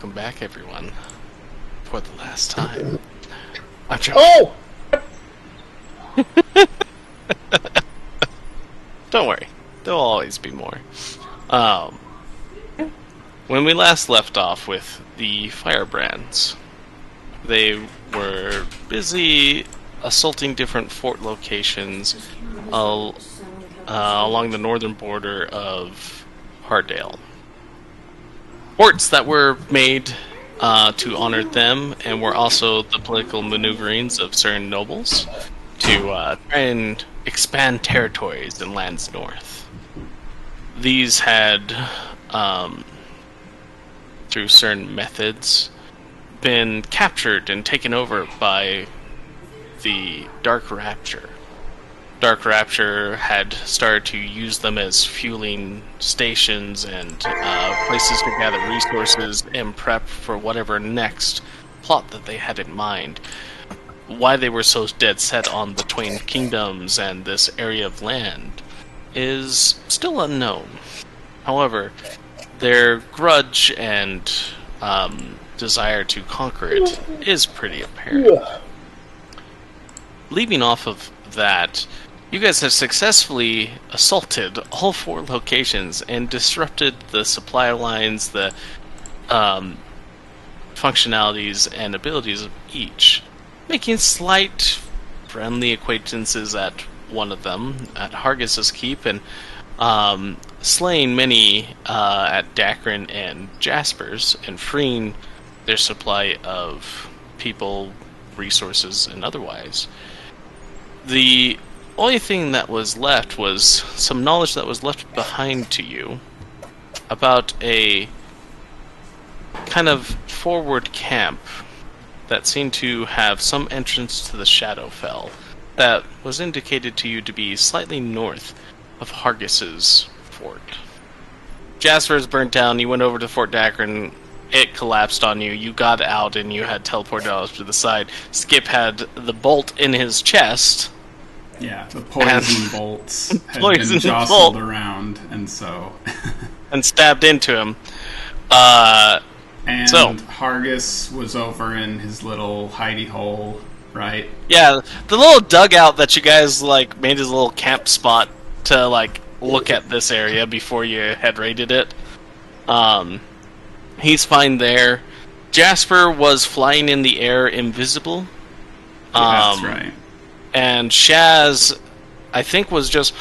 welcome back, everyone, for the last time. I'm joking. Oh! Don't worry, there'll always be more. When we last left off with the Firebrands, they were busy assaulting different fort locations along the northern border of Hardale. Forts that were made to honor them, and were also the political maneuverings of certain nobles to try and expand territories and lands north. These had, through certain methods, been captured and taken over by the Dark Rapture. Dark Rapture had started to use them as fueling stations and places to gather resources and prep for whatever next plot that they had in mind. Why they were so dead set on the Twain Kingdoms and this area of land is still unknown. However, their grudge and desire to conquer it is pretty apparent. Leaving off of that, you guys have successfully assaulted all 4 locations and disrupted the supply lines, the functionalities and abilities of each, making slight friendly acquaintances at one of them, at Hargis' Keep, and slaying many at Dakren and Jasper's, and freeing their supply of people, resources, and otherwise. The only thing that was left was some knowledge that was left behind to you about a kind of forward camp that seemed to have some entrance to the Shadowfell that was indicated to you to be slightly north of Hargis's fort. Jasper's burnt down, you went over to Fort Dakren, it collapsed on you, you got out and you had teleported off to the side. Skip had the bolt in his chest. Yeah, the poison bolts had been jostled around, and so... and stabbed into him. And so, Hargis was over in his little hidey hole, right? Yeah, the little dugout that you guys, like, made his little camp spot to, like, look at this area before you had raided it. He's fine there. Jasper was flying in the air invisible. That's right. And Shaz, I think, was just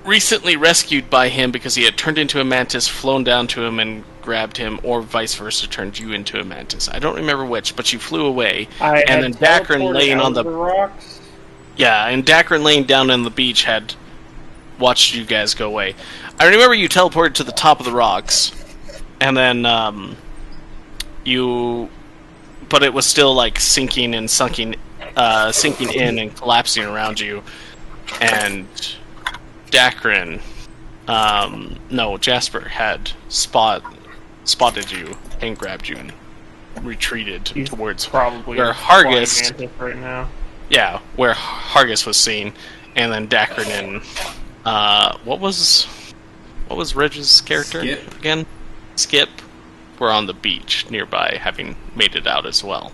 recently rescued by him because he had turned into a mantis, flown down to him and grabbed him, or vice versa, turned you into a mantis. I don't remember which, but you flew away. And then Dakren laying on the rocks. Yeah, and Dakren laying down on the beach had watched you guys go away. I remember you teleported to the top of the rocks, and then but it was still like sinking in and collapsing around you. And Dakren, Jasper had spotted you and grabbed you and retreated towards probably where Hargis right now. Yeah, where Hargis was seen, and then Dakren and what was Reg's character again? Skip were on the beach nearby, having made it out as well.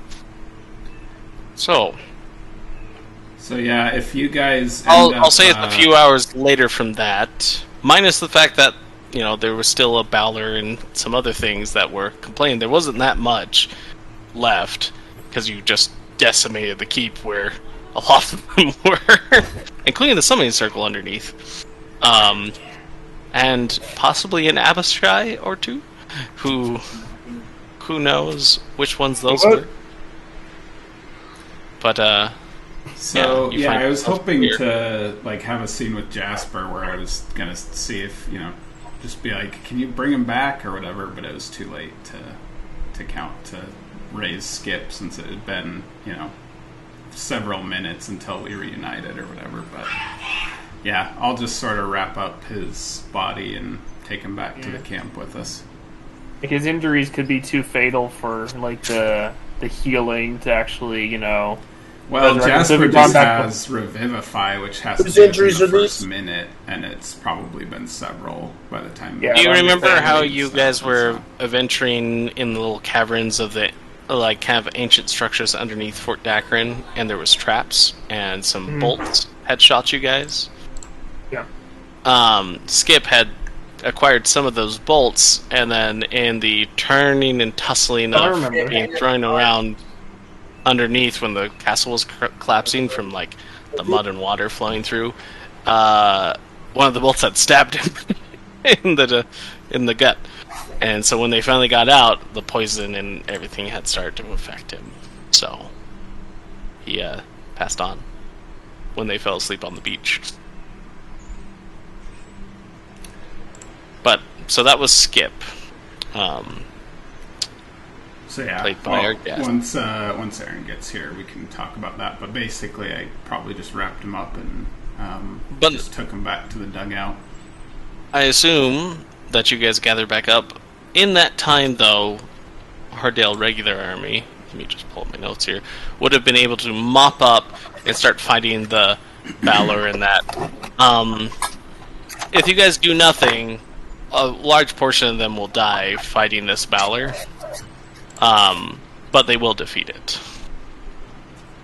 So yeah, if you guys, I'll say it's a few hours later from that, minus the fact that there was still a Bowler and some other things that were complaining. There wasn't that much left because you just decimated the keep where a lot of them were, including the summoning circle underneath, and possibly an Abishai or two. Who knows which ones those were? But I was hoping to have a scene with Jasper where I was gonna see if just be like, can you bring him back or whatever? But it was too late to raise Skip since it had been several minutes until we reunited or whatever. But yeah, I'll just sort of wrap up his body and take him back to the camp with us. His injuries could be too fatal for the healing to actually Well, Jasper just has Revivify, which has to be in the first minute, and it's probably been several by the time... Yeah, do you remember how you guys were adventuring in the little caverns of the, like, kind of ancient structures underneath Fort Dakren, and there was traps, and some bolts had shot you guys? Yeah. Skip had acquired some of those bolts, and then in the turning and tussling of being thrown around underneath when the castle was collapsing from like the mud and water flowing through, one of the bolts had stabbed him in the gut, and so when they finally got out, the poison and everything had started to affect him. So he passed on when they fell asleep on the beach. But so that was Skip. So yeah, once Aaron gets here, we can talk about that. But basically, I probably just wrapped him up and just took him back to the dugout. I assume that you guys gather back up. In that time, though, Hardale regular army, let me just pull up my notes here, would have been able to mop up and start fighting the Valor and that. If you guys do nothing, a large portion of them will die fighting this Valor. But they will defeat it.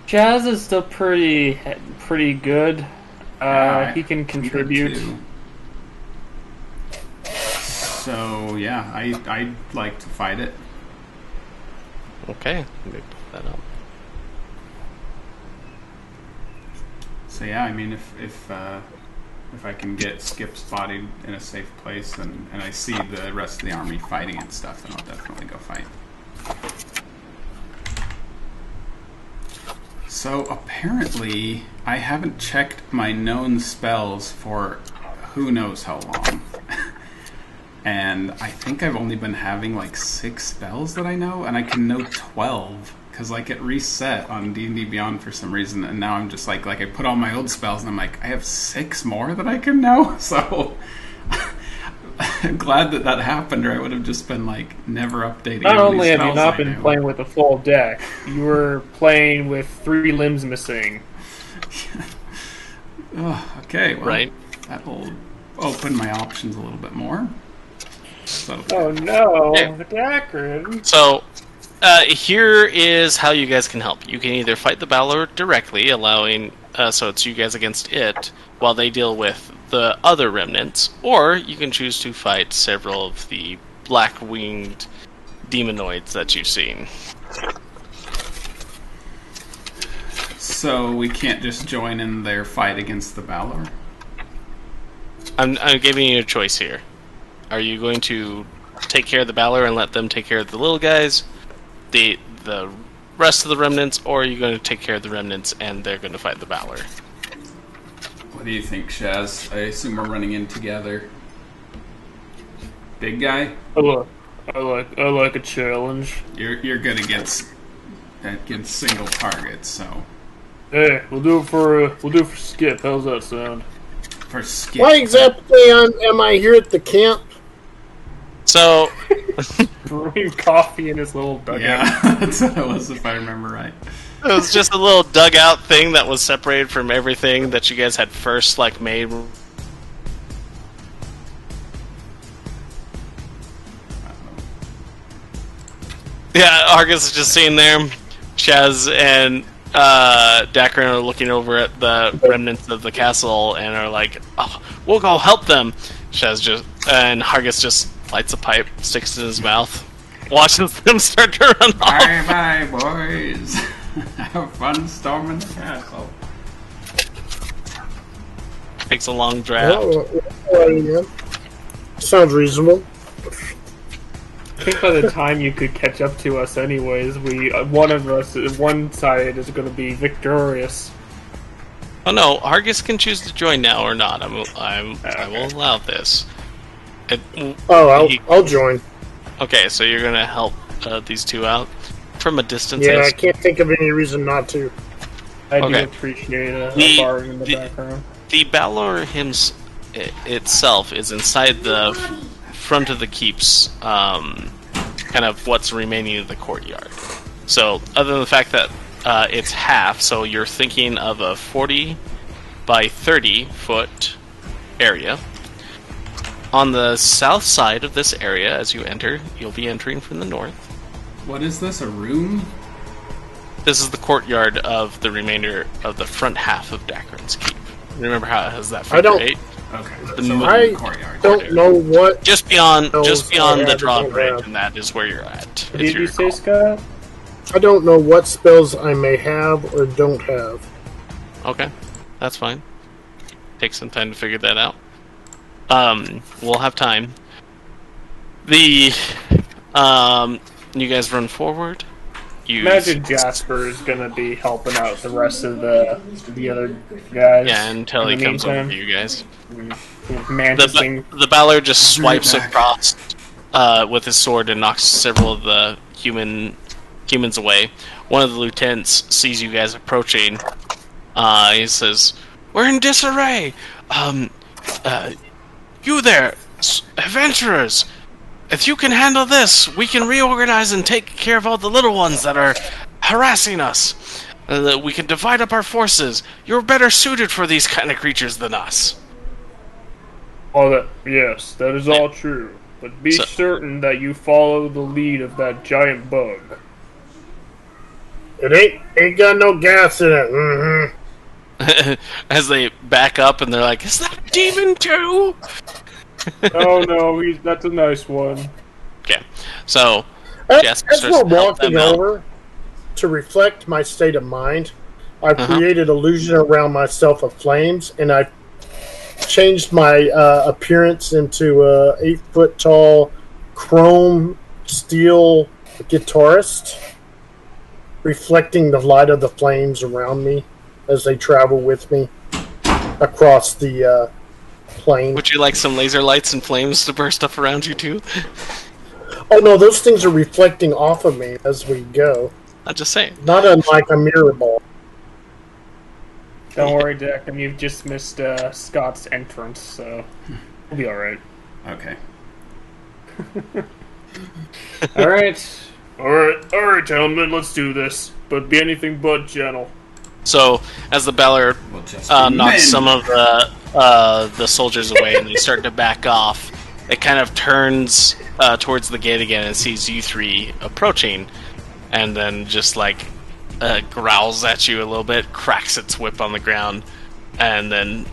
Jazz is still pretty good. He can contribute. So yeah, I'd like to fight it. Okay, let me put that up. So yeah, I mean, if I can get Skip's body in a safe place and I see the rest of the army fighting and stuff, then I'll definitely go fight. So apparently, I haven't checked my known spells for who knows how long. And I think I've only been having like 6 spells that I know, and I can know 12. Because like it reset on D&D Beyond for some reason, and now I'm just like I put all my old spells and I'm like, I have 6 more that I can know? So I'm glad that happened, or I would have just been like never updating. Not only have you not been playing with a full deck, you were playing with 3 limbs missing. Oh, okay, well, right. That'll open my options a little bit more. So, oh no, the Dakren. So here is how you guys can help. You can either fight the Balor directly, allowing so it's you guys against it, while they deal with the other remnants, or you can choose to fight several of the black-winged demonoids that you've seen. So we can't just join in their fight against the Balor? I'm giving you a choice here. Are you going to take care of the Balor and let them take care of the little guys, the rest of the remnants, or are you going to take care of the remnants and they're going to fight the Balor? What do you think, Shaz? I assume we're running in together. Big guy? I like a challenge. You're good against single targets, so. Hey, we'll do it for Skip. How's that sound? For Skip. Why exactly am I here at the camp? So, brewing coffee in his little dugout. Yeah, that's what it was, if I remember right. It was just a little dugout thing that was separated from everything that you guys had first, like, made. Yeah, Argus is just sitting there. Shaz and Dakren are looking over at the remnants of the castle and are like, oh, we'll go help them. And Argus just lights a pipe, sticks it in his mouth, watches them start to run off. Bye-bye, boys. Have fun storming the castle. Takes a long draft. Yeah. Sounds reasonable. I think by the time you could catch up to us anyways, one side is going to be victorious. Oh no, Argus can choose to join now or not. I will allow this. I'll join. Okay, so you're going to help these two out from a distance. Yeah, I can't think of any reason not to. I do appreciate a bar in the background. The Balor itself is inside the front of the keep's kind of what's remaining of the courtyard. So, other than the fact that it's half, so you're thinking of a 40 by 30 foot area. On the south side of this area, as you enter, you'll be entering from the north. What is this, a room? This is the courtyard of the remainder of the front half of Dakren's Keep. Remember how it has that figure 8? Okay, I courtyard. don't know what... Just beyond the drawbridge, and that is where you're at. What did you say, Scott? I don't know what spells I may have or don't have. Okay, that's fine. Take some time to figure that out. We'll have time. You guys run forward. Imagine Jasper is gonna be helping out the rest of the other guys. Yeah, until he comes over to you guys. The Balor just swipes across with his sword and knocks several of the humans away. One of the lieutenants sees you guys approaching. He says, "We're in disarray. You there, adventurers. If you can handle this, we can reorganize and take care of all the little ones that are harassing us. We can divide up our forces. You're better suited for these kind of creatures than us." Yes, that is all true. But be certain that you follow the lead of that giant bug. It ain't got no gas in it. Mm-hmm. As they back up and they're like, "Is that a demon too?" Oh no, that's a nice one. Okay, so as we're walking over to reflect my state of mind, I've created illusion around myself of flames, and I've changed my appearance into a 8-foot tall chrome steel guitarist, reflecting the light of the flames around me as they travel with me across the plane. Would you like some laser lights and flames to burst up around you too? Oh no, those things are reflecting off of me as we go. I'm just saying. Not unlike a mirror ball. Don't worry, Jack, and you've just missed Scott's entrance, so we'll be alright. Okay. Alright, gentlemen, let's do this. But be anything but gentle. So, as the Balor knocks some of the soldiers away and they start to back off, it kind of turns towards the gate again and sees you three approaching, and then just growls at you a little bit, cracks its whip on the ground, and then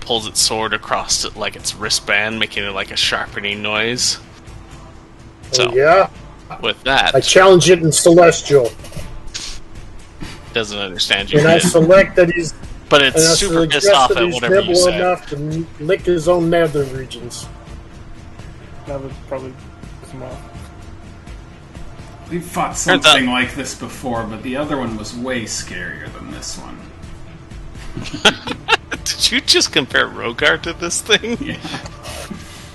pulls its sword across it like its wristband, making it like a sharpening noise. So, yeah. With that, I challenge it in Celestial. Doesn't understand you. And I select that he's... But it's super pissed off at whatever you said. Enough to lick his own nether regions. That would probably piss him off. We've fought something like this before, but the other one was way scarier than this one. Did you just compare Rogar to this thing? Yeah.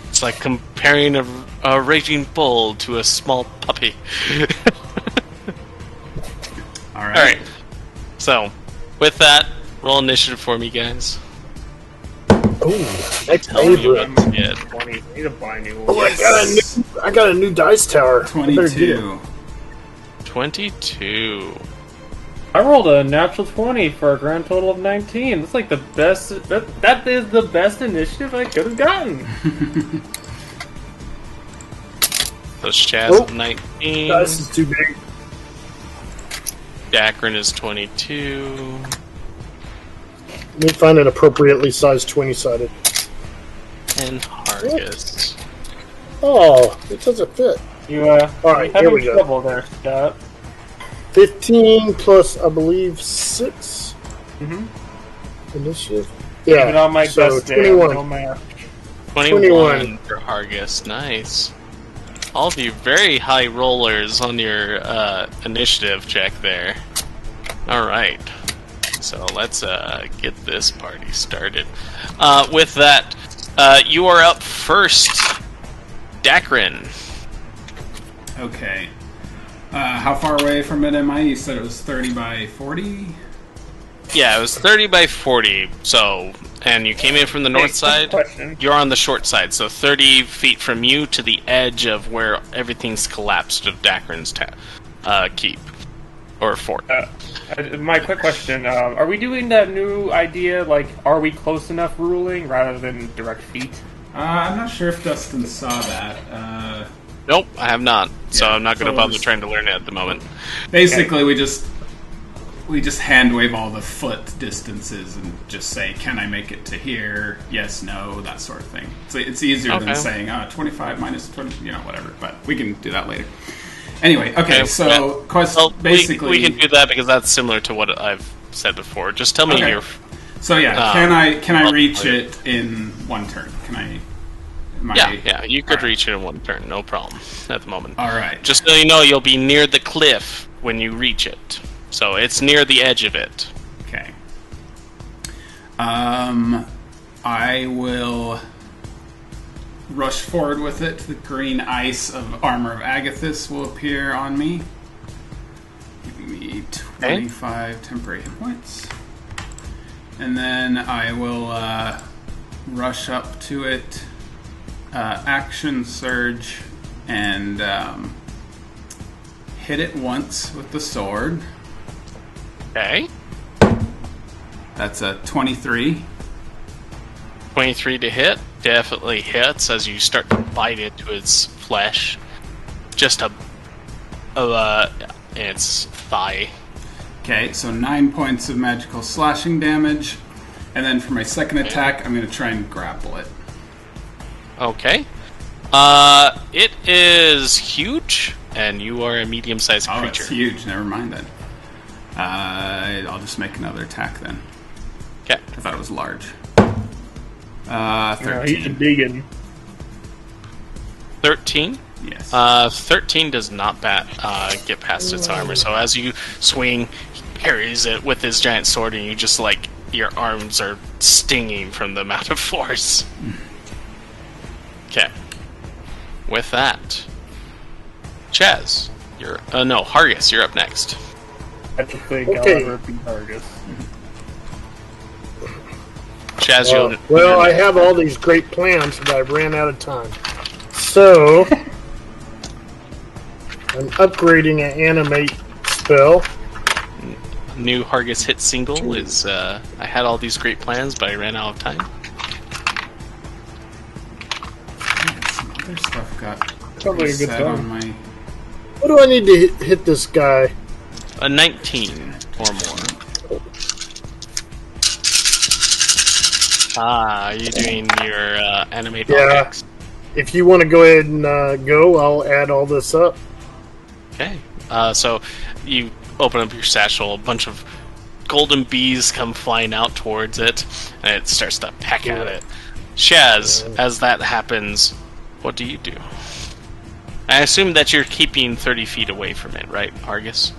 It's like comparing a raging bull to a small puppy. Alright. So, with that, roll initiative for me, guys. Ooh, that's favorite. I got a new dice tower. 22. 22. I rolled a natural 20 for a grand total of 19. That's like the best. That is the best initiative I could have gotten. So Chaz 19. Dice is too big. Dakren is 22. Let me find an appropriately sized 20-sided. And Hargis. Oh, it doesn't fit. Alright, here we go. Trouble there, Scott. 15 plus, I believe, 6. Initiative. Yeah, even on my best 21. Day, 21 for Hargis. Nice. All of you very high rollers on your initiative check there. Alright. So let's get this party started. With that, you are up first, Dakren. Okay. How far away from it am I? You said it was 30 by 40? Yeah, it was 30 by 40, so... And you came in from the north side, you're on the short side, so 30 feet from you to the edge of where everything's collapsed of Dakren's keep. or fort. My quick question: are we doing that new idea? Like, are we close enough ruling rather than direct feet? I'm not sure if Dustin saw that. Nope, I have not. So I'm not going to bother it's- trying to learn it at the moment. Basically, we just hand wave all the foot distances and just say, "Can I make it to here? Yes, no," that sort of thing. So it's easier than saying 25 minus 20, whatever. But we can do that later. Anyway, okay. So basically, we can do that because that's similar to what I've said before. Just tell me your. So can I reach it in one turn? Can I? Yeah, you could reach it in one turn, no problem at the moment. All right. Just so you know, you'll be near the cliff when you reach it. So it's near the edge of it. Okay. I will rush forward with it. The green ice of Armor of Agathis will appear on me, giving me 25 temporary hit points. And then I will rush up to it, action surge, and hit it once with the sword. Okay. That's a 23. 23 to hit. Definitely hits as you start to bite into its flesh. Just its thigh. Okay, so 9 points of magical slashing damage. And then for my second attack, I'm going to try and grapple it. Okay. It is huge, and you are a medium-sized creature. Oh, it's huge. Never mind then. I'll just make another attack then. Okay. I thought it was large. 13. He's a biggin. 13? Yes. 13 does not get past its armor, so as you swing, he parries it with his giant sword, and you just, your arms are stinging from the amount of force. Okay. With that, Chaz, Hargis, you're up next. I think I'll ever be Hargis. Chaz, I have all these great plans, but I ran out of time. So, I'm upgrading an animate spell. New Hargis hit single is, I had all these great plans, but I ran out of time. Some other stuff got Probably a good set time. on my... What do I need to hit this guy? A 19 or more. You're doing your animate objects. If you want to go ahead and go, I'll add all this up. Okay. So you open up your satchel, a bunch of golden bees come flying out towards it, and it starts to peck at it. Shaz, as that happens, what do you do? I assume that you're keeping 30 feet away from it, right, Hargis?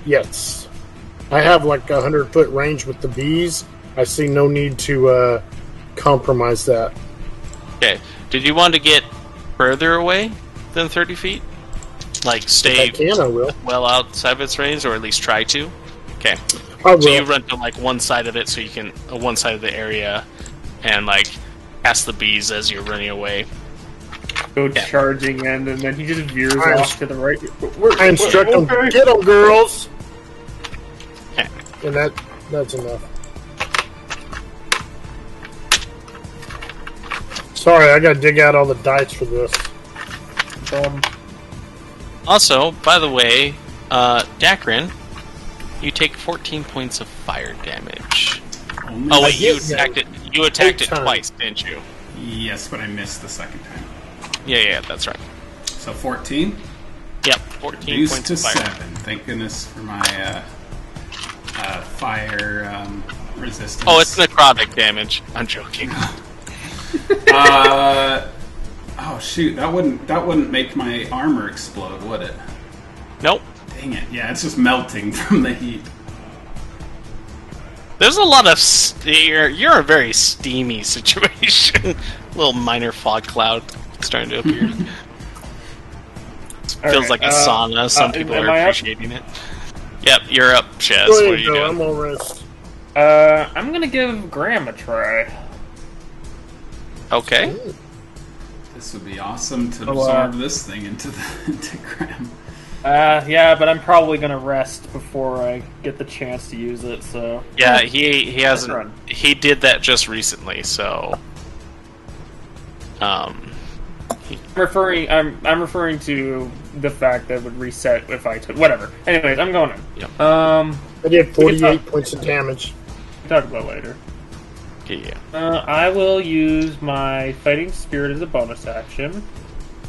Yes. I have 100-foot range with the bees. I see no need to compromise that. Okay. Did you want to get further away than 30 feet? Stay if I can, I will. Well outside of its range, or at least try to? Okay. I will. So you run to one side of it, so you can one side of the area, and past the bees as you're running away. Go charging in, and then he just veers off to the right. I instruct them, get them, girls! Okay. And that's enough. Sorry, I gotta dig out all the dice for this. Also, by the way, Dakren, you take 14 points of fire damage. Oh wait, you attacked it. You attacked it twice, didn't you? Yes, but I missed the second time. Yeah, that's right. So 14? Yep, 14 Reduced points to of fire. 7. Thank goodness for my fire resistance. Oh, it's necrotic damage. I'm joking. Oh shoot, that wouldn't make my armor explode, would it? Nope. Dang it. Yeah, it's just melting from the heat. There's a lot of... You're a very steamy situation. A little minor fog cloud starting to appear. Feels like a sauna. Some people are appreciating it. Yep, you're up, Chaz. What are you doing? I'm all rest. I'm gonna give Graham a try. Okay. This would be awesome to absorb this thing into Graham. Yeah, but I'm probably gonna rest before I get the chance to use it. So yeah, he hasn't. He did that just recently, so I'm referring to the fact that it would reset if I took whatever. Anyways, I'm going in. Yep. I did 48 points of damage. We'll talk about it later. Yeah. I will use my fighting spirit as a bonus action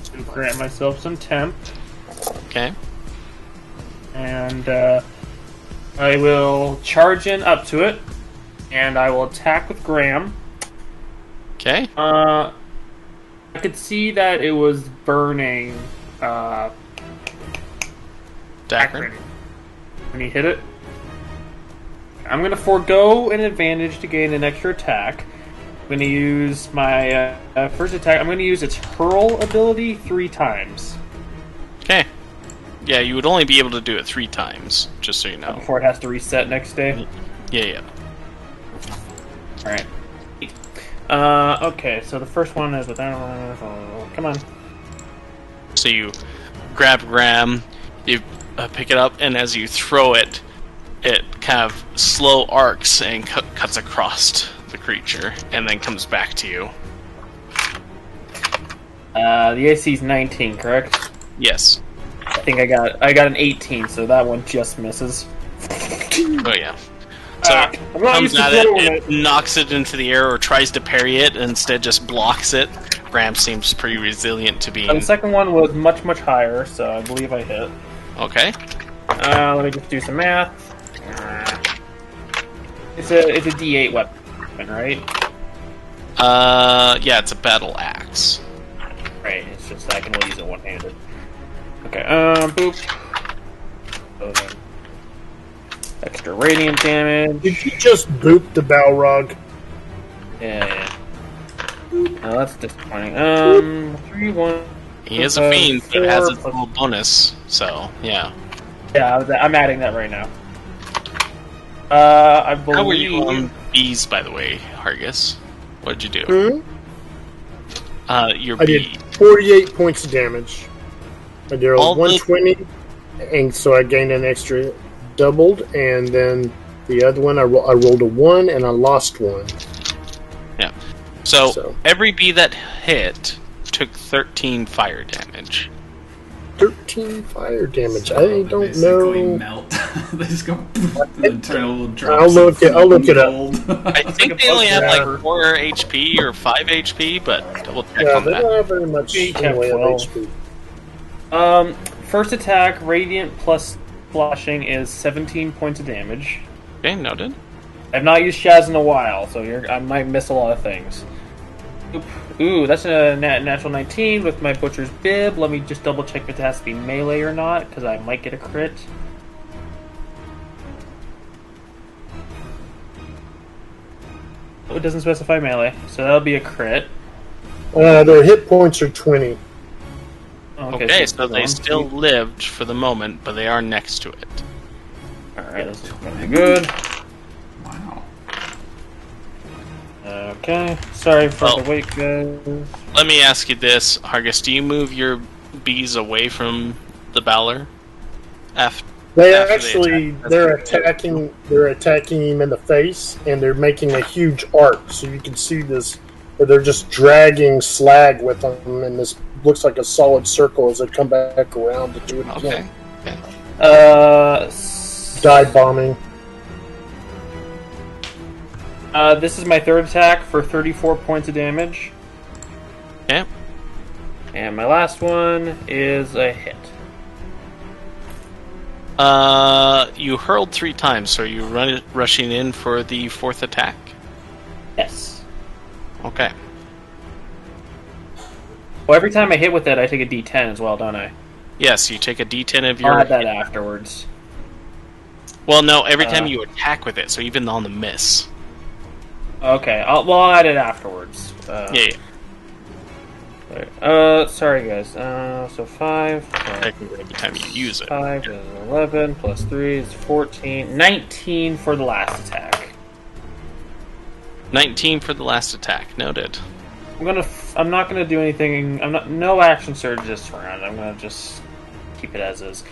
to grant myself some temp. Okay. And I will charge in up to it, and I will attack with Graham. Okay. I could see that it was burning Dakren. when he hit it. I'm going to forego an advantage to gain an extra attack. I'm going to use my first attack. I'm going to use its hurl ability 3 times. Okay. Yeah, you would only be able to do it 3 times, just so you know. Before it has to reset next day? Yeah. Alright. Okay, so the first one is with... Come on. So you grab Graham, you pick it up, and as you throw it, it kind of slow arcs and cuts across the creature, and then comes back to you. The AC is 19, correct? Yes. I think I got an 18, so that one just misses. Oh yeah. So it comes at it knocks it into the air, or tries to parry it, and instead just blocks it. Graham seems pretty resilient to being... The second one was much, much higher, so I believe I hit. Okay. Let me just do some math. It's a D8 weapon, right? Yeah, it's a battle axe. Right, it's just I can only use it one-handed. Okay, boop. So then, extra radiant damage. Did you just boop the Balrog? Yeah. Oh, that's disappointing. 3, 1. He is a fiend, but it has its little bonus, so, yeah. Yeah, I'm adding that right now. I believe... How were you on bees, by the way, Hargis? What did you do? Your I bee. did 48 points of damage. I did All 120, and so I gained an extra doubled, and then the other one I rolled a 1, and I lost 1. Yeah. So every bee that hit took 13 fire damage. 13 fire damage. I don't know. Melt. They just go and turn a little drops. I'll look it up. I think they only have like 4 HP or 5 HP, but double check on they that. don't have very much in the way of HP. First attack, radiant plus splashing is 17 points of damage. Okay, noted. I've not used Shaz in a while, so I might miss a lot of things. Ooh, that's a natural 19 with my Butcher's Bib. Let me just double check if it has to be melee or not, because I might get a crit. Oh, it doesn't specify melee, so that'll be a crit. Their hit points are 20. Okay, so they still lived for the moment, but they are next to it. Alright, this is gonna be good. Wow. Okay, sorry for the wait, guys. Let me ask you this, Hargis, do you move your bees away from the Balor? They're attacking him in the face, and they're making a huge arc, so you can see this, where they're just dragging slag with them, and this looks like a solid circle as they come back around to do it again. Okay. Dive bombing. This is my third attack for 34 points of damage. Okay. And my last one is a hit. You hurled 3 times, so are you rushing in for the 4th attack? Yes. Okay. Well, every time I hit with it, I take a D10 as well, don't I? Yes, you take a D10 of your... I'll add that afterwards. Well, no, every time you attack with it, so even on the miss. Okay, I'll add it afterwards. Yeah. Sorry guys. So 5. Technically, every time you use it. 5 is 11, plus 3 is 14. 19 for the last attack. 19 for the last attack, noted. I'm not gonna do anything. No action surge this round. I'm gonna just keep it as is.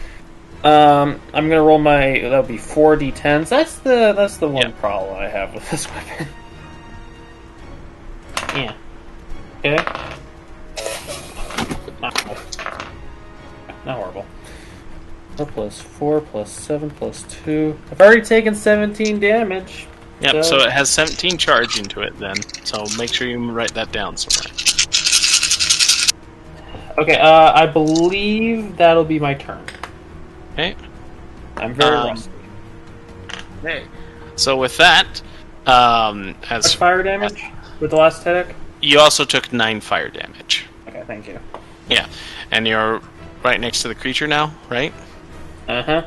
I'm gonna roll my. That'll be 4d10s. That's the one problem I have with this weapon. Yeah. Okay. Not horrible. 4 plus 4 plus 7 plus 2. I've already taken 17 damage. Yep, so it has 17 charge into it then. So make sure you write that down somewhere. Okay, I believe that'll be my turn. Okay. I'm very rusty. Okay. So with that, as fire damage with the last attack? You also took 9 fire damage. Okay, thank you. Yeah, and you're right next to the creature now, right? Uh-huh.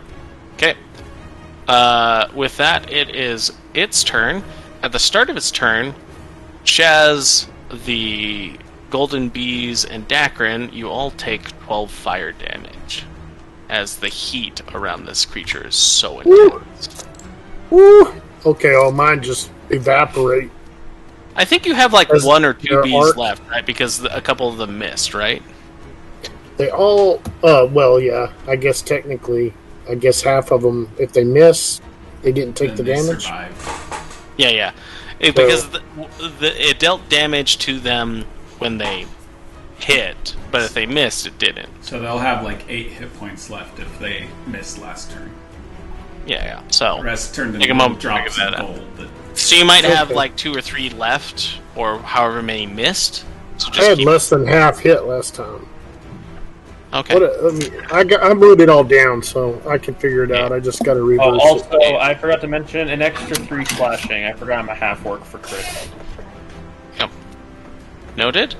Okay. With that, it is its turn. At the start of its turn, Shaz, the Golden Bees, and Dakren, you all take 12 fire damage, as the heat around this creature is so intense. Woo! Okay, all mine just evaporate. I think you have like As 1 or 2 bees arc? left, right? Because a couple of them missed, right? They all, well, yeah, I guess technically, half of them, if they miss, they didn't take the damage. Survive. Yeah. Because it dealt damage to them when they hit, but if they missed, it didn't. So they'll have like 8 hit points left if they missed last turn. Yeah. So The rest turned take a into moment to drops figure of that out. gold. So you might have Okay. like 2 or 3 left, or however many missed. So I just had keep... less than half hit last time. Okay. I moved it all down, so I can figure it out. I just got to reverse Also, it. I forgot to mention an extra 3 slashing. I forgot my half work for crit. Yep. Noted.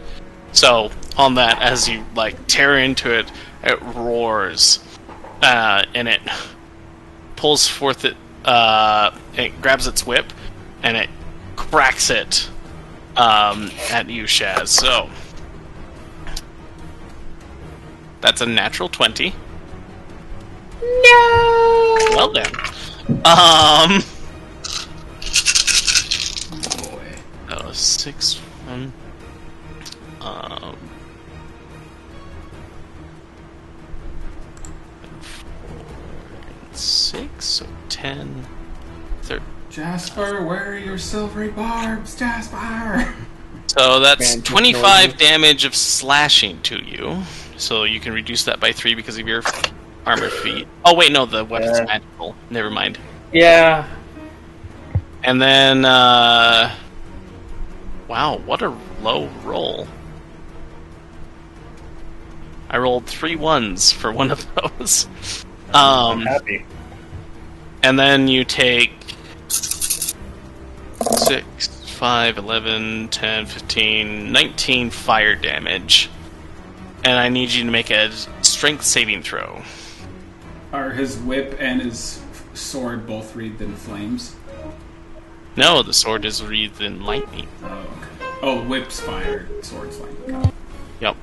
So on that, as you like tear into it, it roars, and it pulls forth it grabs its whip, and it cracks it at you, Shaz. So that's a natural 20. No! Well done. Boy. That was 6. 6, so 10, 13. Jasper, where are your silvery barbs, Jasper? So that's Man, 25 damage of slashing to you. So you can reduce that by 3 because of your armor feat. Oh wait, no, the weapon's magical. Never mind. Yeah. And then, wow, what a low roll. I rolled 3 1s for one of those. I'm happy. And then you take 6, 5, 11, 10, 15, 19 fire damage. And I need you to make a strength saving throw. Are his whip and his sword both wreathed in flames? No, the sword is wreathed in lightning. Oh, okay. Oh, whip's fire, sword's lightning. Yep.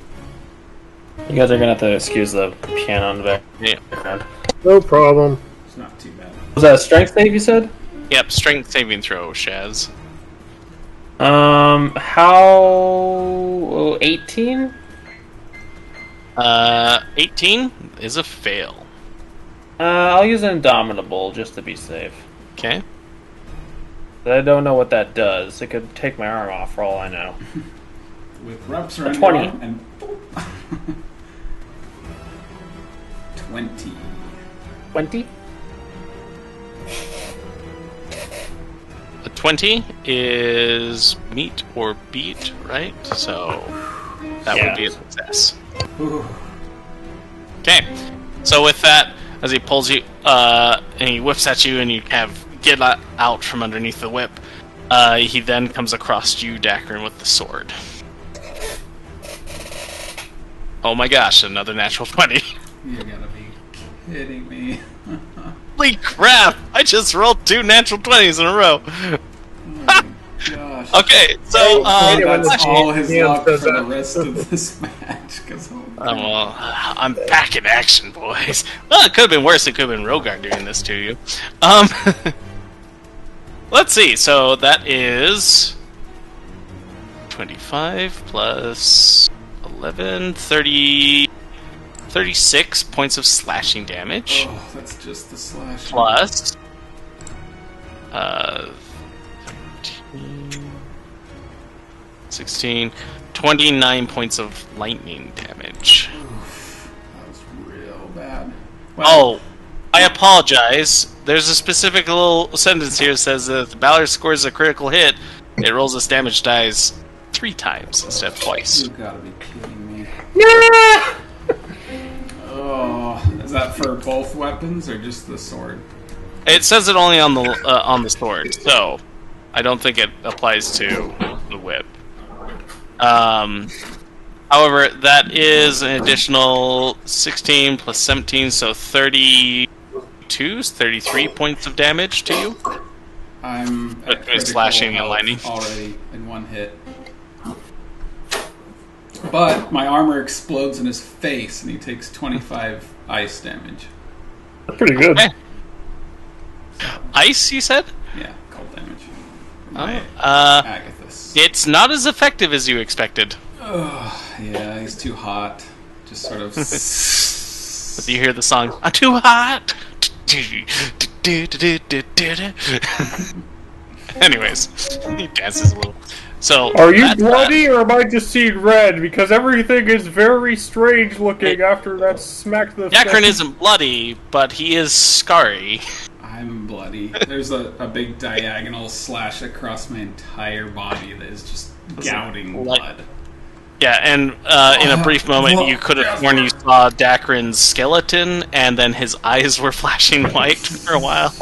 You guys are gonna have to excuse the piano in the Yeah. background. No problem. It's not too bad. Was that a strength save you said? Yep, strength saving throw, Shaz. How... 18? 18 is a fail. I'll use Indomitable just to be safe. Okay. I don't know what that does. It could take my arm off for all I know. With reps around 20. and 20. 20? A 20 is meet or beat, right? So that would be a success. Ooh. Okay. So with that, as he pulls you, and he whips at you, and you have get out from underneath the whip, he then comes across you, Dakren, with the sword. Oh my gosh, another natural 20. You gotta be kidding me. Holy crap! I just rolled 2 natural 20s in a row. Gosh. Okay, so That's all his Yeah, luck for does the that. rest of this match. Cause well, I'm back in action, boys. Well, it could have been worse. It could have been Rogar doing this to you. Let's see. So that is 25 plus 11, 30. 36 points of slashing damage. Oh, that's just the slash. Plus 16, 29 points of lightning damage. Oof, that was real bad. Well, I apologize. There's a specific little sentence here that says that if the Ballard scores a critical hit, it rolls its damage dice 3 times instead of twice. You gotta be kidding me. Yeah! Oh, is that for both weapons or just the sword? It says it only on the sword, so I don't think it applies to the whip. However, that is an additional 16 plus 17, so 33 points of damage to you. I'm at critical slashing and lightning already in one hit. But my armor explodes in his face, and he takes 25 ice damage. That's pretty good. Okay. Ice, you said? Yeah, cold damage. Agathis. It's not as effective as you expected. Oh, yeah, he's too hot. Just sort of... But you hear the song, I'm too hot! Anyways, he dances a little. So, are you bloody or am I just seeing red? Because everything is very strange looking after that smack to the face. Dakren isn't bloody, but he is scarry. I'm bloody. There's a big diagonal slash across my entire body that is just gouting blood. Yeah, and in a brief moment you could have sworn you saw Dakren's skeleton, and then his eyes were flashing white for a while.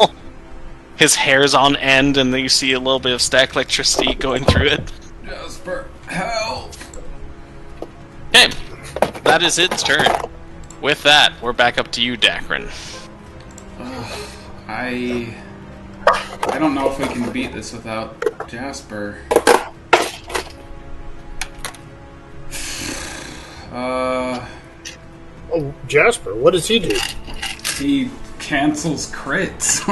His hair's on end, and then you see a little bit of static electricity going through it. Jasper, help! Okay, that is its turn. With that, we're back up to you, Dakren. I don't know if we can beat this without Jasper. Oh, Jasper, what does he do? He cancels crits.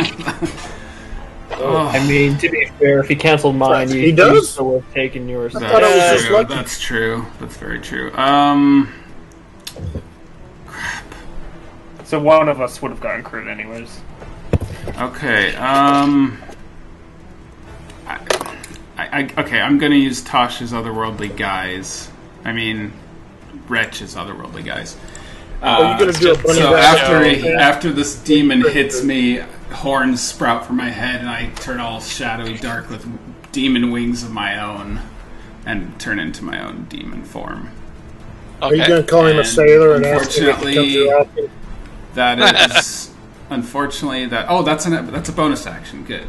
I mean, to be fair, if he canceled mine, he does? still would have taken yours. I thought it was just lucky. That's true. That's very true. Crap. So one of us would have gotten crit anyways. Okay, okay, I'm gonna use Tasha's Otherworldly Guise. I mean, Wretch's Otherworldly Guise. Are you gonna do a bunny so back? after this demon hits me, horns sprout from my head, and I turn all shadowy dark with demon wings of my own, and turn into my own demon form. Okay. Are you gonna call him a sailor and ask him to come to your outfit? That is... Unfortunately, that's a bonus action. Good.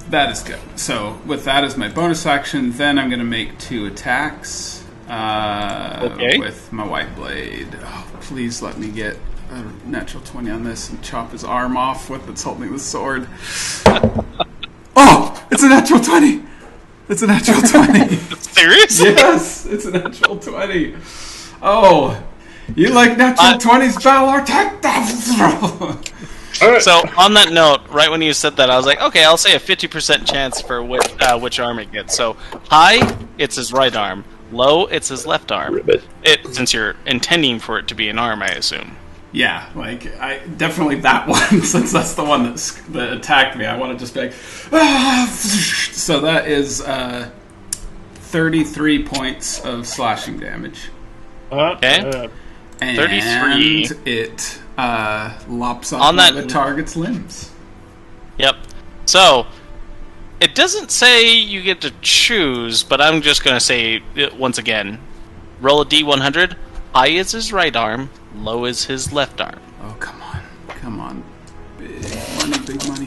That is good. So with that as my bonus action, then I'm going to make 2 attacks with my white blade. Oh, please let me get a natural 20 on this and chop his arm off with it's holding the sword. Oh, it's a natural 20. It's a natural 20. Seriously? Yes, it's a natural 20. Oh. You like natural 20s, Valor? Take that! So, on that note, right when you said that, I was like, okay, I'll say a 50% chance for which arm it gets. So, high, it's his right arm. Low, it's his left arm. Since you're intending for it to be an arm, I assume. Yeah, I definitely that one, since that's the one that attacked me. I want to just be like, ah! So that is 33 points of slashing damage. Okay. And 33. It lops off the target's limbs. Yep. So, it doesn't say you get to choose, but I'm just going to say, once again, roll a D100. High is his right arm, low is his left arm. Oh, come on. Come on. Big money, big money.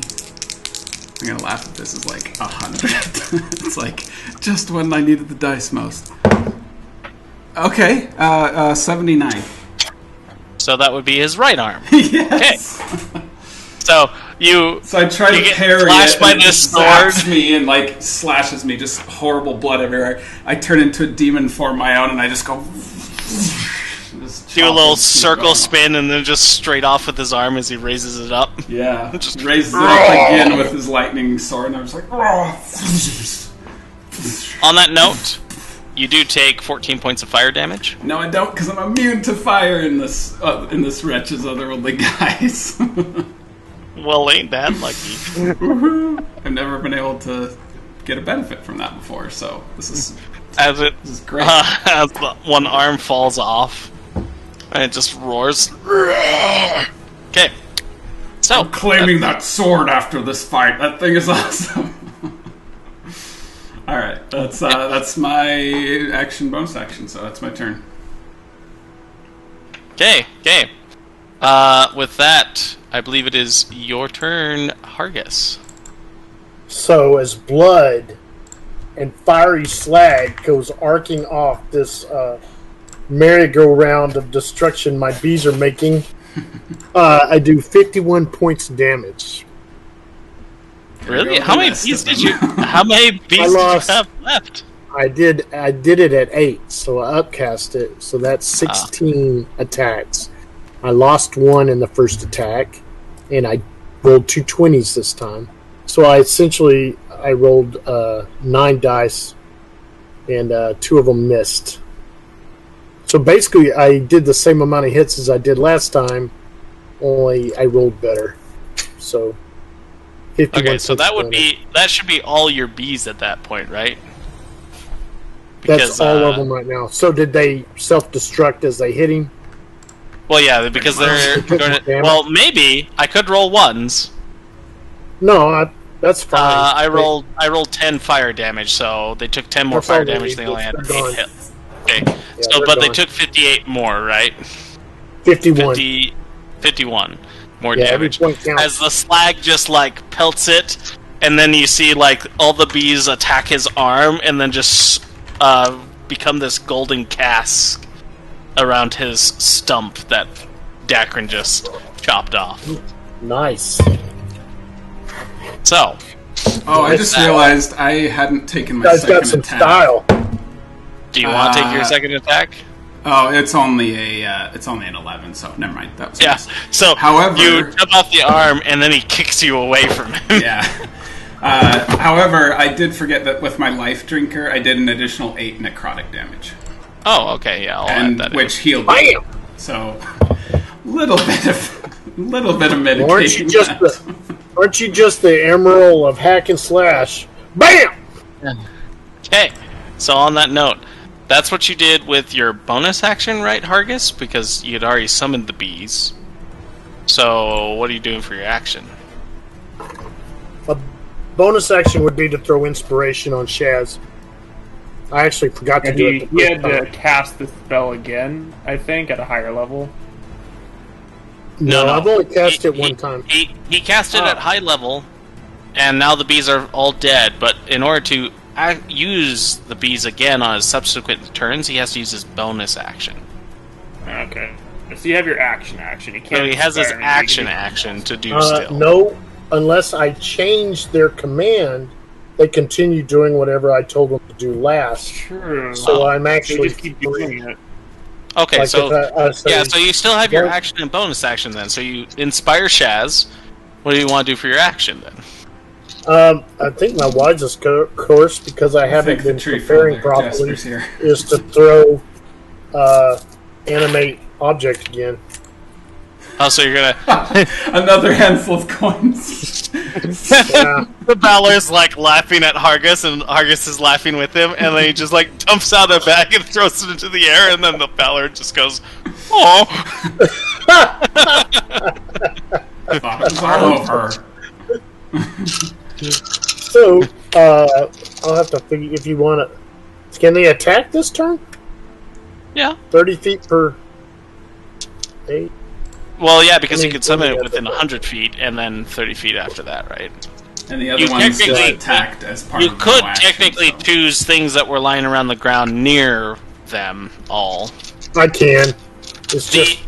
I'm going to laugh if this is like 100. It's like, just when I needed the dice most. Okay, 79. So that would be his right arm. Yes. Okay. So I try to parry slashed it, by and this it sword. zaps me and slashes me, just horrible blood everywhere. I turn into a demon form my own, and I just go. Do a little circle spin, and then just straight off with his arm as he raises it up. Yeah, just raises it up again with his lightning sword, and I'm just like. On that note, you do take 14 points of fire damage. No, I don't, because I'm immune to fire in this wretch's otherworldly guise. Well, ain't that lucky? I've never been able to get a benefit from that before, so this is this is great. As one arm falls off, and it just roars. Okay, so I'm claiming that sword after this fight. That thing is awesome. All right, that's my action, bonus action. So that's my turn. Okay. With that, I believe it is your turn, Hargis. So as blood and fiery slag goes arcing off this merry-go-round of destruction my bees are making, I do 51 points of damage. Really? How many bees did you have left? I did it at 8, so I upcast it. So that's 16 attacks. I lost 1 in the first attack, and I rolled 2 20s this time. So I rolled 9 dice, and 2 of them missed. So basically, I did the same amount of hits as I did last time, only I rolled better. So, 51. Okay, so that should be all your bees at that point, right? Because, that's all of them right now. So did they self-destruct as they hit him? Well, yeah, because they're going to... Well, maybe I could roll 1s. No, that's fine. I rolled 10 fire damage, so they took 10 more fire damage. They only had 8 hits. Okay, yeah, but they took 58 more, right? 51. 51 more damage. As the slag just pelts it, and then you see all the bees attack his arm, and then just become this golden cask around his stump that Dakren just chopped off. Nice. So. Oh, I just realized I hadn't taken my second got some attack. Style. Do you want to take your second attack? Oh, it's only an 11, so never mind. That was nice. So, however, you jump off the arm, and then he kicks you away from him. Yeah. However, I did forget that with my life drinker, I did an additional 8 necrotic damage. Oh, okay, yeah, I'll add that which healed me. So, little bit of mitigating. Aren't you just the Emerald of hack and slash? Bam! Okay, so on that note, that's what you did with your bonus action, right, Hargis? Because you had already summoned the bees. So, what are you doing for your action? A bonus action would be to throw inspiration on Shaz. I actually forgot to do it. He had to cast the spell again, I think, at a higher level. No, I've only cast it one time. He cast it at high level, and now the bees are all dead, but in order to use the bees again on his subsequent turns, he has to use his bonus action. Okay. So you have your action. He can't. So he has his action to do still. No, unless I change their command, they continue doing whatever I told them to do last. True. So I'm actually just keep doing it. Okay, so you still have your action and bonus action then. So you inspire Shaz. What do you want to do for your action then? I think my wisest course, because I haven't been preparing properly, is to throw animate object again. Oh, so you're gonna another handful of coins. The Balor's laughing at Hargis, and Hargis is laughing with him, and then he just dumps out a bag and throws it into the air, and then the Balor just goes, "Oh." I thought it was all over. So, I'll have to figure if you want to. Can they attack this turn? Yeah. 30 feet per 8. Well, yeah, because you could summon it within 100 feet, and then 30 feet after that, right? And the other one's attacked as part of the You could technically choose things that were lying around the ground near them all. I can. It's just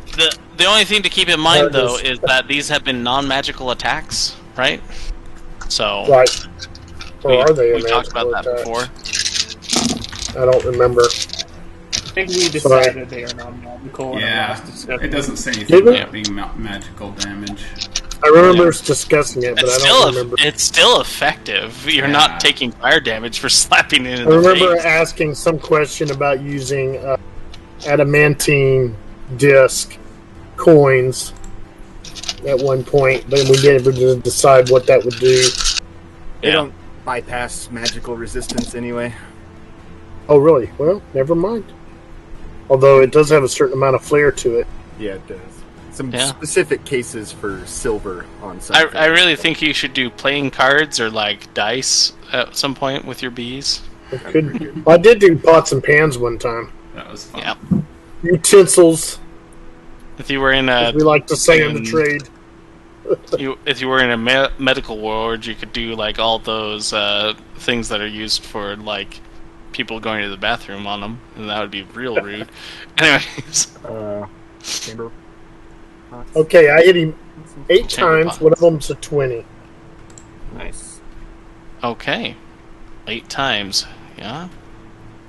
the only thing to keep in mind, though, is that these have been non-magical attacks, right? So right. Or are they? We talked about that before. I don't remember. I think we decided they are non-magical. Yeah, it doesn't say anything about being magical damage. I remember us discussing it, but I don't remember. It's still effective. You're not taking fire damage for slapping it in the face. I remember asking some question about using adamantine disc coins at one point, but we didn't decide what that would do. They don't bypass magical resistance anyway. Oh, really? Well, never mind. Although it does have a certain amount of flair to it. Yeah, it does. Some specific cases for silver on some. I really think you should do playing cards or like dice at some point with your bees. I did do pots and pans one time. That was fun. Yeah. Utensils. If you were in a, we like to say in the trade. If you were in a medical ward, you could do like all those things that are used for like people going to the bathroom on them, and that would be real rude. Anyways. Chamber. Okay, I hit him 8 times. Pots. One of them's a 20. Nice. Okay, 8 times. Yeah.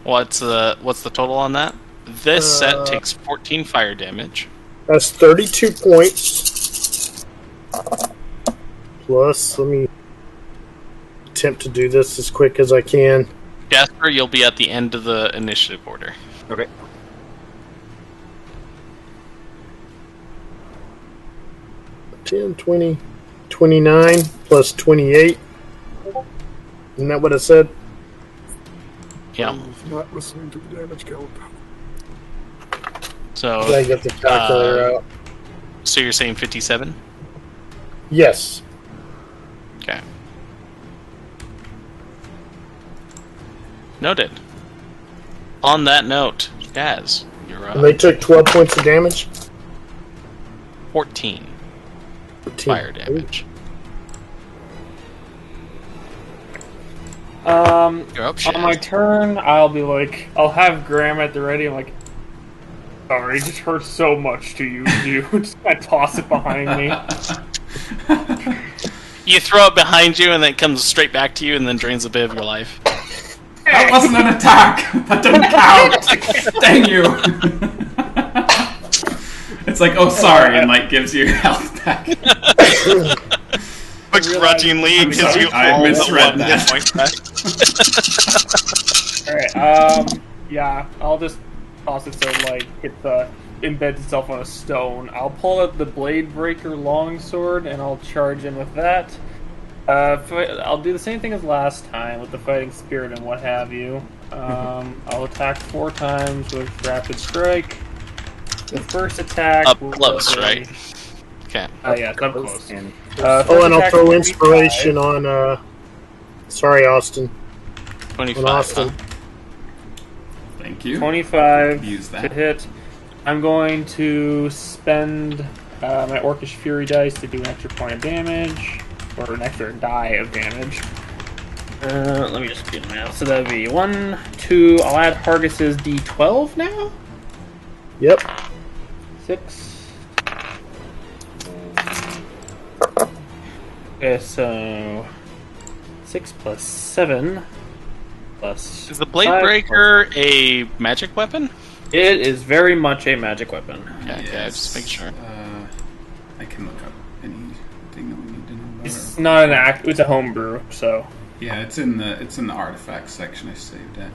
What's the total on that? This set takes 14 fire damage. That's 32 points. Plus, let me attempt to do this as quick as I can. Jasper, you'll be at the end of the initiative order. Okay. $10, $20, $29 plus 28. Isn't that what I said? Yeah. Not listening to the damage count. So I get the calculator out. So you're saying 57? Yes. Okay. Noted. On that note, Gaz, you're up. And they took 12 points of damage? 14. Fire damage. You're up, on my turn, I'll be like, I'll have Graham at the ready. I'm like, sorry, it just hurts so much to use you. Just I toss it behind me. You throw it behind you, and then it comes straight back to you, and then drains a bit of your life. That wasn't an attack. That didn't count. Dang you. It's like, oh, sorry, and like gives you your health back. Begrudgingly, because you I misread that. Alright, yeah, I'll just toss it so like embeds itself on a stone. I'll pull out the Blade Breaker longsword and I'll charge in with that. I'll do the same thing as last time with the Fighting Spirit and what have you. I'll attack 4 times with Rapid Strike. The first attack up close, right? Okay. Yeah, it's up close. And I'll throw inspiration on. Sorry, Austin. 25. On Austin. Thank you. 25 Use that to hit. I'm going to spend my Orcish Fury dice to do an extra point of damage, or an extra die of damage. Let me just do the math. So that would be 1, 2. I'll add Hargus's D12 now. Yep. 6. Okay, so 6 plus 7 plus. Is the Blade Breaker a magic weapon? It is very much a magic weapon. Okay, just make sure. I can look up anything that we need to know about. It's not an act. It's a homebrew, so. Yeah, it's in the artifacts section. I saved it.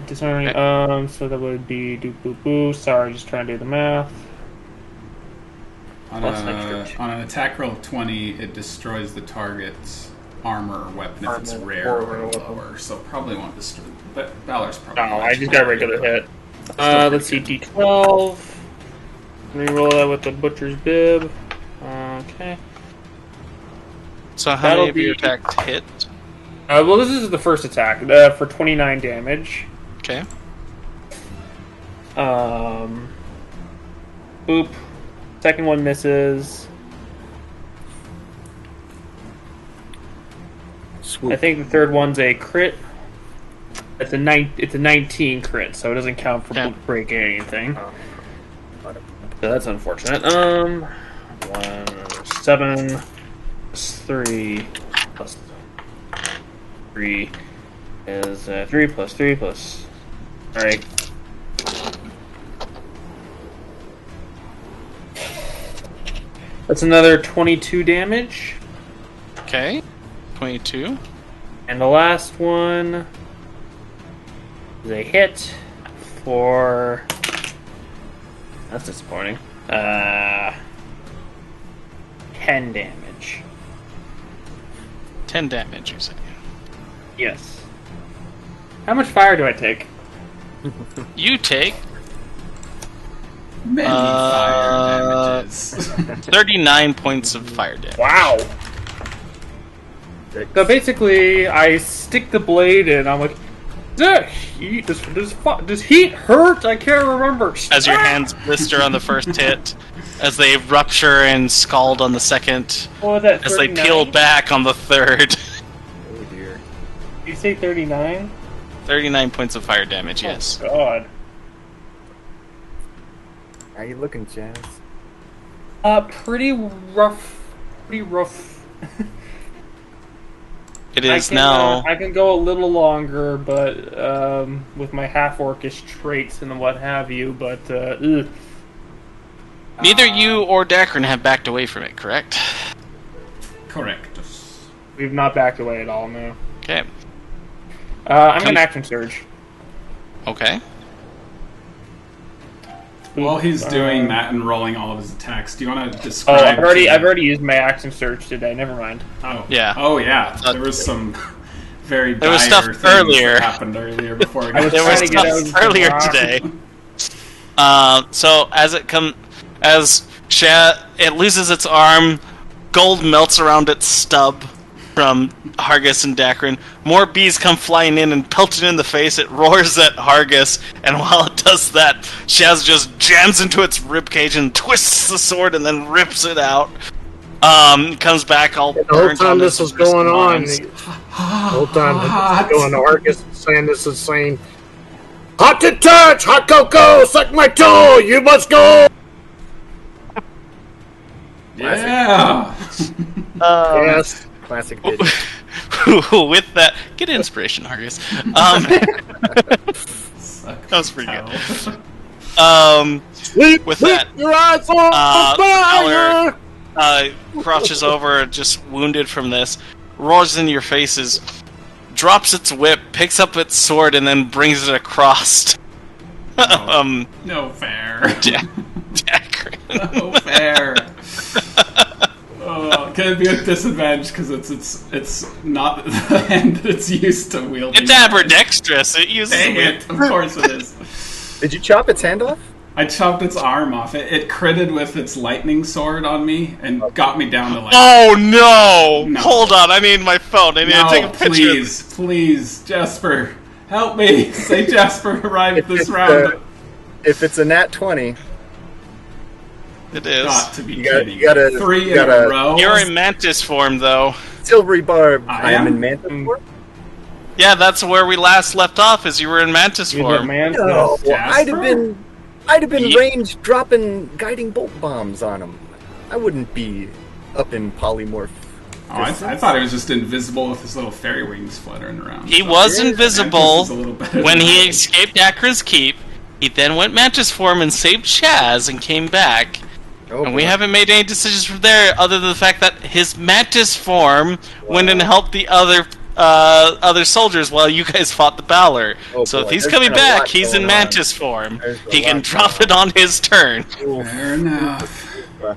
Disarming. Okay. So that would be do boo boo. Sorry, just trying to do the math. On an attack roll of 20, it destroys the target's armor or weapon if it's rare or lower. So probably won't destroy. But Valor's probably. No, I just got a regular hit. Let's see, D12. Let me roll that with the Butcher's Bib. Okay. So how many of your attacks hit? Well, this is the first attack for 29 damage. Okay. Boop. Second one misses. Swoop. I think the third one's a crit. It's a 19 crit, so it doesn't count for breaking anything. So that's unfortunate. 1, 7 plus 3 plus 3 is 3 plus 3 plus. Alright. That's another 22 damage. Okay. 22. And the last one is a hit for... That's disappointing. 10 damage. 10 damage, you say? Yes. How much fire do I take? You take... Many fire damages. 39 points of fire damage. Wow! So basically, I stick the blade in, I'm like, does heat hurt? I can't remember. As your hands blister on the first hit, as they rupture and scald on the second, What was that, as they 39? peel back on the third. Oh dear. Did you say 39? 39 points of fire damage, yes. Oh, God. How you looking, Jazz? Pretty rough. Pretty rough. It is now... I can go a little longer, but with my half-orcish traits and what have you, but ugh. Neither you or Dakren have backed away from it, correct? Correct. We've not backed away at all, no. Okay. I'm going to action surge. Okay. While he's doing that and rolling all of his attacks, do you want to Oh, describe... I've already used my action surge today, never mind. Oh. Yeah. Oh, yeah. There was some very There was dire stuff things earlier. that happened earlier before it got There was trying to get out stuff of earlier the today. So as it loses its arm, gold melts around its stub from Hargis and Dakren. More bees come flying in and pelt it in the face. It roars at Hargis, and while it does that, Shaz just jams into its ribcage and twists the sword and then rips it out. Comes back all The whole burnt time on this his is going on, arms. the whole time this is going on, Argus is saying, "Hot to touch, hot cocoa, suck my toe, you must go." Yeah! Yes. Classic bitch. With that, get inspiration, Hargis. That was pretty good. Sleep With that, your eyes on fire. Valor crouches over, just wounded from this, roars in your faces, drops its whip, picks up its sword, and then brings it across. No fair. Dakren. No fair. Can it be a disadvantage because it's not the hand that it's used to wielding? It's ambidextrous. It uses Dang whip. it! Of course it is. Did you chop its hand off? I chopped its arm off. It critted with its lightning sword on me and got me down to like. Oh no! No. Hold on, I need my phone. I need to take a picture. Please, Jasper, help me! Say Jasper arrived this round. If it's a nat 20, It is. Got to be you kidding. gotta 3 in a row. You're in mantis form, though. silvery barb. I I am am? in mantis form. Yeah, that's where we last left off. Is you were in mantis form. Man, No, I'd Jasper? have been Ye- range dropping guiding bolt bombs on him. I wouldn't be up in polymorph. Oh, I thought he was just invisible with his little fairy wings fluttering around. He So- was Yeah, invisible Mantis is a little better when than he that. escaped Akron's Keep. He then went mantis form and saved Chaz and came back. Oh, And we boy. haven't made any decisions from there, other than the fact that his mantis form went and helped the other soldiers while you guys fought the Balor. Oh, So if boy, he's there's coming been a lot back, he's in going mantis form. There's a He can lot drop going it on his turn. Fair enough. All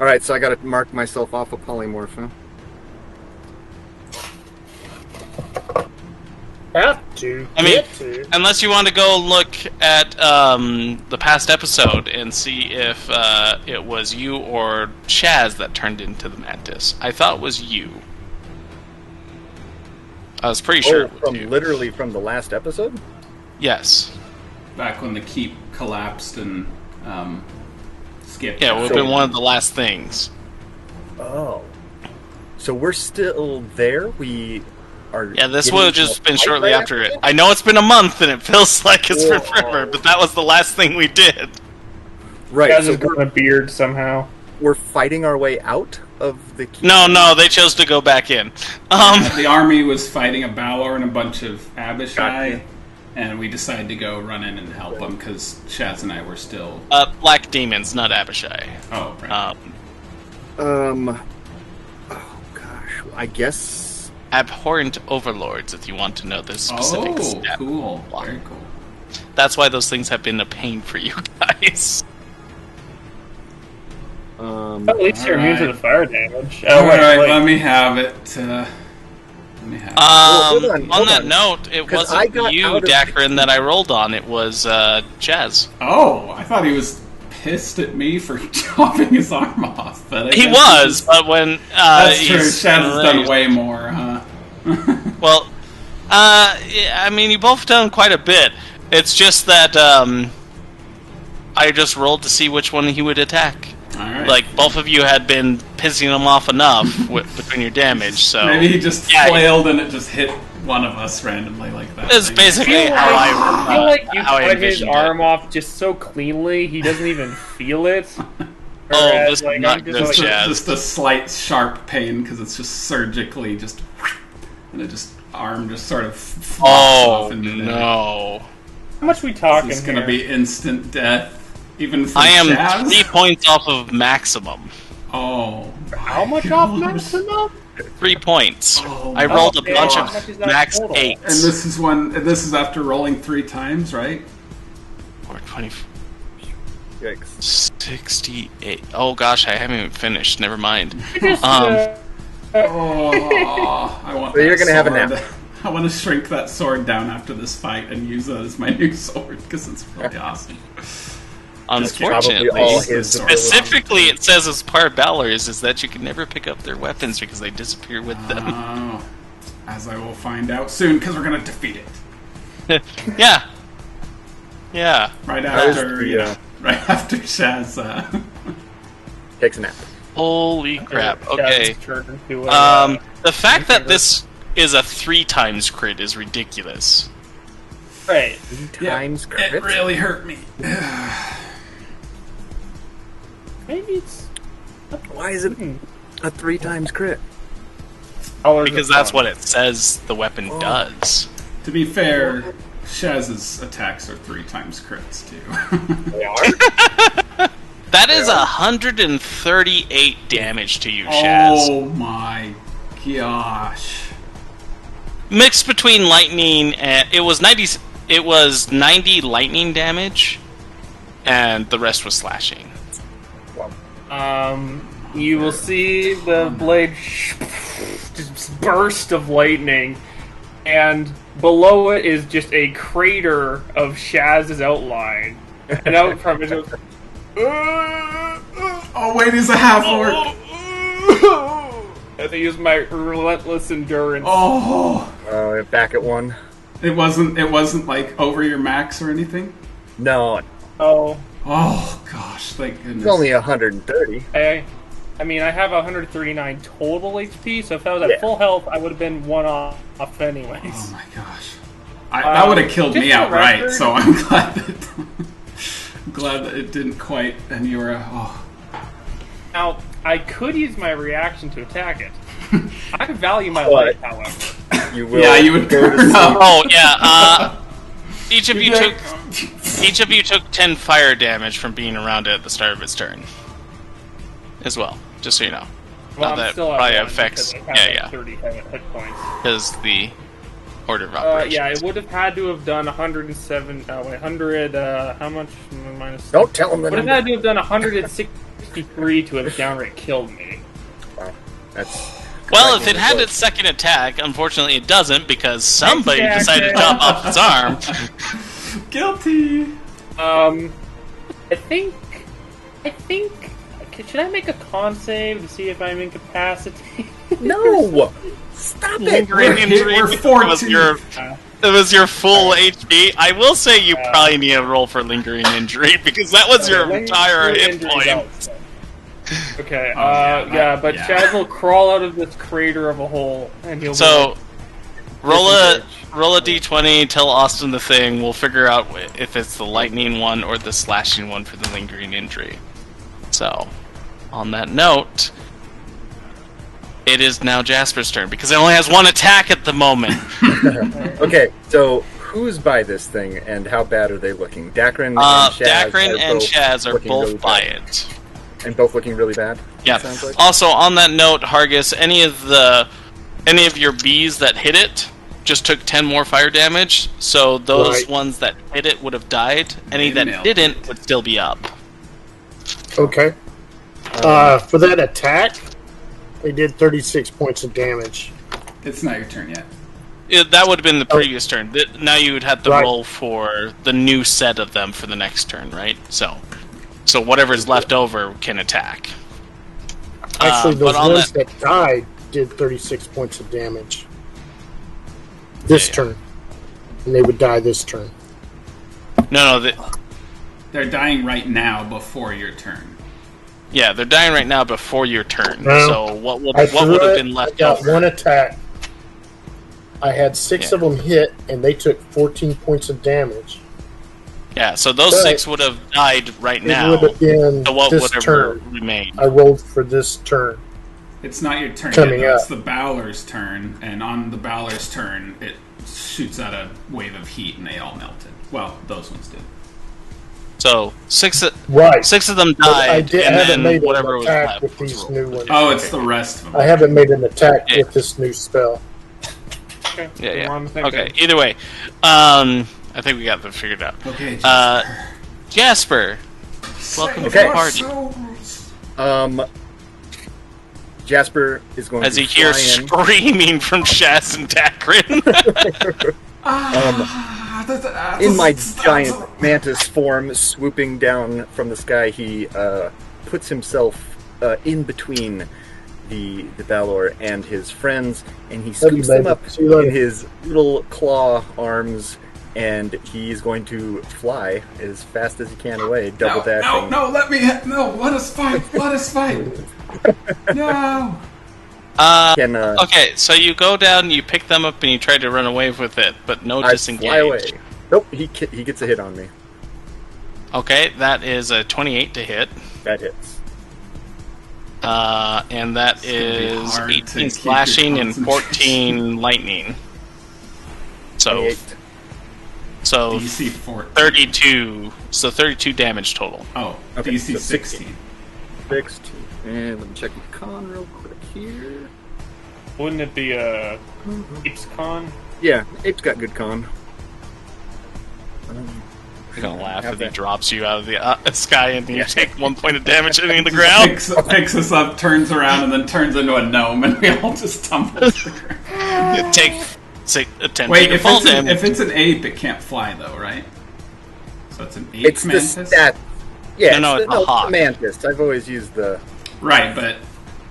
right, so I got to mark myself off a polymorph. Huh? Have to. I mean, Get to. unless you want to go look at the past episode and see if it was you or Chaz that turned into the mantis. I thought it was you. I was pretty sure Oh, it was from you. literally from the last episode. Yes. Back when the keep collapsed and skipped. Yeah, it would have been one of the last things. Oh, so we're still there. We are. Yeah, this getting would have into just a been fight shortly right after it. I know it's been a month and it feels like it's been Whoa. forever, but that was the last thing we did. Right, Chaz so is growing a beard somehow. we're fighting our way out of the. Keep. No, they chose to go back in. The army was fighting a Balor and a bunch of Abishai, Gotcha. and we decided to go run in and help them because Shaz and I were still. Black demons, not Abishai. Oh, right. Oh gosh, I guess Abhorrent overlords, if you want to know the specific step. Cool. Very cool. That's why those things have been a pain for you guys. At least you're immune to the fire damage. Alright, let me have it. On that note, it wasn't you, Dakren, that I rolled on. It was Jazz. Oh, I thought he was pissed at me for chopping his arm off. But he was, but when that's true. Shaz has done way more, huh? Well, I mean, you both done quite a bit. It's just that I just rolled to see which one he would attack. Alright. Like, both of you had been pissing him off enough between your damage, so... Maybe he just flailed and it just hit one of us randomly like that. That's basically how I feel like you cut his arm off just so cleanly, he doesn't even feel it. This is not good, Chaz. Just a slight sharp pain, because it's just surgically just... And it just... Arm just sort of flops off into no. How much are we talking This is going to be instant death. Even for I am Chaz? 3 points off of maximum. Oh. How much off maximum? 3 points. I rolled a bunch of max 8s. And this is this is after rolling 3 times, right? Or 20. Yikes. 68. Oh gosh, I haven't even finished. Never mind. I want so you're going to have a nap. I want to shrink that sword down after this fight and use that as my new sword, because it's really awesome. Unfortunately, specifically it says as part of Balor's is that you can never pick up their weapons because they disappear with them. Oh, as I will find out soon, because we're going to defeat it. Yeah. Yeah. Right after, right after Shaz takes a nap. Holy crap. Okay. The fact that this is a 3 times crit is ridiculous. Right. 3 times crit? It really hurt me. Maybe it's... Why is it a 3 times crit? Because that's what it says the weapon does. To be fair, Shaz's attacks are 3 times crits, too. They are? That is 138 damage to you, Shaz. Oh my gosh. Mixed between lightning and... It was 90 lightning damage, and the rest was slashing. You will see the blade just burst of lightning, and below it is just a crater of Shaz's outline. And out from it goes... Oh wait, he's a half-orc! I have to use my relentless endurance. Back at 1. It wasn't like over your max or anything? No. Oh gosh, thank goodness. It's only 130. I mean, I have 139 total HP, so if I was at full health, I would have been 1 off anyways. Oh my gosh. That would have killed me outright, so I'm glad that it didn't quite, and you were... Now, I could use my reaction to attack it. I value my life, however. You will. Yeah, you would burn up. Oh, yeah, Each of you took 10 fire damage from being around it at the start of its turn. As well, just so you know. Well, that still probably affects... 30 hit points. Because the order of operations. Yeah, it would have had to have done 107... wait, 100... how much? Minus... Don't tell him the number. Would have had to have done 163 to have downright killed me. Wow. That's... Well, if it had its second attack, unfortunately it doesn't, because somebody decided to chop off its arm. Guilty! I think... Should I make a con save to see if I'm incapacitated? No! Stop it! We're 14. It was your full HP. I will say you probably need a roll for lingering injury, because that was your entire hit point. Okay, but Chaz will crawl out of this crater of a hole, and he'll... So, roll a d20, tell Austin the thing, we'll figure out if it's the lightning one or the slashing one for the lingering injury. So, on that note, it is now Jasper's turn, because it only has 1 attack at the moment. Okay, so who's by this thing, and how bad are they looking? Dakren and Shaz Dakren and Shaz are both by it. And both looking really bad. Yeah. Sounds like. Also, on that note, Hargis, any of your bees that hit it just took 10 more fire damage. So those ones that hit it would have died. Any that didn't would still be up. Okay. For that attack, they did 36 points of damage. It's not your turn yet. That would have been the previous turn. Now you would have to roll for the new set of them for the next turn, right? So whatever's left over can attack. Actually, those ones that died did 36 points of damage this turn. And they would die this turn. No, they're dying right now before your turn. Yeah, they're dying right now before your turn. So what would have been left over? I got over? one attack. I had 6 of them hit, and they took 14 points of damage. Yeah, so those 6 would have died right now. It would have been so what this would have turn. remained? I rolled for this turn. It's not your turn Coming yet, up. It's the Bowler's turn, and on the Bowler's turn, it shoots out a wave of heat, and they all melted. Well, those ones did. So 6 of them But I died, haven't and made then whatever an was attack left with was these rolled. new ones. Oh, it's the rest of them. I haven't made an attack with this new spell. Okay. Yeah. We're on the same Okay. page. Either way, I think we got that figured out. Okay, Jasper, welcome to the party. Jasper is going As to he hears screaming from Shaz and Dakren. in my giant mantis form, swooping down from the sky, he puts himself in between the Balor and his friends, and he scoops them up in his little claw arms, and he's going to fly as fast as he can away, double dashing. No, let us fight, No! Okay, so you go down, and you pick them up, and you try to run away with it, but no disengage. Fly away. Nope, he gets a hit on me. Okay, that is a 28 to hit. That hits. And that is 18 slashing and 14 lightning. So DC 32. So 32 damage total. Oh, okay, DC so 16. 16. And let me check my con real quick here. Wouldn't it be Ape's Con? Yeah, Ape's got good con. You're gonna laugh if he drops you out of the sky and you take 1 point of damage hitting the ground. Picks us up, turns around, and then turns into a gnome, and we all just tumble to the ground. You take 10 Wait, feet of fall damage. if it's an ape, it can't fly, though, right? So it's an ape mantis? The stat. Yeah, No, it's a hawk. the mantis. I've always used the... Right, but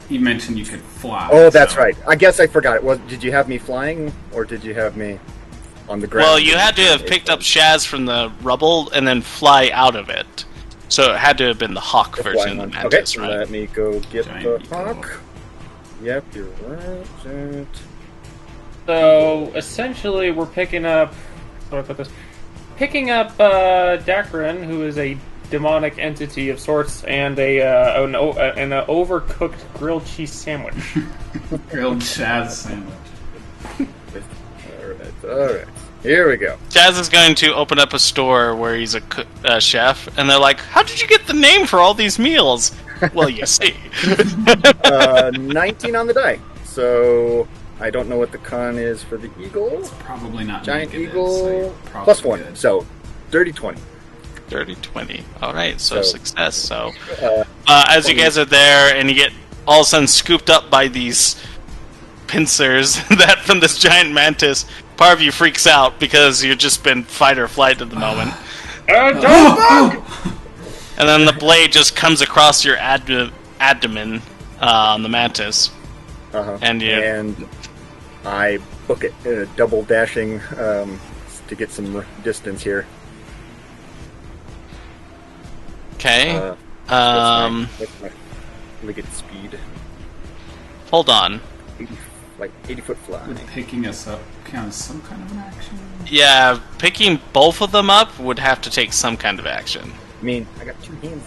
you mentioned you could fly. Oh, that's right. I guess I forgot it. Did you have me flying, or did you have me on the ground? Well, you had to have picked up Shaz from the rubble and then fly out of it. So it had to have been the hawk version of the mantis, okay, right? let me go get Giant the hawk. Yep, you're right. So essentially, we're picking up. How do I put this? Picking up Dakren, who is a demonic entity of sorts, and an overcooked grilled cheese sandwich. Grilled Shaz sandwich. Alright. Here we go. Jazz is going to open up a store where he's a chef, and they're like, "How did you get the name for all these meals?" Well, you see. 19 on the die. So, I don't know what the con is for the eagle. Probably not Giant negative, eagle, so you're probably plus 1. good. So, 30-20. 30-20. Alright, so success. So, Uh, as you guys are there, and you get all of a sudden scooped up by these pincers that from this giant mantis, part of you freaks out because you've just been fight or flight at the moment. And then the blade just comes across your abdomen on the mantis. And I book it, double dashing to get some distance here. Okay. What's my ligged speed? Hold on. 80 foot fly. Would picking us up count as some kind of an action? Yeah, picking both of them up would have to take some kind of action. I mean, I got 2 hands.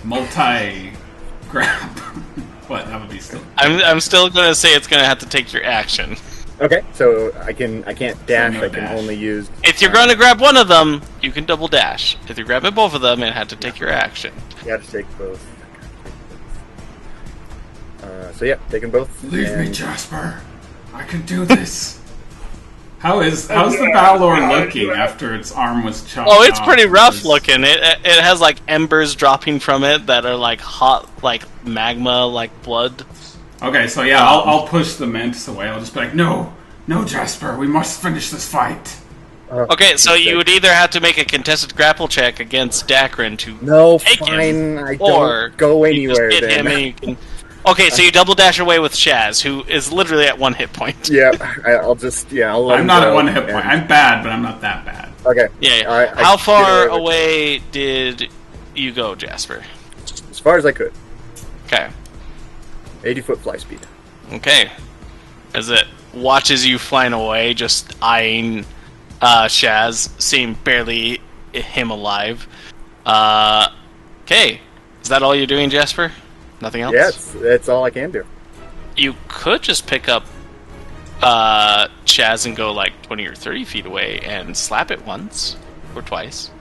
Multi-grab. What? That would be still... I'm still going to say it's going to have to take your action. Okay, so I can't dash. no I can dash. only use. If you're going to grab one of them, you can double dash. If you're grabbing both of them, it had to take your action. You have to take both. So yeah, taking both. Leave me, Jasper. I can do this. How's the Balor looking after its arm was chopped off? Oh, it's pretty rough looking. It has like embers dropping from it that are like hot, like magma, like blood. Okay, so yeah, I'll push the mantis away. I'll just be like, no, Jasper, we must finish this fight. Okay, so you would either have to make a contested grapple check against Dakren to take him, I or don't go you anywhere. just hit Then. him and you can. Okay, so you double dash away with Shaz, who is literally at 1 hit point. Yeah, I'll let I'm not at 1 hit point. I'm bad, but I'm not that bad. Okay. Yeah. How far away did you go, Jasper? As far as I could. Okay. 80-foot fly speed. Okay. As it watches you flying away, just eyeing Shaz, seeing barely him alive. Okay. Is that all you're doing, Jasper? Nothing else? Yeah, that's all I can do. You could just pick up Chaz and go like 20 or 30 feet away and slap it once or twice.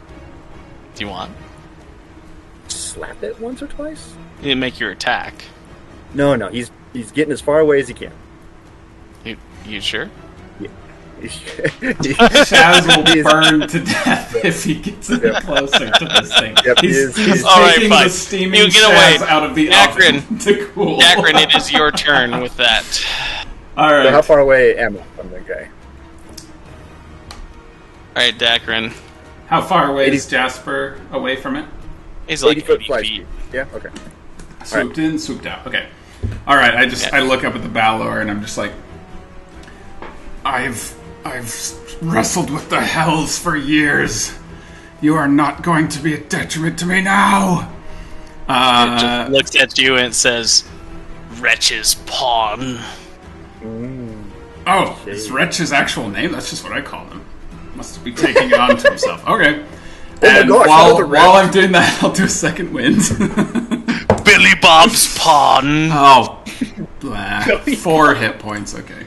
Do you want? Slap it once or twice? You make your attack. No, he's getting as far away as he can. You sure? Shaz will burn to death if he gets any closer to this thing. Yep, he's fine. taking the steaming You get Shaz away. out of the Dakren. oven to cool. Dakren, it is your turn with that. Alright. So how far away am I from the guy? Alright, Dakren. How far away is Jasper away from it? He's like 80-foot 80 fly feet. speed. Yeah, okay. Swooped in, swooped out. Okay. Alright, I look up at the Balor and I'm just like, I've wrestled with the hells for years. You are not going to be a detriment to me now. It just looks at you and it says, "Wretch's pawn." Oh, is Wretch his actual name? That's just what I call him. Must be taking it on to himself. Okay. And gosh, while I'm doing that, I'll do a second wind. Billy Bob's pawn. Oh, blah. 4 hit points. Okay.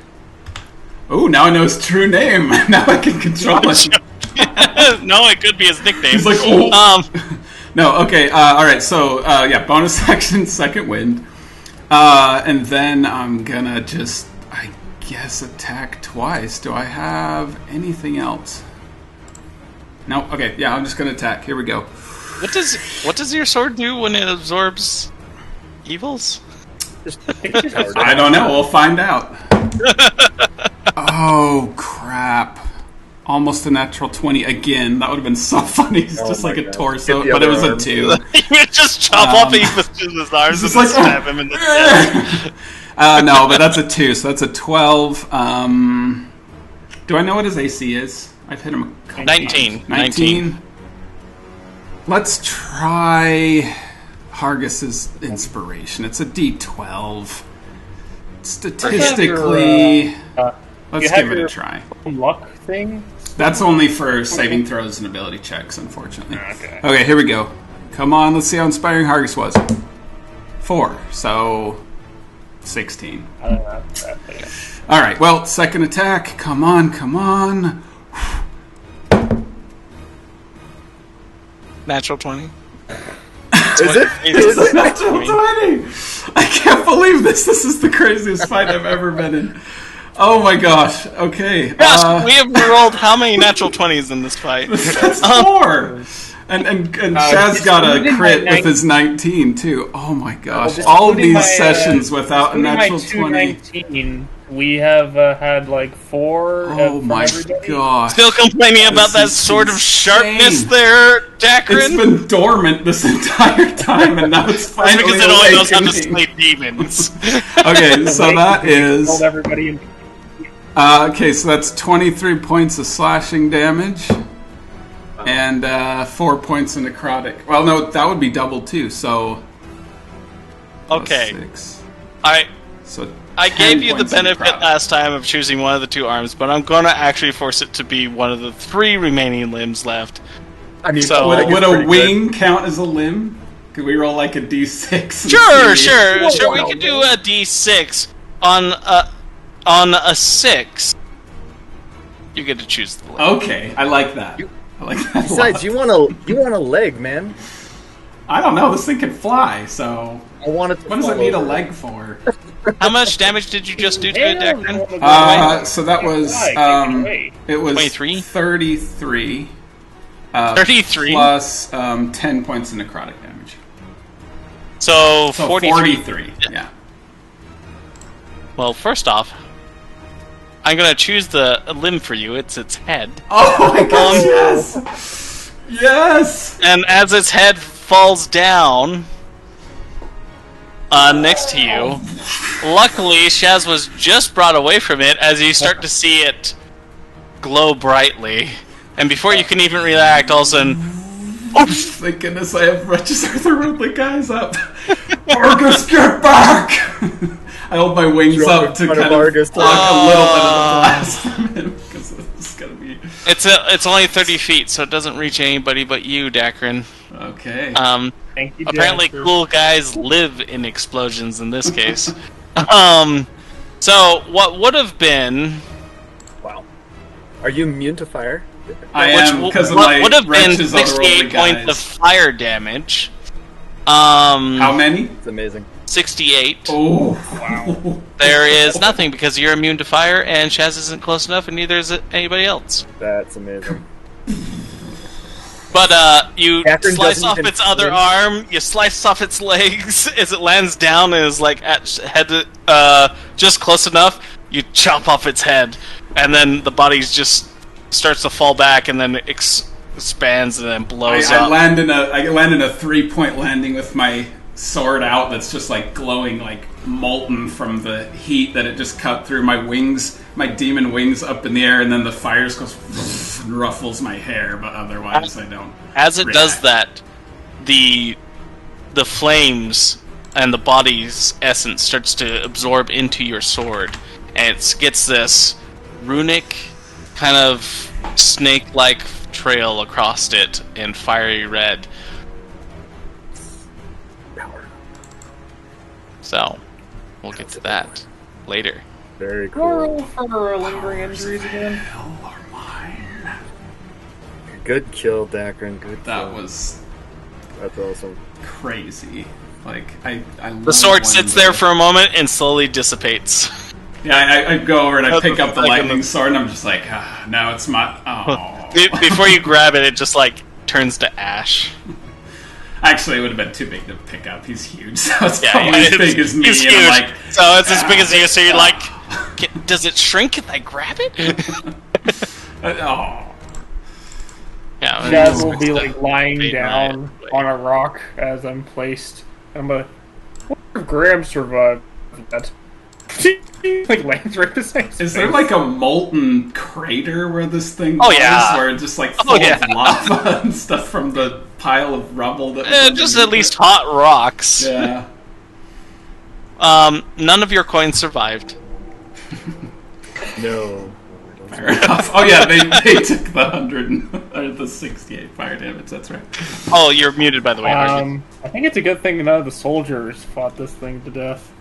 Oh, now I know his true name. Now I can control him. No, it could be his nickname. He's like, oh. No, okay. All right. So, yeah, bonus action, second wind, and then I'm gonna just, I guess, attack twice. Do I have anything else? No. Okay. Yeah, I'm just gonna attack. Here we go. What does your sword do when it absorbs evils? I don't know. We'll find out. Oh crap! Almost a natural 20 again. That would have been so funny. It's just like a torso, but it was a 2. You just chop off his arms and like, stab him in the chest. No, but that's a 2, so that's a 12. Do I know what his AC is? I've hit him a couple 19. 19. Let's try Hargus's inspiration. It's a D12. Statistically, let's give it a try. Luck thing? That's only for saving throws and ability checks, unfortunately. Okay, here we go. Come on, let's see how inspiring Hargus was. 4, so 16. Alright, well, second attack. Come on. Natural 20. Is it? Natural 20! I can't believe this. This is the craziest fight I've ever been in. Oh my gosh. Okay. Gosh, we have rolled how many natural 20s in this fight? That's 4! And Shaz got a crit with his 19 too. Oh my gosh! All these sessions without a natural 20. We have had like 4. Oh my gosh! Still complaining about that sort of sharpness there, Dakren? It's been dormant this entire time, and now it's finally because it only knows how to awakening. slay demons. Okay, so that is. Told everybody in okay, so that's 23 points of slashing damage. And 4 points of necrotic. Well, no, that would be double too. So okay, 6. So I gave you the points of benefit necrotic. last time of choosing one of the 2 arms, but I'm gonna actually force it to be one of the 3 remaining limbs left. I mean, So- Would a wing count as a limb? Could we roll like a d6? Sure. Whoa, We could do a D6 on. on a 6, you get to choose the leg. Okay, I like that. I like that. Besides, you want a leg, man. I don't know. This thing can fly, so I want it to what does it fall need a over. leg for? How much damage did you just do to it, Dakren? So that was it was 23? 33. 33 plus 10 points of necrotic damage. So 43. Yeah. Well, first off, I'm gonna choose the limb for you. It's its head. Oh my gosh! Yes. Yes. And as its head falls down next to you, luckily Shaz was just brought away from it as you start to see it glow brightly. And before you can even react, all of a sudden, oh, thank goodness I have Wretches Arthur Ridley guys up. Argus, get back! I hold my wings up to kind of block a little bit of the blast from him because it's gonna be. It's only 30 feet, so it doesn't reach anybody but you, Dakren. Okay. Thank you, Apparently, Jasper. cool guys live in explosions in this case. So what would have been? Wow. Are you immune to fire? I am because of what my would have been Wretches 68 Otherworldly points of guys. fire damage. How many? It's amazing. 68. Oh, Wow. There is nothing because you're immune to fire, and Shaz isn't close enough, and neither is anybody else. That's amazing. But you Dakren slice doesn't off even its other flinch. arm, you slice off its legs as it lands down and is like at head, just close enough. You chop off its head, and then the body just starts to fall back, and then expands and then blows I up. land in a 3-point landing with my sword out. That's just like glowing, like molten from the heat that it just cut through my wings, my demon wings up in the air, and then the fire just goes and ruffles my hair. But otherwise, I don't. As it does react. that, the flames and the body's essence starts to absorb into your sword, and it gets this runic kind of snake-like trail across it in fiery red. So, we'll get to that later. Very Can I roll cool. for lingering injuries again? Hell are mine. Good kill, Dakren. Good That kill. was That's awesome. crazy. Like I The sword sits there for a moment and slowly dissipates. Yeah, I go over and I That's pick up the like lightning a- sword, and I'm just like, now it's my. Oh. Before you grab it, it just like turns to ash. Actually, it would have been too big to pick up. He's huge, so it's Yeah, probably as it's- big as me. It's and huge. I'm like, So it's as big as you, so you're like, does it shrink if I grab it? oh. Yeah, Dad will be like lying Fade down right. on a rock as I'm placed. I'm like, what if Graham survived that? Like lands right beside his Is there face. like a molten crater where this thing Oh, was, yeah. where it just like full yeah. of lava and stuff from the pile of rubble that was just underneath at least it? hot rocks. Yeah. None of your coins survived. No. Fair enough. Oh yeah, they took the 100 or the 68 fire damage. That's right. Oh, you're muted, by the way. Harvey. I think it's a good thing none of the soldiers fought this thing to death.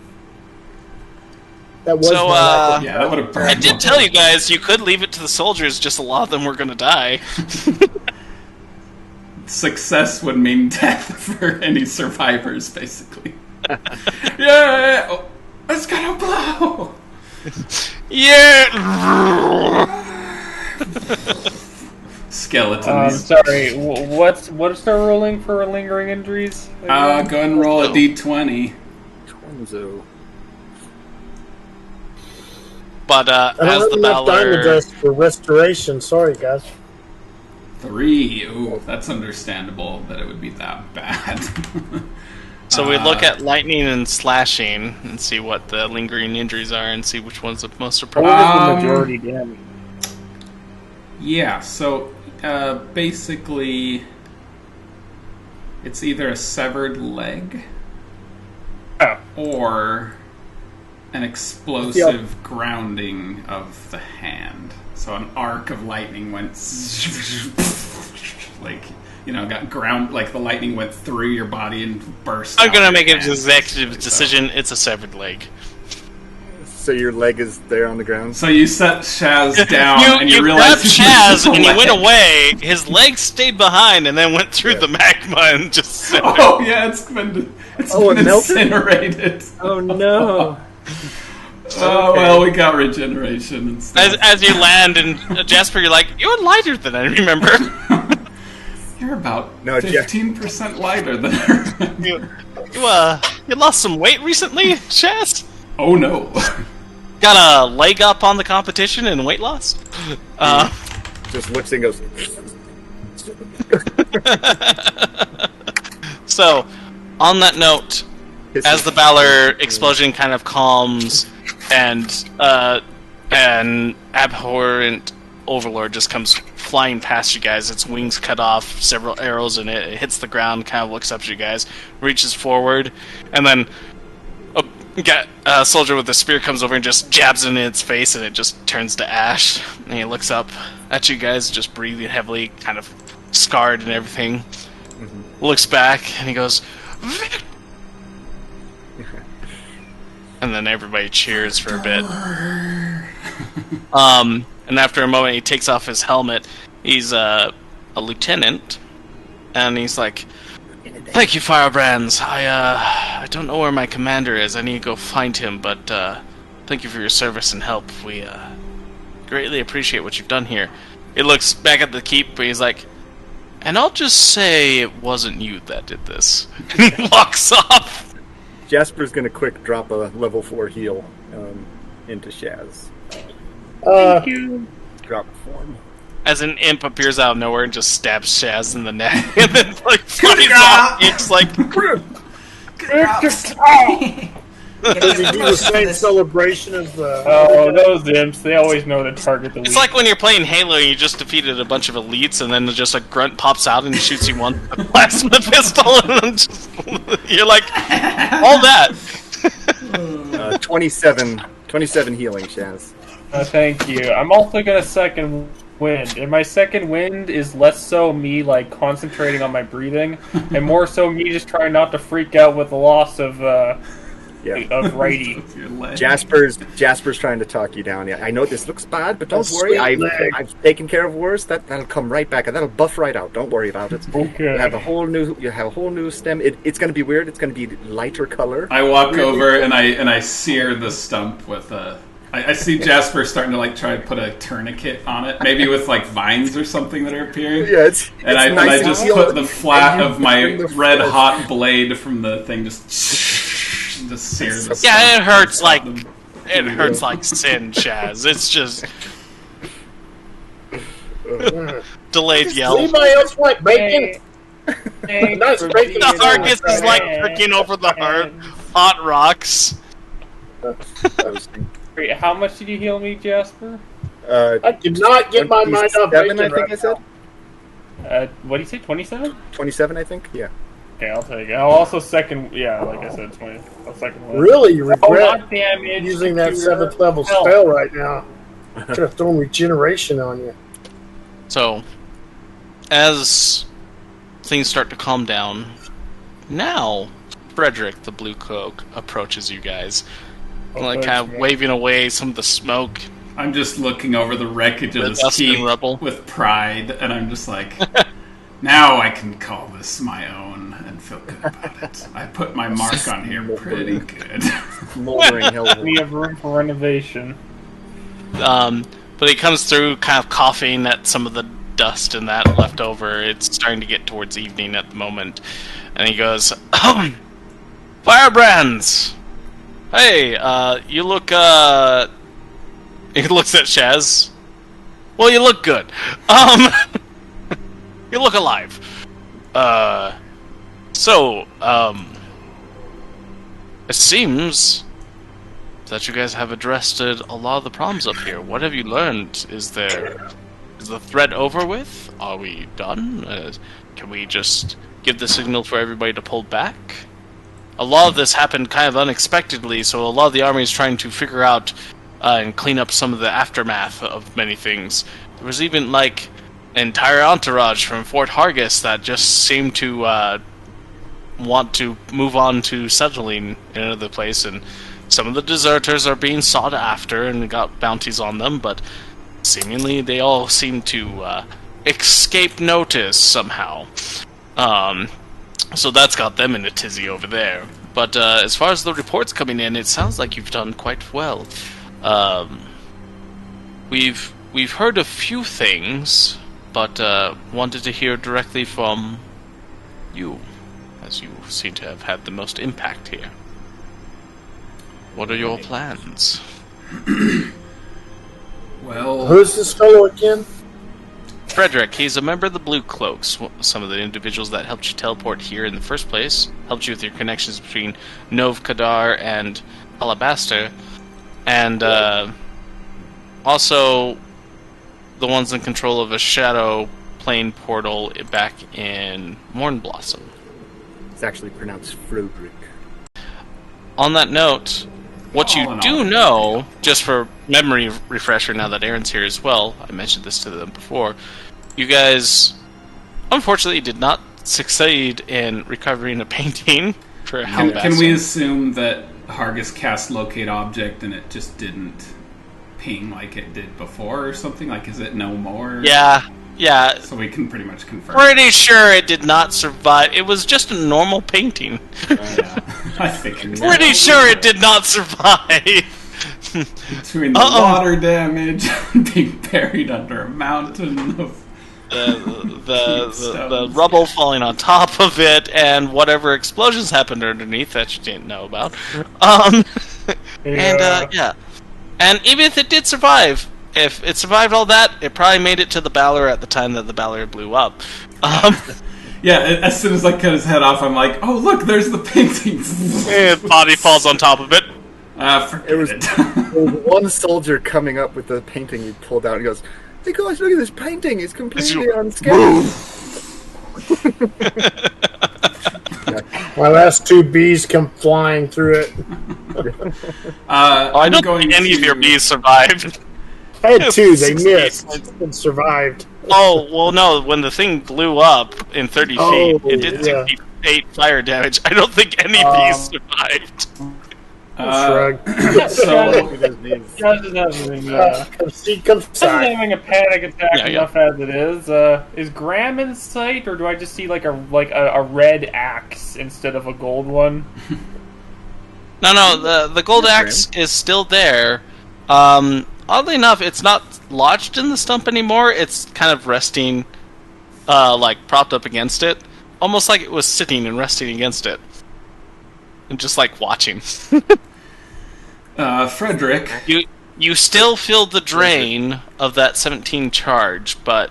That was So, my lack of- Yeah, that would have burned. I did tell you guys you could leave it to the soldiers, just a lot of them were going to die. Success would mean death for any survivors, basically. Yeah, oh, it's gonna blow. Yeah! Skeletons. Sorry, what's our ruling for lingering injuries? Go ahead and roll a d20. Twenzo. But I don't as have the enough diamond Valor... dust for restoration. Sorry, guys. 3. Ooh, that's understandable that it would be that bad. So we look at lightning and slashing and see what the lingering injuries are and see which one's the most What appropriate. is the majority damage? Yeah, so basically, it's either a severed leg Oh. or an explosive grounding of the hand. So an arc of lightning went like, got ground, like the lightning went through your body and burst. I'm out gonna your make an hand, executive basically, so. decision. It's a severed leg. So your leg is there on the ground? So you set Shaz down and you realize... You grabbed Shaz and he went away, his legs stayed behind and then went through the magma and just... Oh yeah, it's been incinerated. Oh no. Oh, well, we got regeneration instead. As you land, and Jasper, you're like, you're lighter than I remember. You're about 15% lighter than I remember. You lost some weight recently, Shaz? Oh, no. Got a leg up on the competition in weight loss? Just looks and goes... So, on that note, as the Valor explosion kind of calms, and an abhorrent overlord just comes flying past you guys. Its wings cut off, several arrows in it. It hits the ground, kind of looks up at you guys, reaches forward, and then a soldier with a spear comes over and just jabs it in its face, and it just turns to ash. And he looks up at you guys, just breathing heavily, kind of scarred and everything. Mm-hmm. Looks back, and he goes... And then everybody cheers for a bit. And after a moment, he takes off his helmet. He's a lieutenant, and he's like, "Thank you, Firebrands. I don't know where my commander is. I need to go find him, but thank you for your service and help. We greatly appreciate what you've done here." He looks back at the keep, but he's like, "And I'll just say it wasn't you that did this." And he walks off. Jasper's gonna quick drop a level 4 heal into Shaz. Thank you. Drop form. As an imp appears out of nowhere and just stabs Shaz in the neck, and then like flies off. It's like Does he do the same celebration as the... Oh, those imps, they always know to target the It's like when you're playing Halo and you just defeated a bunch of elites, and then just a grunt pops out and shoots you one with a plasma pistol, and then just, you're like, all that. 27 healing, Shaz. Thank you. I'm also gonna second wind, and my second wind is less so me like concentrating on my breathing, and more so me just trying not to freak out with the loss of righty. Jasper's trying to talk you down. Yeah, I know this looks bad, but don't worry. I've taken care of worse. That'll come right back, and that'll buff right out. Don't worry about it. Okay. You have a whole new stem. It's going to be weird. It's going to be lighter color. I walk over and I sear the stump with a. I see Jasper starting to like try to put a tourniquet on it, maybe with like vines or something that are appearing. Yeah, it's I nice just put the flat of my red hot blade from the thing just sears the stump. Yeah, it hurts like sin, Shaz. It's just delayed yell. Anybody else like bacon? Nice bacon. The Argus is like cooking over the hot rocks. Wait, how much did you heal me, Jasper? I did not get my mind off bacon. I think I said. What did you say? 27? 27, I think. Yeah. Okay, I'll take it. I'll also second. Yeah, like I said, 20. I'll second one. Really, you regret damage using that 7th level spell right now? Could have thrown regeneration on you. So, as things start to calm down, now Frederick, the Blue Cloak, approaches you guys. Like kind of waving away some of the smoke. I'm just looking over the wreckage of this keep with pride, and I'm just like, now I can call this my own and feel good about it. I put my mark on here pretty good. Moldering hell. We have room for renovation. But he comes through kind of coughing at some of the dust and that left over. It's starting to get towards evening at the moment. And he goes, Firebrands! Hey, you look, he looks at Shaz. Well, you look good. You look alive. It seems that you guys have addressed a lot of the problems up here. What have you learned? Is the threat over with? Are we done? Can we just give the signal for everybody to pull back? A lot of this happened kind of unexpectedly, so a lot of the army is trying to figure out and clean up some of the aftermath of many things. There was even, like, an entire entourage from Fort Hargis that just seemed to want to move on to settling in another place, and some of the deserters are being sought after and got bounties on them, but seemingly they all seem to escape notice somehow. So that's got them in a tizzy over there. But as far as the reports coming in, it sounds like you've done quite well. We've heard a few things, but wanted to hear directly from you, as you seem to have had the most impact here. What are your plans? Well, who's this fellow again? Frederick. He's a member of the Blue Cloaks, some of the individuals that helped you teleport here in the first place, helped you with your connections between Nov Kadar and Halabasta, and also the ones in control of a shadow plane portal back in Mornblossom. It's actually pronounced Frodrick. On that note, what you do know, just for memory refresher now that Aaron's here as well, I mentioned this to them before, you guys unfortunately did not succeed in recovering a painting for Halabasta. Can we assume that Hargis cast locate object and it just didn't ping like it did before or something? Like, is it no more? Yeah. So we can pretty much confirm. Pretty sure it did not survive. It was just a normal painting. Yeah. I think pretty sure it did not survive. Between the water damage, being buried under a mountain of the rubble falling on top of it, and whatever explosions happened underneath that you didn't know about. And even if it did survive, if it survived all that, it probably made it to the Balor at the time that the Balor blew up. Yeah, as soon as I cut his head off, I'm like, oh look, there's the painting. Body falls on top of it. It was one soldier coming up with the painting he pulled out. He goes, "Hey guys, look at this painting! It's completely unscathed." My last two bees come flying through it. I don't think any of your bees survived. I had two. They missed and survived. Oh, well, no. When the thing blew up in 30 feet, it did 68 fire damage. I don't think any bees survived. Shrug. Having a panic attack enough as it is Graham in sight, or do I just see like a red axe instead of a gold one? No, the gold axe is still there. Oddly enough, it's not lodged in the stump anymore. It's kind of resting, like propped up against it, almost like it was sitting and resting against it. And just like watching. Frederick, you still feel the drain of that 17 charge, but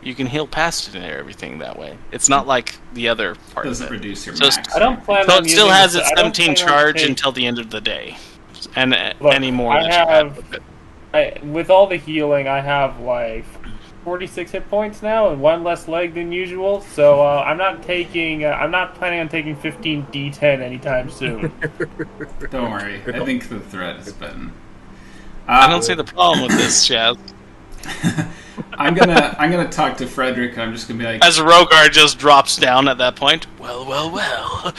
you can heal past it and everything that way. It's not like the other part of it. Doesn't reduce your max. I don't plan so on it still has using its 17 charge until the end of the day, and any more that you have with it. With all the healing, I have like 46 hit points now and one less leg than usual, so I'm not planning on taking 15 D10 anytime soon. Don't worry, I think the threat has been... I don't see the problem with this, Chaz. I'm gonna talk to Frederick, and I'm just gonna be like... As Rogar just drops down at that point, well.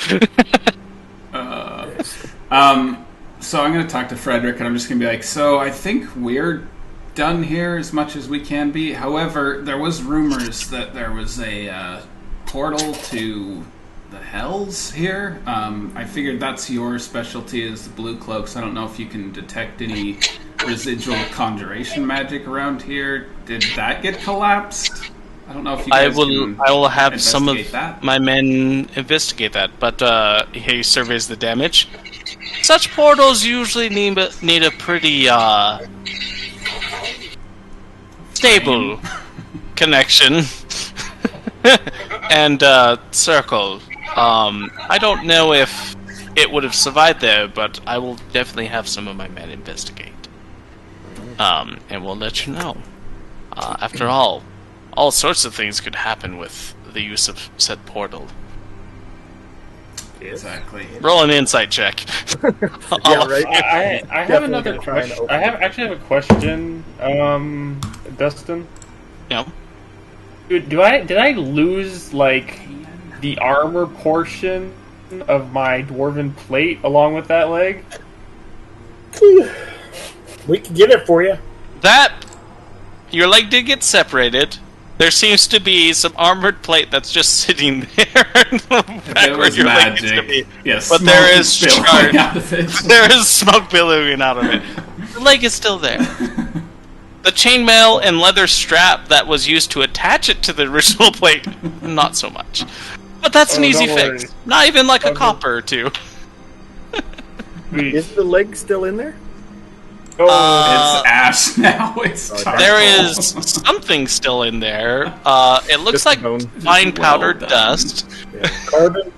So I'm going to talk to Frederick, and I'm just going to be like, so I think we're done here as much as we can be. However, there was rumors that there was a portal to the Hells here. I figured that's your specialty as the Blue Cloaks. I don't know if you can detect any residual conjuration magic around here. Did that get collapsed? I don't know if you guys can I will have some of that. my men investigate that, but he surveys the damage. Such portals usually need a pretty stable connection and circle. I don't know if it would have survived there, but I will definitely have some of my men investigate. And we'll let you know. After all sorts of things could happen with the use of said portal. Exactly. Roll an insight check. Yeah, right. I have another question. I actually have a question, Dustin. Yeah. Did I lose like the armor portion of my dwarven plate along with that leg? We can get it for you. Your leg did get separated. There seems to be some armored plate that's just sitting there. It was magic. Yes, but there is there is smoke billowing out of it. The leg is still there. The chainmail and leather strap that was used to attach it to the original plate, not so much. But that's an easy fix. Not even like a copper or two. Is the leg still in there? It's ash now. It's there is something still in there. It looks like fine powdered dust. Yeah. Carbon?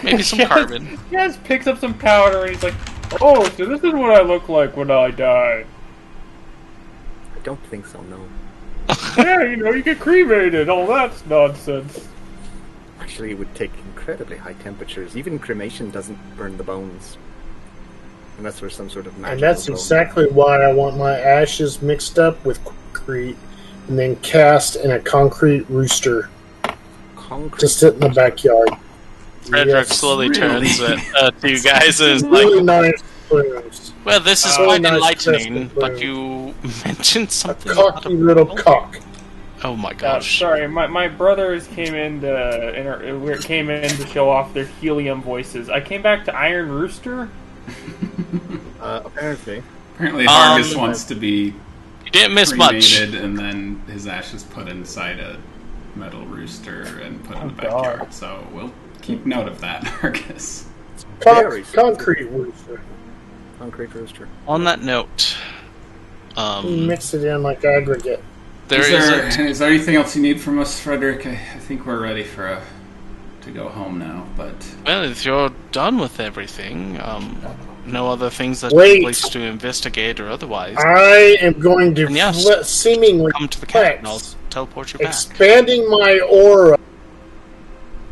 Maybe some carbon. He just picks up some powder and he's like, "Oh, so this is what I look like when I die." I don't think so, no. Yeah, you get cremated. All that's nonsense. Actually, it would take incredibly high temperatures. Even cremation doesn't burn the bones. Unless there's some sort of magical And that's exactly why I want my ashes mixed up with concrete and then cast in a concrete rooster to sit in the backyard. Frederick slowly turns to you guys and is really nice rooms. Well, this is quite enlightening, but you mentioned something. A cocky little cock. Oh my gosh! Sorry, my brothers came in to show off their helium voices. I came back to Iron Rooster. Apparently, Hargis wants to be. You didn't miss much. And then his ashes put inside a metal rooster and put in the backyard. God. So we'll keep note of that, Hargis. Concrete rooster. Concrete rooster. On that note, mix it in like aggregate. Is there anything else you need from us, Frederick? I think we're ready to go home now. But well, if you're done with everything, no other things that take place to investigate or otherwise. I am going to seemingly come to the camp and I'll teleport you back. Expanding my aura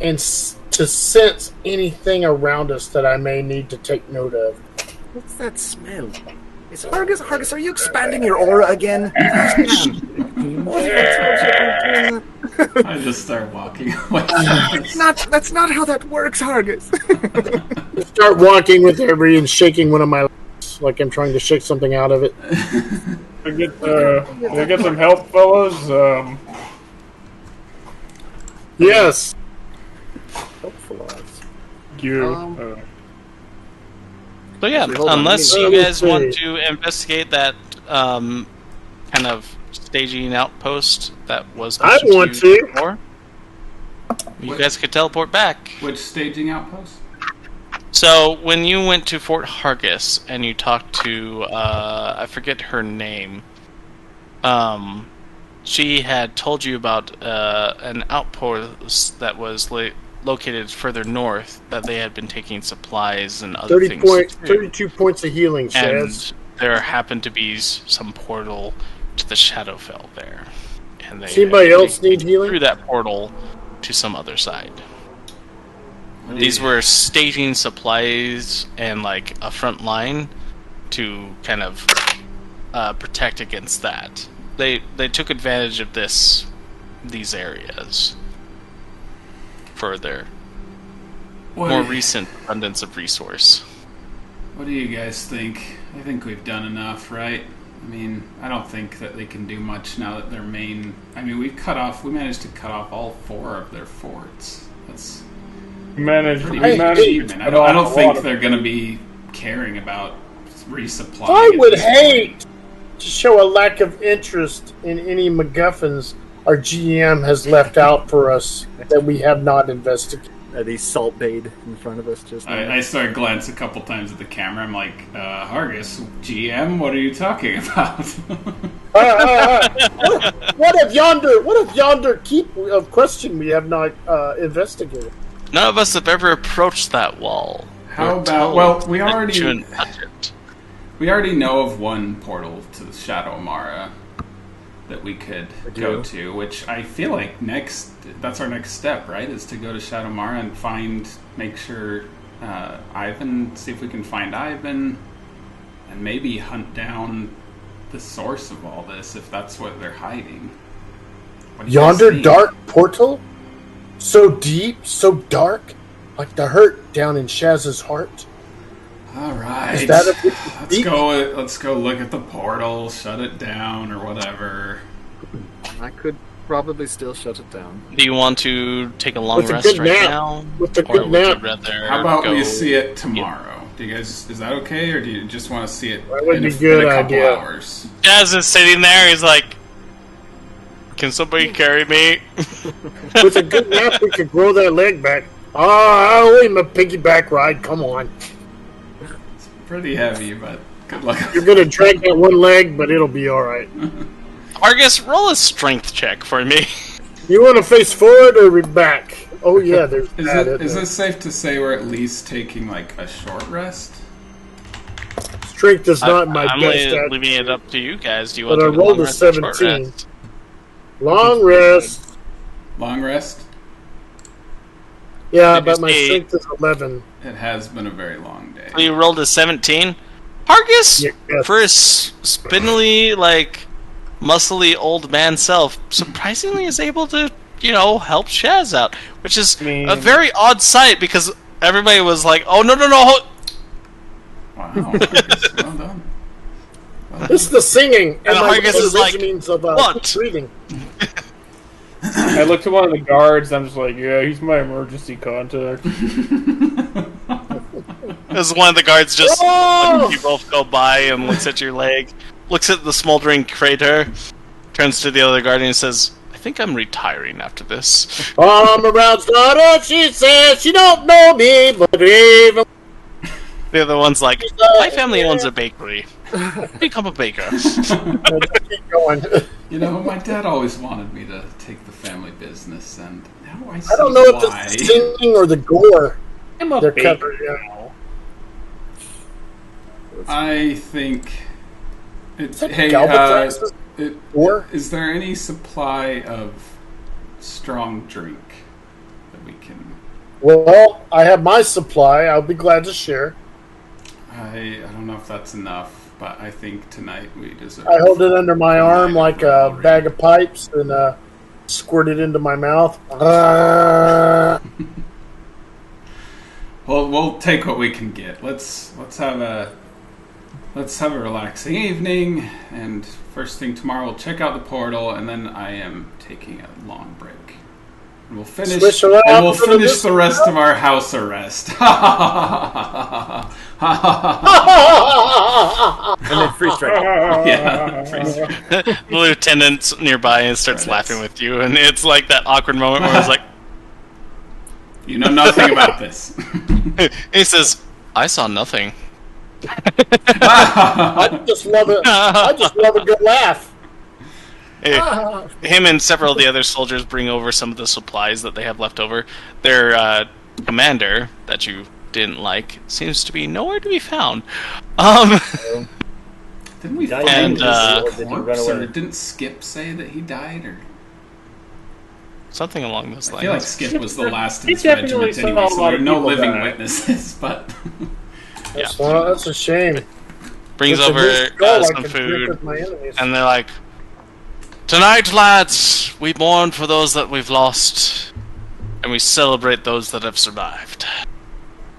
and to sense anything around us that I may need to take note of. What's that smell? Is Hargis, are you expanding your aura again? I just start walking away. That's not how that works, Hargis. Start walking with every and shaking one of my legs like I'm trying to shake something out of it. Can I get some help, fellas? Yes. Helpful odds. You. So yeah, unless you guys want to investigate that kind of staging outpost that was I want to. Before, you guys could teleport back. Which staging outpost? So when you went to Fort Hargis and you talked to I forget her name, she had told you about an outpost that was located further north that they had been taking supplies and other things. 32 points of healing, Shaz. And there happened to be some portal to the Shadowfell there. And they anybody else need healing? Through that portal to some other side. These were staging supplies and like a front line to kind of protect against that. They took advantage of these areas for their more recent abundance of resource. What do you guys think? I think we've done enough, right? I mean, I don't think that they can do much now that their main... I mean, we managed to cut off all 4 of their forts. That's we managed. I don't think they're going to be caring about resupplying. I would hate to show a lack of interest in any MacGuffins our GM has left out for us that we have not investigated. These salt bait in front of us just now. I started glancing a couple times at the camera. I'm like, Hargis, GM, what are you talking about? What of yonder keep of question we have not investigated? None of us have ever approached that wall. How about... Well, we already know of one portal to the Shadow Amara that we could go to, which I feel like that's our next step, right? Is to go to Shadow Amara and make sure Ivan, see if we can find Ivan, and maybe hunt down the source of all this, if that's what they're hiding. Yonder dark portal? So deep, so dark, like the hurt down in Shaz's heart? All right. Let's go look at the portal, shut it down, or whatever. I could probably still shut it down. Do you want to take a long rest right now? With a good nap. How about we see it tomorrow? Do you guys, is that okay, or do you just want to see it in a couple hours? Jazz is sitting there. He's like, "Can somebody carry me?" With a good nap, we could grow that leg back. Oh, I'm a piggyback ride. Come on. It's pretty heavy, but good luck. You're gonna drag that one leg, but it'll be all right. Argus, roll a strength check for me. You want to face forward or back? Oh yeah, there's Is it safe to say we're at least taking like a short rest? Strength is not my I'm best. I'm leaving it up to you guys. Do you want but to I rolled a 17. Long rest. Long rest? Yeah, but my strength is 11. It has been a very long day. So you rolled a 17? Argus, yes. For his spindly, muscly old man self, surprisingly is able to, help Shaz out. Which is a very odd sight because everybody was like, oh, no. Wow. Well done. This is the singing and Argus is like, what? Breathing. I looked at one of the guards and I'm just like, yeah, he's my emergency contact. As one of the guards just lets you both go by and looks at your leg, looks at the smoldering crater, turns to the other guard and says, I think I'm retiring after this. I'm around daughter, she says she don't know me, but even... The other one's like, my family owns a bakery. Become a baker. Keep going. My dad always wanted me to take the family business, and now I see I don't know why. if it's the singing or the gore. I'm a baker. I think... Is there any supply of strong drink that we can... Well, I have my supply. I'll be glad to share. I don't know if that's enough, but I think tonight we deserve... I hold it under my arm like a bag of pipes and squirt it into my mouth. Well, we'll take what we can get. Let's have a relaxing evening, and first thing tomorrow we'll check out the portal, and then I am taking a long break. And we'll finish the rest of our house arrest. And then freeze strike. Yeah, freeze strike. The lieutenant's nearby and starts laughing with you, and it's like that awkward moment where it's like, you know nothing about this. He says, I saw nothing. I just love it. I just love a good laugh. Him and several of the other soldiers bring over some of the supplies that they have left over. Their commander, that you didn't like, seems to be nowhere to be found. Didn't we find his corpse, or didn't Skip say that he died, or something along those lines? I feel like Skip was the last in his regiment anyway, so there are no living witnesses, but... Yeah. Well, that's a shame. Brings over some food, and they're like, tonight, lads, we mourn for those that we've lost, and we celebrate those that have survived.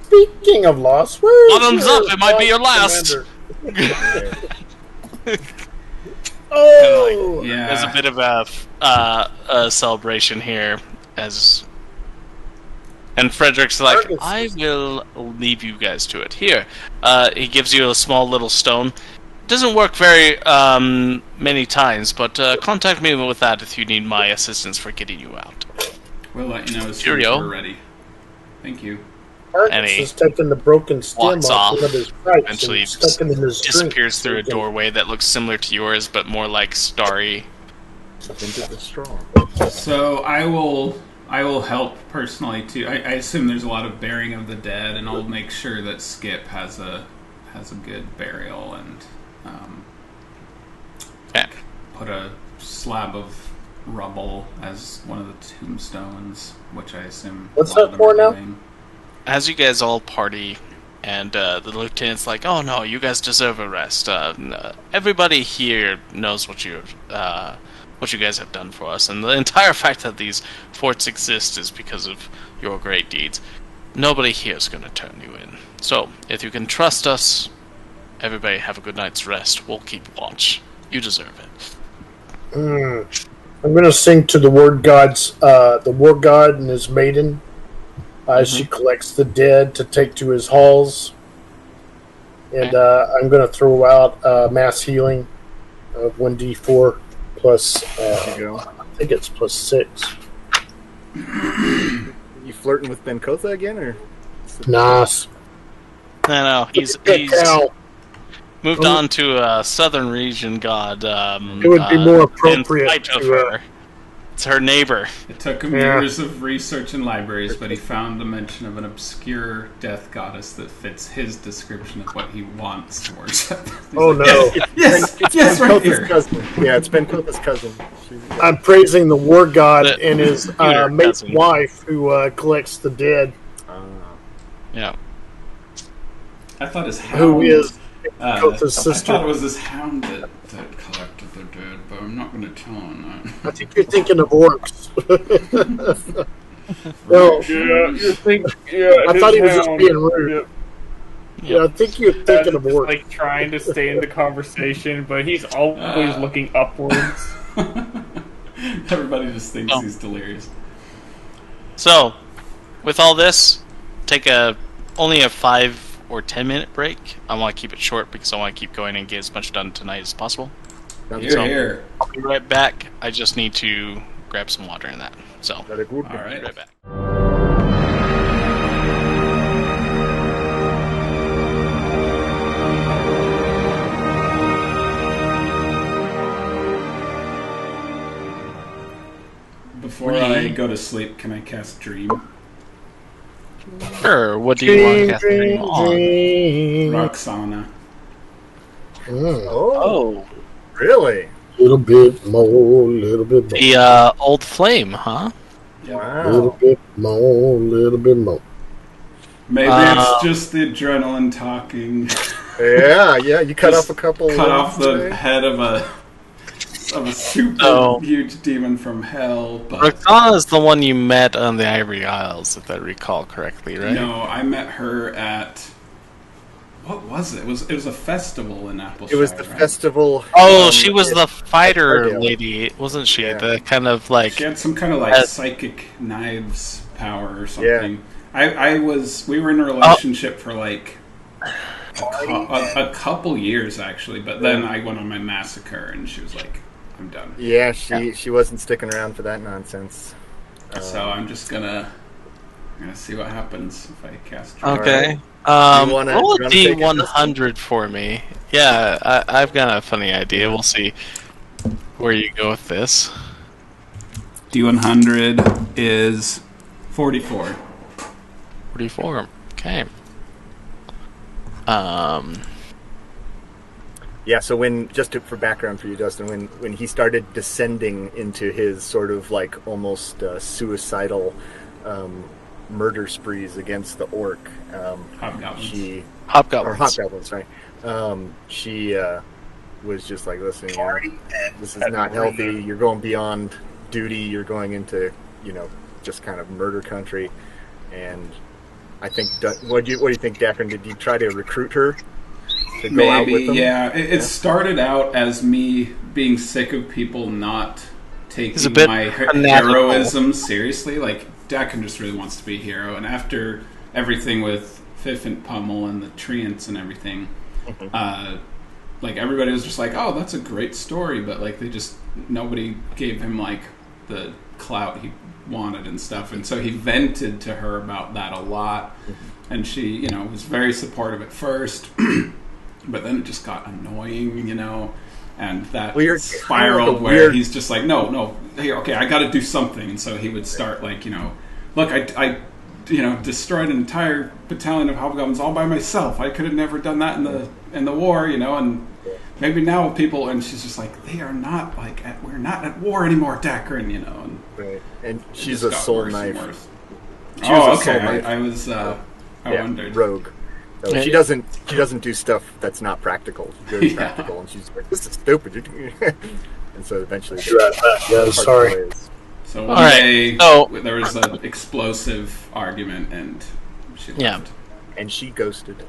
Speaking of loss, bottoms up, it might be your last. Oh, yeah. There's a bit of a celebration here, and Frederick's like, I will leave you guys to it. Here, he gives you a small little stone. Doesn't work very many times, but contact me with that if you need my assistance for getting you out. We'll let you know as soon as we're ready. Thank you. Argus is taking the broken stem off one of his pipes eventually and sticking in his disappears through a doorway that looks similar to yours, but more like starry. Into the straw. So I will help personally too. I assume there's a lot of burying of the dead, and I'll make sure that Skip has a good burial, and put a slab of rubble as one of the tombstones, which I assume. What's that for now? As you guys all party, and the lieutenant's like, "Oh no, you guys deserve a rest. Everybody here knows what you guys have done for us, and the entire fact that these forts exist is because of your great deeds. nobody here is going to turn you in. So, if you can trust us, everybody have a good night's rest. We'll keep watch. You deserve it. I'm going to sing to the war god and his maiden as she collects the dead to take to his halls. And I'm going to throw out mass healing of 1d4 plus, I think it's plus 6. You flirting with Ben-Kotha again, or? Nice. No, he's moved on to a southern region god. It would be more appropriate to her. It's her neighbor. It took him years of research in libraries, but he found a mention of an obscure death goddess that fits his description of what he wants to worship. Oh, no. Yes, right here. Cousin. Yeah, it's Ben-Kotha's cousin. I'm praising the war god and his mate's wife who collects the dead. Yeah. I thought his hound... Who is Kotha's sister. I thought it was his hound that collected the dead, but I'm not going to tell him that. I think you're thinking of orcs. No, I thought he was just being rude. Yeah, I think you're thinking of orcs. Like trying to stay in the conversation, but he's always looking upwards. Everybody just thinks he's delirious. So, with all this, take only a 5 or 10 minute break. I want to keep it short because I want to keep going and get as much done tonight as possible. Here. I'll be right back. I just need to grab some water in that. So, All right. Be right back. Before I go to sleep, can I cast Dream? Sure. What do you want to cast Dream on? Roxana. Oh, really? Little bit more. The old flame, huh? Wow. Little bit more. Maybe it's just the adrenaline talking. Yeah. You cut off a couple. Cut off the head of a super huge demon from hell. But Roxana is the one you met on the Ivory Isles, if I recall correctly, right? No, I met her at... What was it? It was a festival in Appleshire. It was the festival. Oh, she was the fighter lady, wasn't she? Yeah. The kind of like... She had some kind of psychic knives power or something. Yeah. We were in a relationship for like a couple years actually, but then I went on my massacre and she was like, I'm done. Yeah, she wasn't sticking around for that nonsense. So I'm just gonna see what happens if I cast. Okay. Roll a D100 for me. Yeah, I've got a funny idea. We'll see where you go with this. D100 is 44. 44. Okay. Yeah, so for background for you, Dustin, when he started descending into his sort of like almost suicidal murder sprees against the orc, hobgoblins, sorry. She was just like, listen, this is not healthy. You're going beyond duty. You're going into, just kind of murder country. And I think, what do you think, Dakren? Did you try to recruit her to go out with them? Yeah. It started out as me being sick of people not taking my heroism seriously. Like, Dakren just really wants to be a hero. And after everything with Fifth and Pummel and the Treants and everything, like, everybody was just like, oh, that's a great story. But, like, nobody gave him, like, the clout he wanted and stuff. And so he vented to her about that a lot. And she, was very supportive at first. But then it just got annoying, and that spiraled where he's just like, no, hey, okay, I got to do something. And so he would start like, look, I destroyed an entire battalion of hobgoblins all by myself. I could have never done that in the war, and maybe now people, and she's just like, we're not at war anymore, Dakren, and right. And she's a soul knife. Okay. I was I wondered. Rogue. So she doesn't do stuff that's not practical. She's very practical, and she's like, "This is stupid." And so eventually, sorry. So one day there was an explosive argument, and She left. And she ghosted.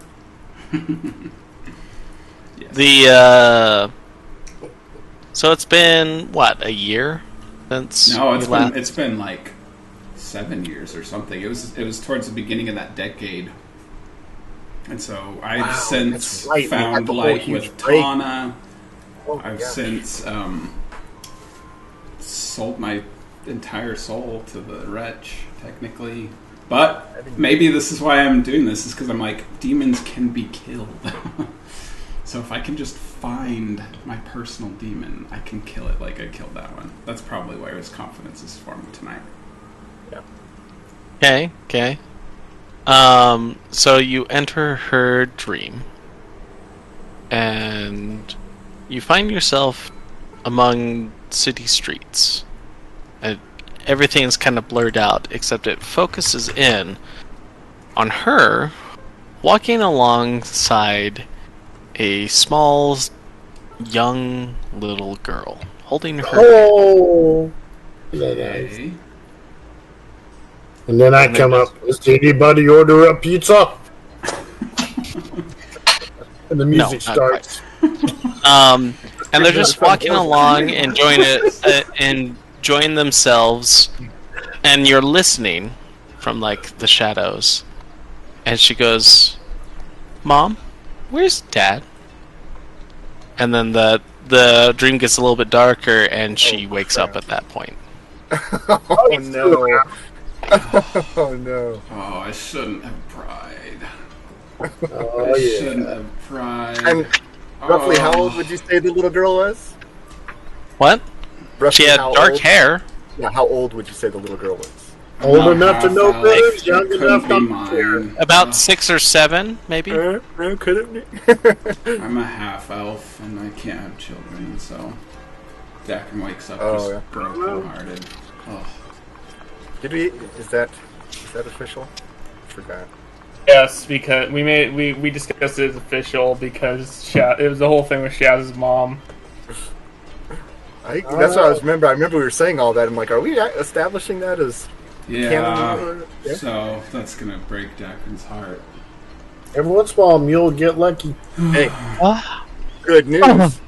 Yes. So it's been what, a year since? No, it's been like 7 years or something. It was towards the beginning of that decade, and so I've since found light with Tana. I've since sold my entire soul to the wretch, technically. But maybe this is why I'm doing this, is because I'm like, demons can be killed. So if I can just find my personal demon, I can kill it like I killed that one. That's probably where his confidence is formed tonight. Yeah. Okay. So you enter her dream, and you find yourself among city streets. Everything's kind of blurred out, except it focuses in on her walking alongside a small, young little girl, holding her. Oh! Okay. And then I come up, does anybody order a pizza? And the music starts. And they're just walking along, enjoying it, enjoying themselves, and you're listening from like the shadows. And she goes, "Mom, where's Dad?" And then the dream gets a little bit darker, and she wakes up at that point. Oh no! Oh no! Oh, I shouldn't have pried. Oh, I shouldn't have pried. And roughly, how old would you say the little girl was? What? Roughly She had dark hair. Yeah, how old would you say the little girl was? Old enough to know better, young enough not to care. About 6 or 7, maybe. Could it be? I'm a half elf and I can't have children, so Dakren wakes up broken hearted. Oh. Did we? Is that official? I forgot. Yes, because we discussed it as official because it was the whole thing with Shaz's mom. That's what I was remember. I remember we were saying all that. I'm like, are we establishing that as canon? Yeah. So that's gonna break Dakren's heart. Every once in a while, a mule get lucky. Hey, good news.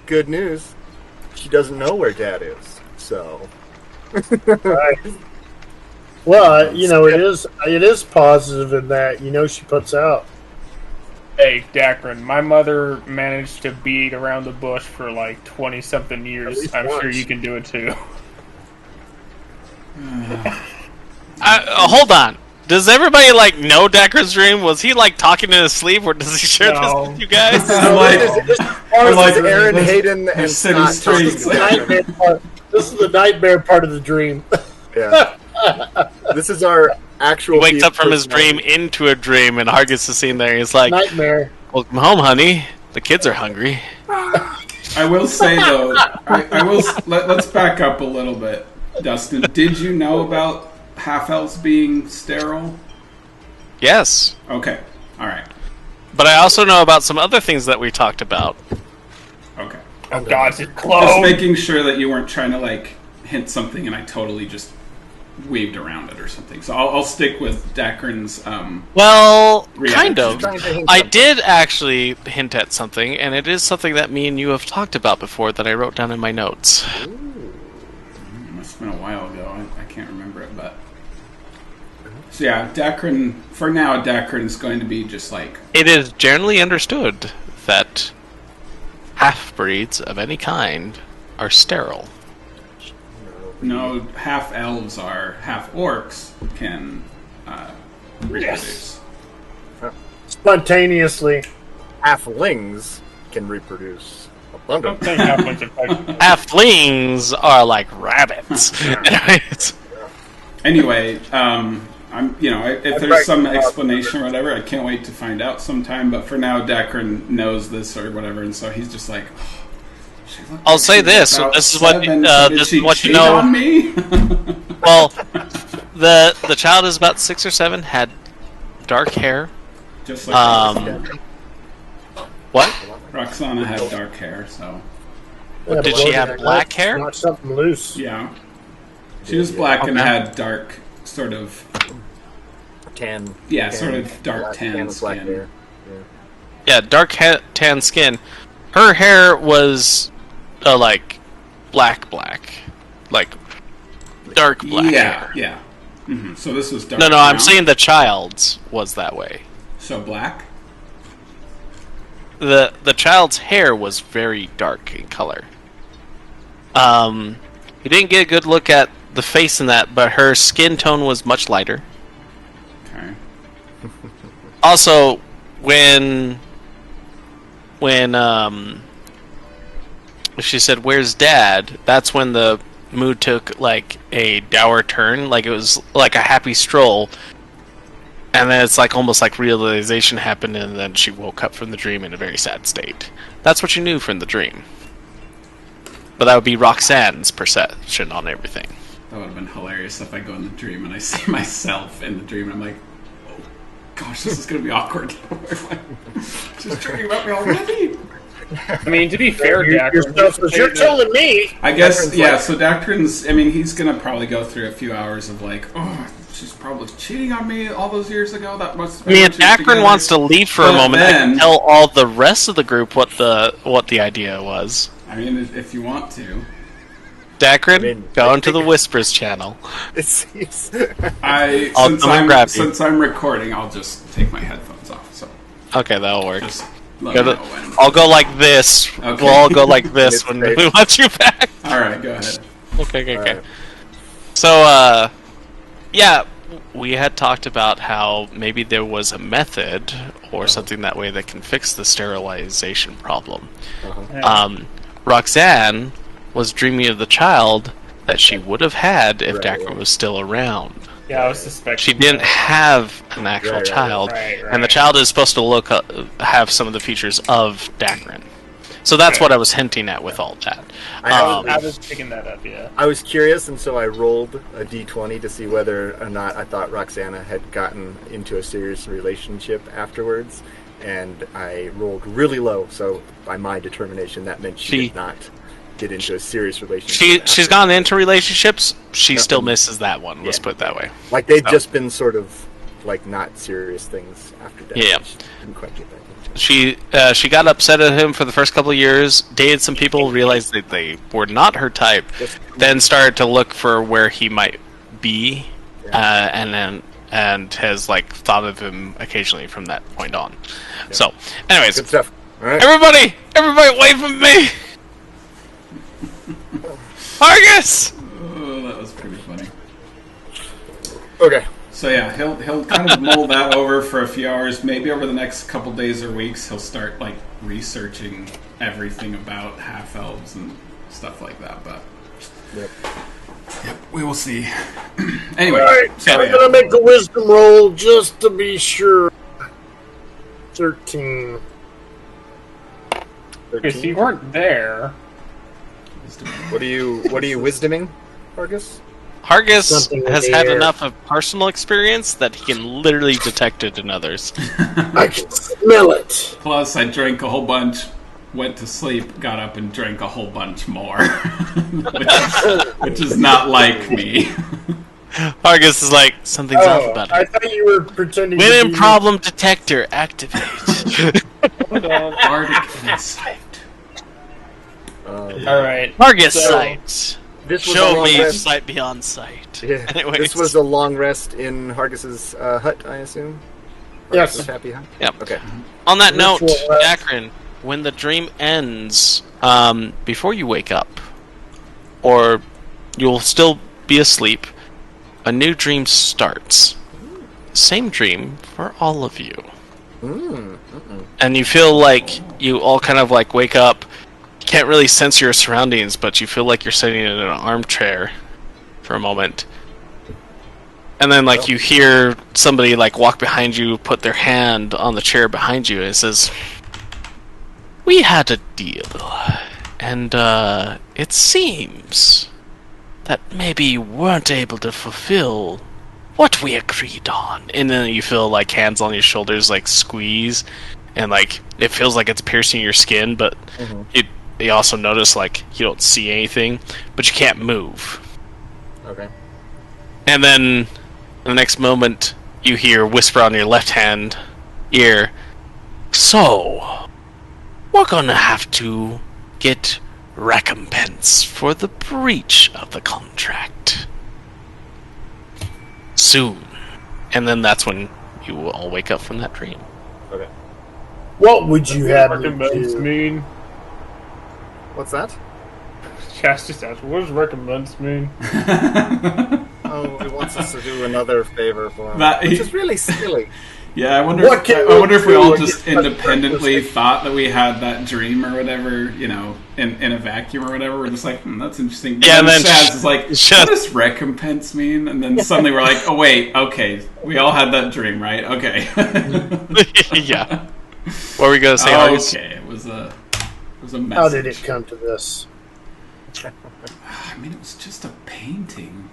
Good news. She doesn't know where Dad is. So. Right. Well, it is positive in that she puts out. Hey, Dakren, my mother managed to beat around the bush for like 20-something years. I'm sure you can do it too. Hold on. Does everybody know Dakren's dream? Was he talking in his sleep, or does he share this with you guys? I'm like Aaron Hayden and City Streets. This is the nightmare part of the dream. Yeah. This is our actual. He wakes up from his dream into a dream, and Hargis is sitting there. He's like, "Nightmare. Welcome home, honey. The kids are hungry." I will say though, let's back up a little bit, Dustin. Did you know about half-elves being sterile? Yes. Okay. All right. But I also know about some other things that we talked about. Okay. Oh God, it's close. Just making sure that you weren't trying to hint something, and I totally just weaved around it or something. So I'll stick with Dakren's. Kind of. I did actually hint at something, and it is something that me and you have talked about before that I wrote down in my notes. Ooh. It must have been a while ago. I can't remember it, but. So yeah, Dakren. For now, Dakren's going to be just It is generally understood that half-breeds of any kind are sterile. No, half elves are, half orcs can reproduce. Spontaneously. Halflings can reproduce abundantly. Halflings are like rabbits. Anyway, if there's some explanation or whatever, I can't wait to find out sometime. But for now, Dakren knows this or whatever, and so he's just like. I'll say this. This is what you know. On me? Well, the child is about 6 or 7, had dark hair. Just like what? Roxana had dark hair, so. Yeah, did she have black hair? Not something loose. Yeah. She was black and had dark, sort of tan. Yeah, sort of dark tan skin. Black hair. Yeah, dark tan skin. Her hair was like black, like dark black. hair. Yeah. Mm-hmm. So this was dark. No, brown. I'm saying the child's was that way. So black. The child's hair was very dark in color. You didn't get a good look at the face in that, but her skin tone was much lighter. Okay. Also, when she said, "Where's Dad?" that's when the mood took like a dour turn, like it was like a happy stroll, and then it's like almost like realization happened, and then she woke up from the dream in a very sad state. That's what you knew from the dream. But that would be Roxanne's perception on everything. That would have been hilarious if I go in the dream and I see myself in the dream and I'm like, oh gosh, this is going to be awkward. She's dreaming about me already. I mean, to be fair, Dakren, you're telling me. I guess, yeah, so Dakren's, I mean, he's going to probably go through a few hours of like, oh, she's probably cheating on me all those years ago. That must I mean, if Dakren wants to leave for a moment, I can tell all the rest of the group what the idea was. I mean, if you want to. Dakren, go into the Whispers channel. Since I'm recording, I'll just take my headphones off. So. Okay, that'll work. I'll go like this. Okay. We'll all go like this when we want you back. Alright, go ahead. Okay. Right. So, yeah, we had talked about how maybe there was a method or something that way that can fix the sterilization problem. Roxanne was dreaming of the child that she would have had if Dakren was still around. Yeah, I was suspecting. She didn't have an actual child, and the child is supposed to have some of the features of Dakren. So that's what I was hinting at with all that. I was picking that up, yeah. I was curious, and so I rolled a d20 to see whether or not I thought Roxana had gotten into a serious relationship afterwards, and I rolled really low, so by my determination, that meant she did not get into a serious relationship. She's gotten into relationships. She still misses that one. Let's put it that way. Like they'd just been sort of like not serious things after that. Yeah. She didn't quite get that. She got upset at him for the first couple of years. Dated some people, realized that they were not her type. Then started to look for where he might be, and has like thought of him occasionally from that point on. Yeah. So, anyways, good stuff. All right. Everybody, away from me. Argus! Oh, that was pretty funny. Okay. So yeah, he'll kind of mull that over for a few hours. Maybe over the next couple days or weeks, he'll start like researching everything about half elves and stuff like that. But yep, we will see. Anyway, right, I'm gonna make a wisdom roll just to be sure. 13. Because you weren't there. What are you wisdoming, Argus? Hargus has had enough of personal experience that he can literally detect it in others. I can smell it. Plus, I drank a whole bunch, went to sleep, got up and drank a whole bunch more. which is not like me. Hargus is like, something's off about it. I thought you were pretending Winning problem detector, activate. Bardic insight. Alright. Target sight. Show me rest. sight beyond sight. Yeah. Anyways. This was a long rest in Hargus's hut, I assume? Yes. Happy hut? Yep. Okay. On that note, Dakren, when the dream ends, before you wake up, or you'll still be asleep, a new dream starts. Same dream for all of you. And you feel like you all kind of like wake up, can't really sense your surroundings, but you feel like you're sitting in an armchair for a moment. And then like you hear somebody like walk behind you, put their hand on the chair behind you, and it says, "We had a deal, and it seems that maybe you weren't able to fulfill what we agreed on." And then you feel like hands on your shoulders like squeeze, and like it feels like it's piercing your skin, but you also notice like you don't see anything, but you can't move. Okay. And then the next moment you hear whisper on your left-hand ear, "So, we're gonna have to get recompense for the breach of the contract soon." And then that's when you will all wake up from that dream. Okay. What would you have me recompense do? mean? What's that? Cass just asked, what does recompense mean? Oh, he wants us to do another favor for him. Which is really silly. Yeah, I wonder if we all just independently thought that we had that dream or whatever, in a vacuum or whatever. We're just like, that's interesting. But yeah, and then Shaz is like, what does recompense mean? And then suddenly we're like, oh wait, okay, we all had that dream, right? Okay. Yeah. What were we gonna say? Okay, it was a message. How did it come to this? I mean, it was just a painting.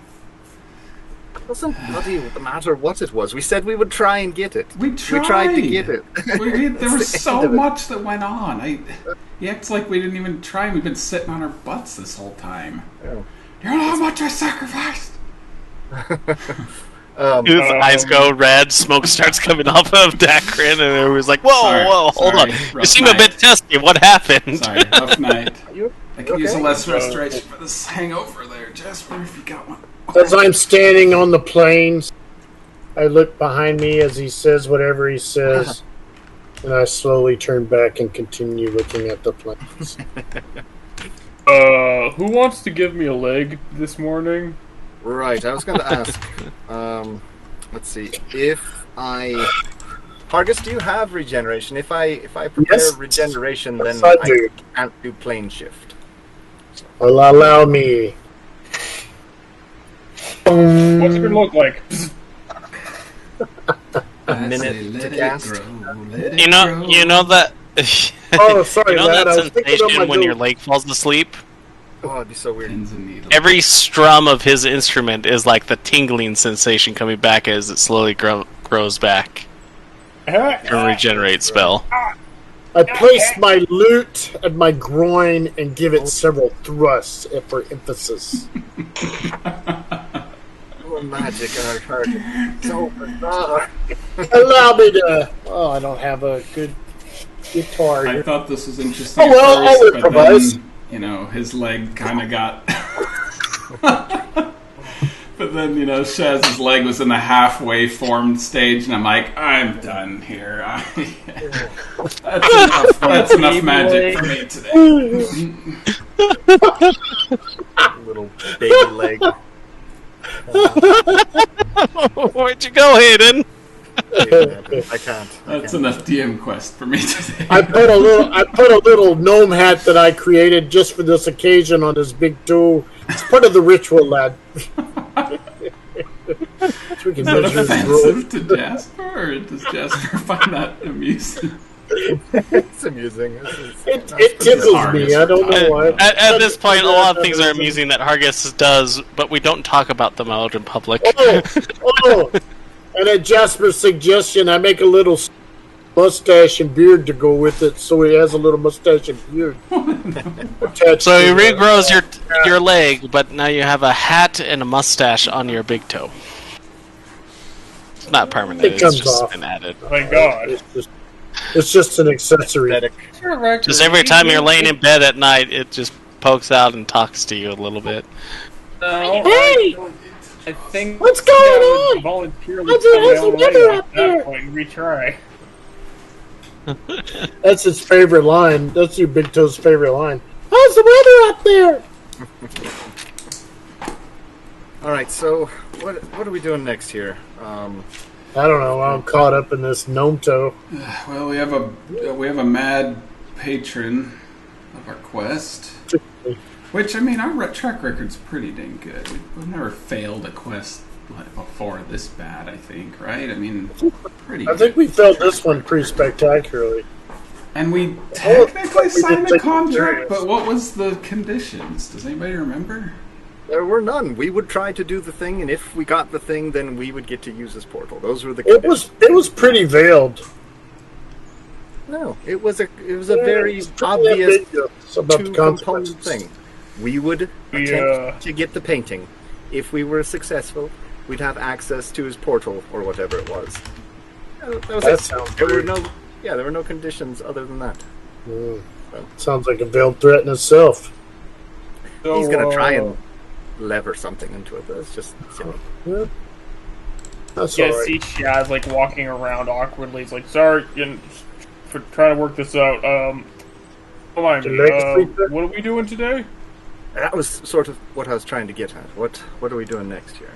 It doesn't bloody matter what it was. We said we would try and get it. We tried to get it. There was so much that went on. He acts like we didn't even try. We've been sitting on our butts this whole time. Yeah. You know how much I sacrificed? His eyes go red, smoke starts coming off of Dakren, and everyone's like, whoa, hold on. You seem a bit testy. What happened? Sorry, rough night. I could use a less Okay. restoration for this hangover there, Jasper, if you got one. As I'm standing on the plains, I look behind me as he says whatever he says, and I slowly turn back and continue looking at the plains. Who wants to give me a leg this morning? Right, I was going to ask. Let's see. Hargus, do you have regeneration? If I prepare Yes. regeneration, then Yes, I do. can't do plane shift. Well, allow me. What's it gonna look like? A minute to cast. You know that. Oh, sorry, you know lad. that I was thinking of sensation my when your goat. leg falls asleep? Oh, it'd be so weird. Pins and needles. Every strum of his instrument is like the tingling sensation coming back as it slowly grows back. A regenerate spell. I place my lute at my groin and give it several thrusts for emphasis. Oh, magic in our heart. So bizarre. Allow me to... Oh, I don't have a good guitar I here. thought this was interesting Oh, well, at I'll first, but improvise. then, his leg kind of got... But then, Shaz's leg was in the halfway formed stage, and I'm like, I'm done here. That's enough magic for me today. Little baby leg. Where'd you go, Hayden? I can't. That's enough DM quest for me today. I put a little gnome hat that I created just for this occasion on this big toe. It's part of the ritual, lad. So we can Is that measure his offensive growth. to Jasper, or does Jasper find that amusing? It's amusing. It tickles me. I don't know why. At this point, a lot of things are amusing that Hargus does, but we don't talk about them out in public. Oh, and at Jasper's suggestion, I make a little mustache and beard to go with it, so he has a little mustache and beard. So he regrows your leg, but now you have a hat and a mustache on your big toe. It's not permanent. It comes it's just off. been added. Thank God. It's just an accessory. Just every time you're laying in bed at night, it just pokes out and talks to you a little bit. No, Hey! I think What's going I would on? voluntarily How's the cut my weather own leg up at there? that point and retry. That's his favorite line. That's your Big Toe's favorite line. How's the weather up there? All right, so what are we doing next here? I don't know. I'm caught up in this gnome toe. Well, we have a mad patron of our quest, which our track record's pretty dang good. We've never failed a quest before this bad. I think, right? Pretty. I think we felt this one pretty spectacularly. And we technically we signed did a take contract, it but what was the conditions? Does anybody remember? There were none. We would try to do the thing, and if we got the thing, then we would get to use this portal. Those were the conditions. It was pretty veiled. No, it was a very obvious about the two-component consequences. thing. We would attempt to get the painting. If we were successful, we'd have access to his portal or whatever it was. That was That it. sounds There were great. there were no conditions other than that. Sounds like a veiled threat in itself. So, He's gonna try and lever something into it, but it's just silly. Yeah. That's yeah, all right. see Shad like walking around awkwardly. He's like, "Sorry, for trying to work this out. Remind me, what are we doing today?" That was sort of what I was trying to get at. What are we doing next here?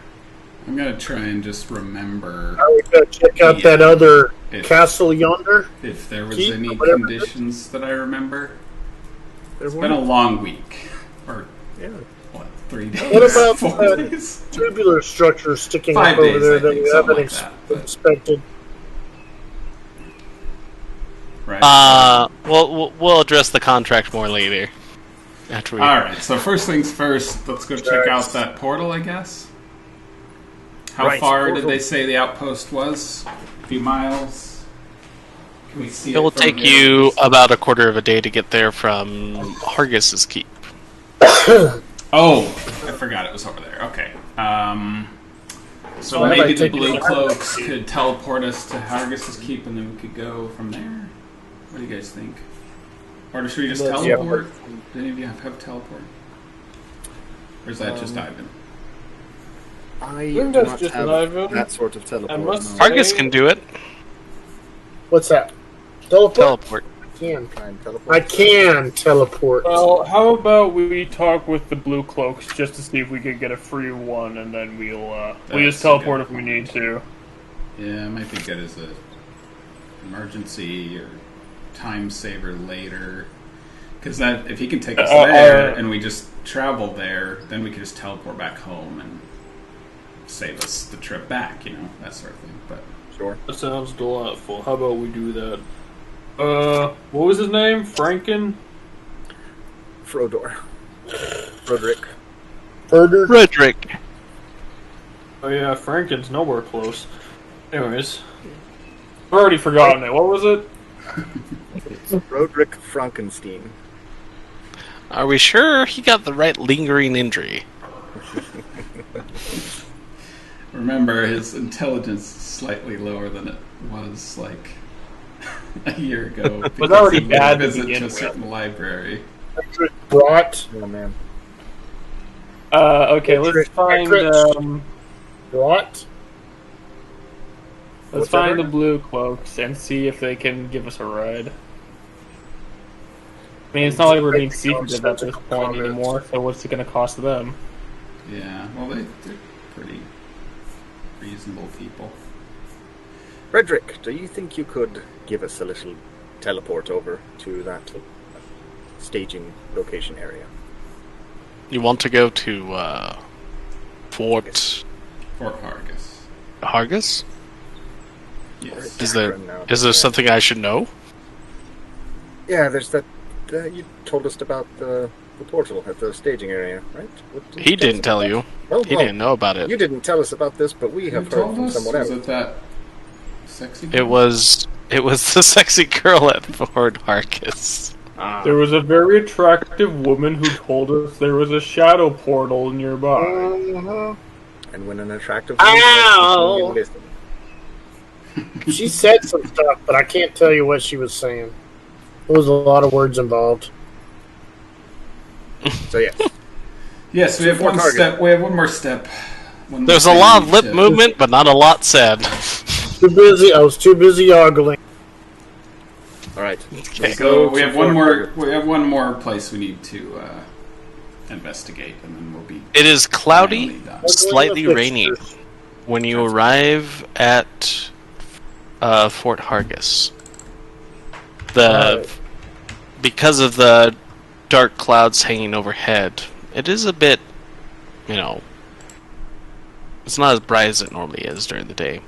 I'm gonna try and just remember Are we going to check out that other castle yonder? if there was Keep any or whatever. conditions that I remember. It's There been a weren't. long week. Or, Yeah. what, 3 days? What about 4 days? tubular structure sticking 5 up over days, there I that think, we something haven't like that, but- inspected? Right. We'll address the contract more later. After we. Alright, so first things first, let's go check out that portal, I guess. How Right, far portal. did they say the outpost was? A few miles? Can we see It will from take here? you about a quarter of a day to get there from Hargis's keep. Oh, I forgot it was over there. Okay. So Why have I maybe the taken blue it? cloaks could teleport us to Hargis's keep, and then we could go from there. What do you guys think? Or should we just Let's- teleport? Do any of you have teleport? Or is that just Ivan? I think do that's not just have what I've- that sort of teleport. must no. say- Hargis can do it. What's that? Teleport? Teleport. I can teleport. Well, how about we talk with the blue cloaks just to see if we could get a free one, and then we'll That's just teleport a if good we need to. Yeah, it might be good as a emergency or time saver later. Because that, if he can take us there and we just travel there, then we can just teleport back home and save us the trip back. You know, that sort of thing. But Sure. That sounds delightful. How about we do that? What was his name? Franken? Frodor. Frederick. Further? Frederick. Oh yeah, Franken's nowhere close. Anyways, I've already forgotten it. What was it? Roderick Frankenstein. Are we sure he got the right lingering injury? remember, his intelligence is slightly lower than it was like a year ago. was because already he made a bad to visit begin to a with. certain library. Brought. Oh man. Okay, let's find Brought. let's find the blue cloaks and see if they can give us a ride. I mean, it's not like we're being secretive at this point anymore, so what's it going to cost them? Yeah, well, they're pretty reasonable people. Frederick, do you think you could give us a little teleport over to that staging location area? You want to go to Fort Fort Hargis. Hargis? Yes. Is there Dakren now, is there yeah. something I should know? Yeah, there's that. You told us about the portal at the staging area, right? What did He you tell us didn't tell about you. that? Oh, He well, didn't know about it. You didn't tell us about this, but we Who have heard told from us? someone Was else. it that sexy It girl? was the sexy girl at Fort Hargis. There was a very attractive woman who told us there was a shadow portal nearby. And when an attractive Ow! woman says something, you listen. She said some stuff, but I can't tell you what she was saying. There was a lot of words involved. So yes, Yes, we have Fort one Hargis. step. We have one more step. One more There's a thing lot we of lip need to- movement, but not a lot said. Too busy. I was too busy ogling. all right. Okay. So we to have one Fort more. Hargis. We have one more place we need to investigate, and then we'll be. It is cloudy, finally done. slightly rainy when you arrive at Fort Hargis. Because of the dark clouds hanging overhead, it is a bit, it's not as bright as it normally is during the day.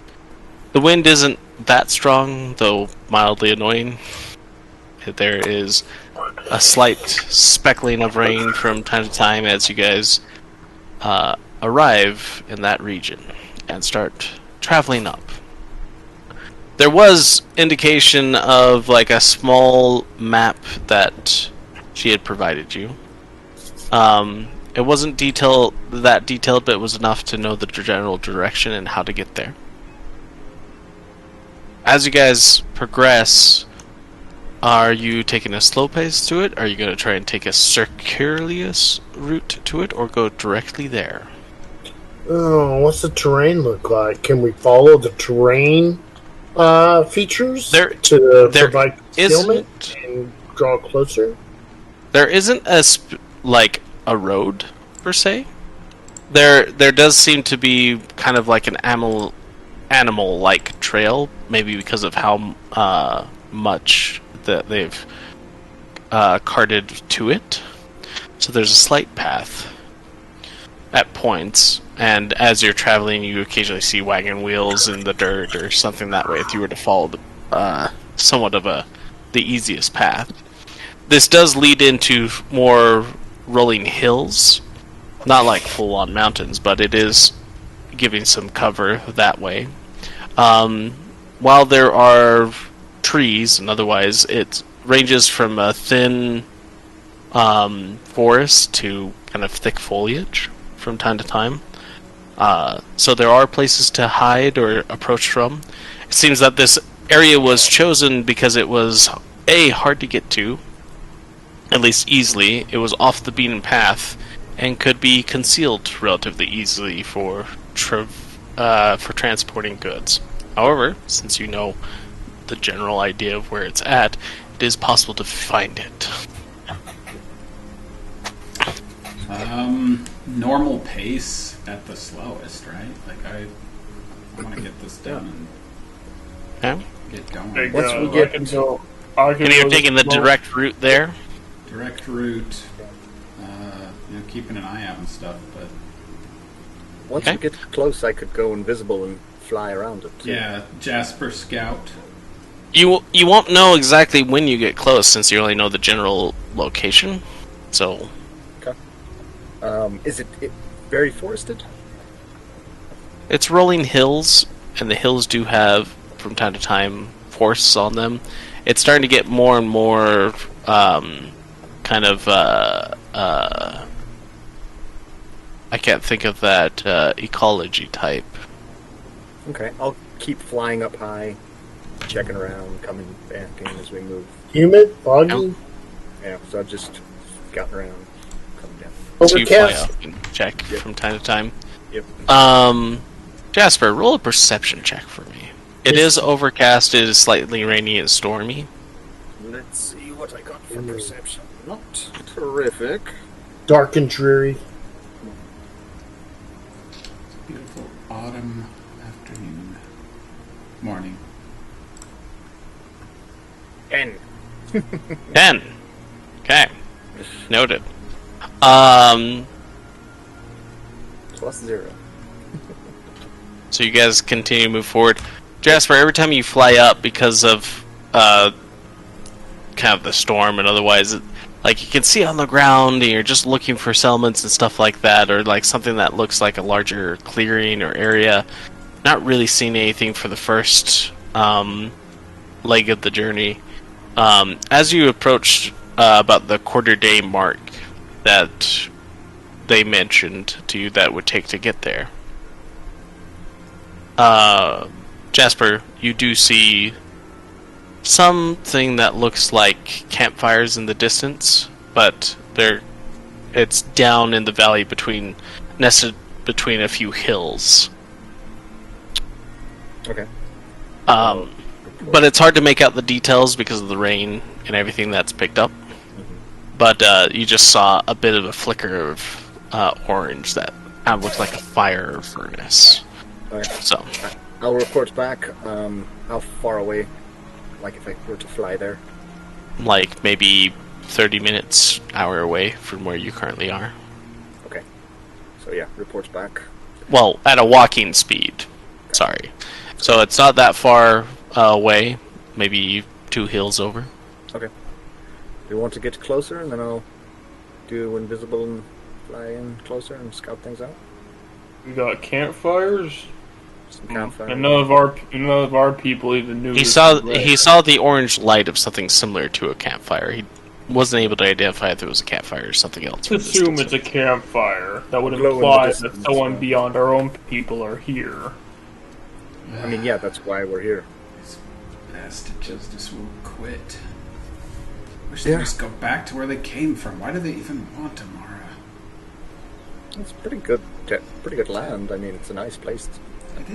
The wind isn't that strong, though mildly annoying. There is a slight speckling of rain from time to time as you guys arrive in that region and start traveling up. There was indication of like a small map that she had provided you. It wasn't that detailed, but it was enough to know the general direction and how to get there. As you guys progress, are you taking a slow pace to it? Are you going to try and take a circuitous route to it, or go directly there? Oh, what's the terrain look like? Can we follow the terrain features to provide concealment and draw closer? There isn't a road per se. There does seem to be kind of like an animal-like trail, maybe because of how much that they've carted to it. So there's a slight path at points, and as you're traveling, you occasionally see wagon wheels in the dirt or something that way. If you were to follow somewhat of the easiest path, this does lead into more rolling hills, not like full-on mountains, but it is giving some cover that way. While there are trees, and otherwise it ranges from a thin forest to kind of thick foliage from time to time. So there are places to hide or approach from. It seems that this area was chosen because it was hard to get to, at least easily. It was off the beaten path and could be concealed relatively easily for transporting goods. However, since you know the general idea of where it's at, it is possible to find it. Normal pace at the slowest, right? Like, I want to get this done and get going. Once we get into... And you're taking the direct route there? Direct route, keeping an eye out and stuff, but... Once we get close, I could go invisible and fly around it. Yeah, Jasper Scout. You won't know exactly when you get close, since you only know the general location, so... Okay. Is it very forested? It's rolling hills, and the hills do have, from time to time, forests on them. It's starting to get more and more kind of I can't think of that ecology type. Okay, I'll keep flying up high, checking around, coming back in as we move. Humid, foggy. Yeah, so I've just scouting around, coming down. So you fly up and check from time to time. Yep. Jasper, roll a perception check for me. It is overcast, it is slightly rainy and stormy. Let's see what I got for perception. Not terrific. Dark and dreary. Beautiful autumn afternoon. Morning. 10. 10. Okay. Noted. +0. So you guys continue to move forward. Jasper, every time you fly up, because of kind of the storm and otherwise, like, you can see on the ground and you're just looking for settlements and stuff like that, or like something that looks like a larger clearing or area. Not really seeing anything for the first leg of the journey. As you approach about the quarter day mark that they mentioned to you that would take to get there, Jasper, you do see something that looks like campfires in the distance, but it's down in the valley nested between a few hills. Okay. But it's hard to make out the details because of the rain and everything that's picked up. But you just saw a bit of a flicker of orange that kind of looks like a fire furnace. Okay. So I'll report back. How far away? Like if I were to fly there? Like maybe 30 minutes, hour away from where you currently are. Okay. So yeah, reports back. Well, at a walking speed. Sorry. So it's not that far away. Maybe 2 hills over. Okay. Do you want to get closer, and then I'll do invisible and fly in closer and scout things out? We got campfires. Some campfires. And none of our people even knew. He saw the orange light of something similar to a campfire. wasn't able to identify if it was a campfire or something else. Let's assume it's a campfire. That would imply that someone beyond our own people are here. I mean, yeah, that's why we're here. These bastards just will quit. Wish they just go back to where they came from. Why do they even want Amara? It's pretty good land. I mean, it's a nice place.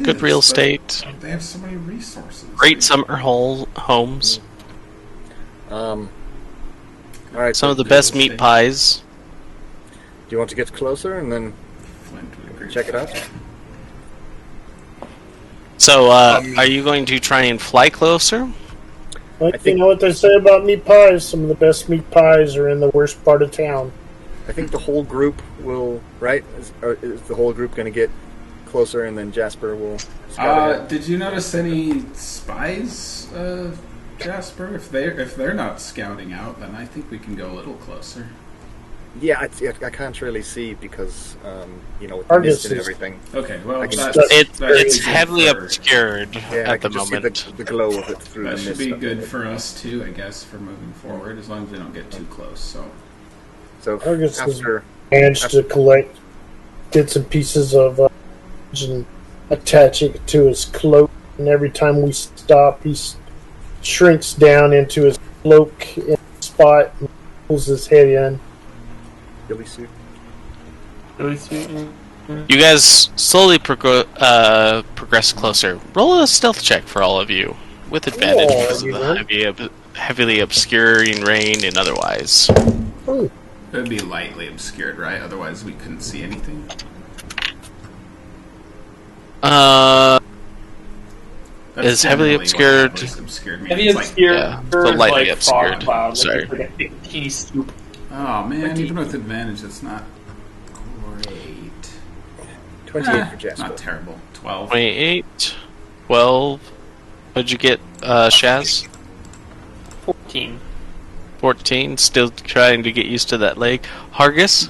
Good real estate. They have so many resources. Great summer homes. All right. Some of the best meat pies. Do you want to get closer and then check it out? So, are you going to try and fly closer? You know what they say about meat pies? Some of the best meat pies are in the worst part of town. I think the whole group will, right? Is the whole group going to get closer and then Jasper will scout ahead? Did you notice any spies, Jasper? If they're not scouting out, then I think we can go a little closer. Yeah, I can't really see because, with the mist and everything. Okay, well, it's heavily obscured at the moment. See the glow of it through the mist. That should be good for us, too, I guess, for moving forward, as long as we don't get too close, So Argus has managed to collect bits and pieces of and attach it to his cloak, and every time we stop, he shrinks down into his cloak in a spot and pulls his head in. Billy suit. You guys slowly progress closer. Roll a stealth check for all of you, with advantage because of the heavily obscuring rain and otherwise. Ooh. It would be lightly obscured, right? Otherwise we couldn't see anything. Is heavily obscured. Heavily obscured, so lightly like obscured. Cloud, Sorry. like a big pea soup. Oh man, even with advantage, that's not great. 28 for Jasper. Not terrible. 12. 28, 12. What'd you get, Shaz? 14. 14. Still trying to get used to that leg. Hargus?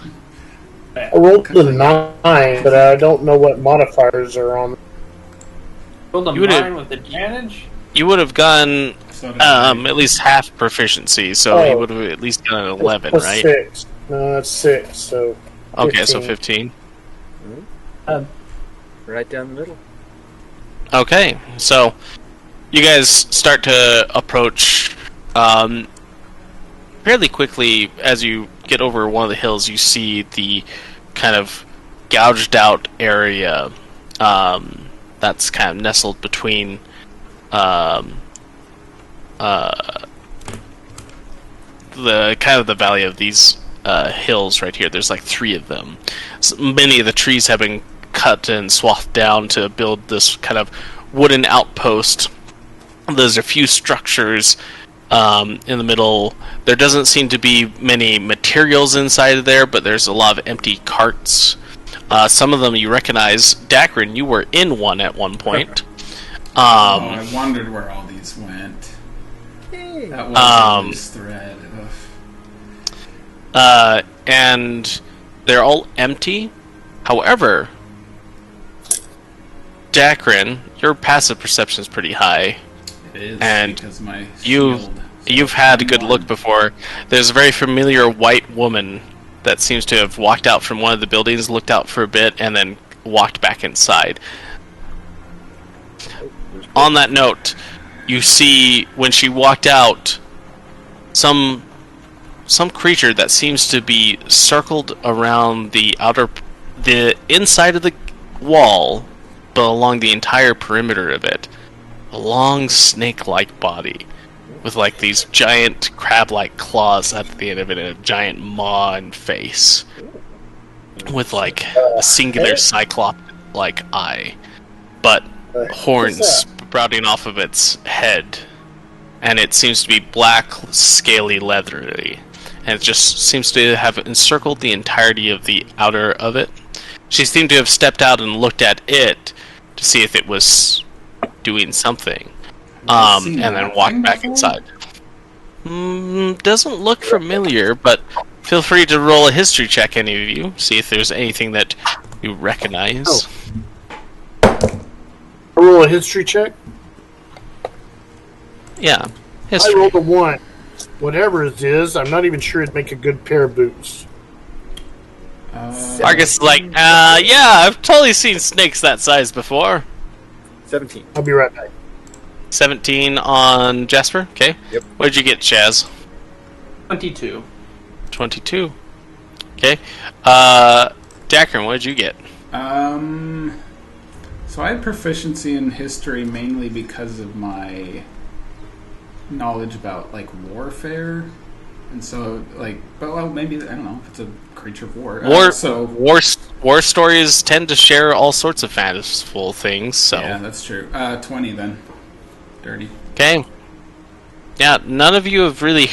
I rolled the 9, but I don't know what modifiers are on. Rolled a 9 with advantage? You would have gotten at least half proficiency, so you would have at least gotten an 11, right? 6. No, that's 6, so 15. Okay, so 15. Right down the middle. Okay, so you guys start to approach fairly quickly. As you get over one of the hills, you see the kind of gouged out area that's kind of nestled between the kind of the valley of these hills right here. There's like 3 of them. So many of the trees have been cut and swathed down to build this kind of wooden outpost. There's a few structures in the middle. There doesn't seem to be many materials inside of there, but there's a lot of empty carts. Some of them you recognize. Dakren, you were in one at one point. I wondered where all these went. That was a loose thread. And they're all empty. However, Dakren, your passive perception is pretty high. It is, and because my you've had a good look before. There's a very familiar white woman that seems to have walked out from one of the buildings, looked out for a bit, and then walked back inside. On that note, you see when she walked out some creature that seems to be circled around the inside of the wall, but along the entire perimeter of it. A long snake-like body with like these giant crab-like claws at the end of it and a giant maw and face with like a singular cyclops-like eye, but horns sprouting off of its head, and it seems to be black, scaly, leathery, and it just seems to have encircled the entirety of the outer of it. She seemed to have stepped out and looked at it to see if it was doing something, and then walked back inside. Doesn't look familiar, but feel free to roll a history check, any of you. See if there's anything that you recognize. Roll a history check? Yeah, history. I rolled a 1. whatever it is, I'm not even sure it'd make a good pair of boots. Argus is like, yeah, I've totally seen snakes that size before. 17. I'll be right back. 17 on Jasper, okay. Yep. What did you get, Chaz? 22. 22. Okay. Dakren, what did you get? So I had proficiency in history mainly because of my knowledge about, like, warfare. And so, like, but, well, maybe, I don't know, if it's a creature of war. War stories tend to share all sorts of fanciful things, so... Yeah, that's true. 20 then. Dirty. Okay. Yeah, none of you have really...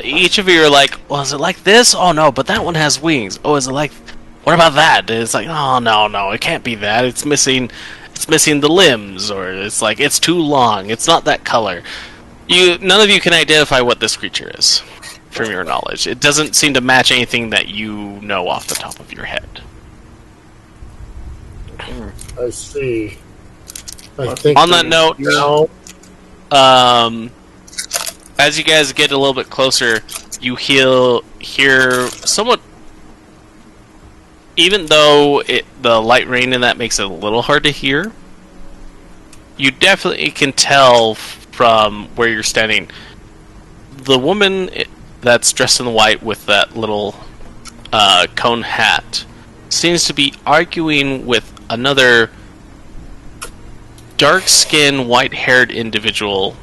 each of you are like, well, is it like this? Oh, no, but that one has wings. Oh, is it like... What about that? And it's like, oh, no, it can't be that. It's missing the limbs, or it's like, it's too long. It's not that color. None of you can identify what this creature is, from your knowledge. It doesn't seem to match anything that you know off the top of your head. I see. I think on that note, as you guys get a little bit closer, you hear somewhat... Even though the light rain in that makes it a little hard to hear, you definitely can tell from where you're standing. The woman that's dressed in white with that little cone hat seems to be arguing with another dark-skinned, white-haired individual.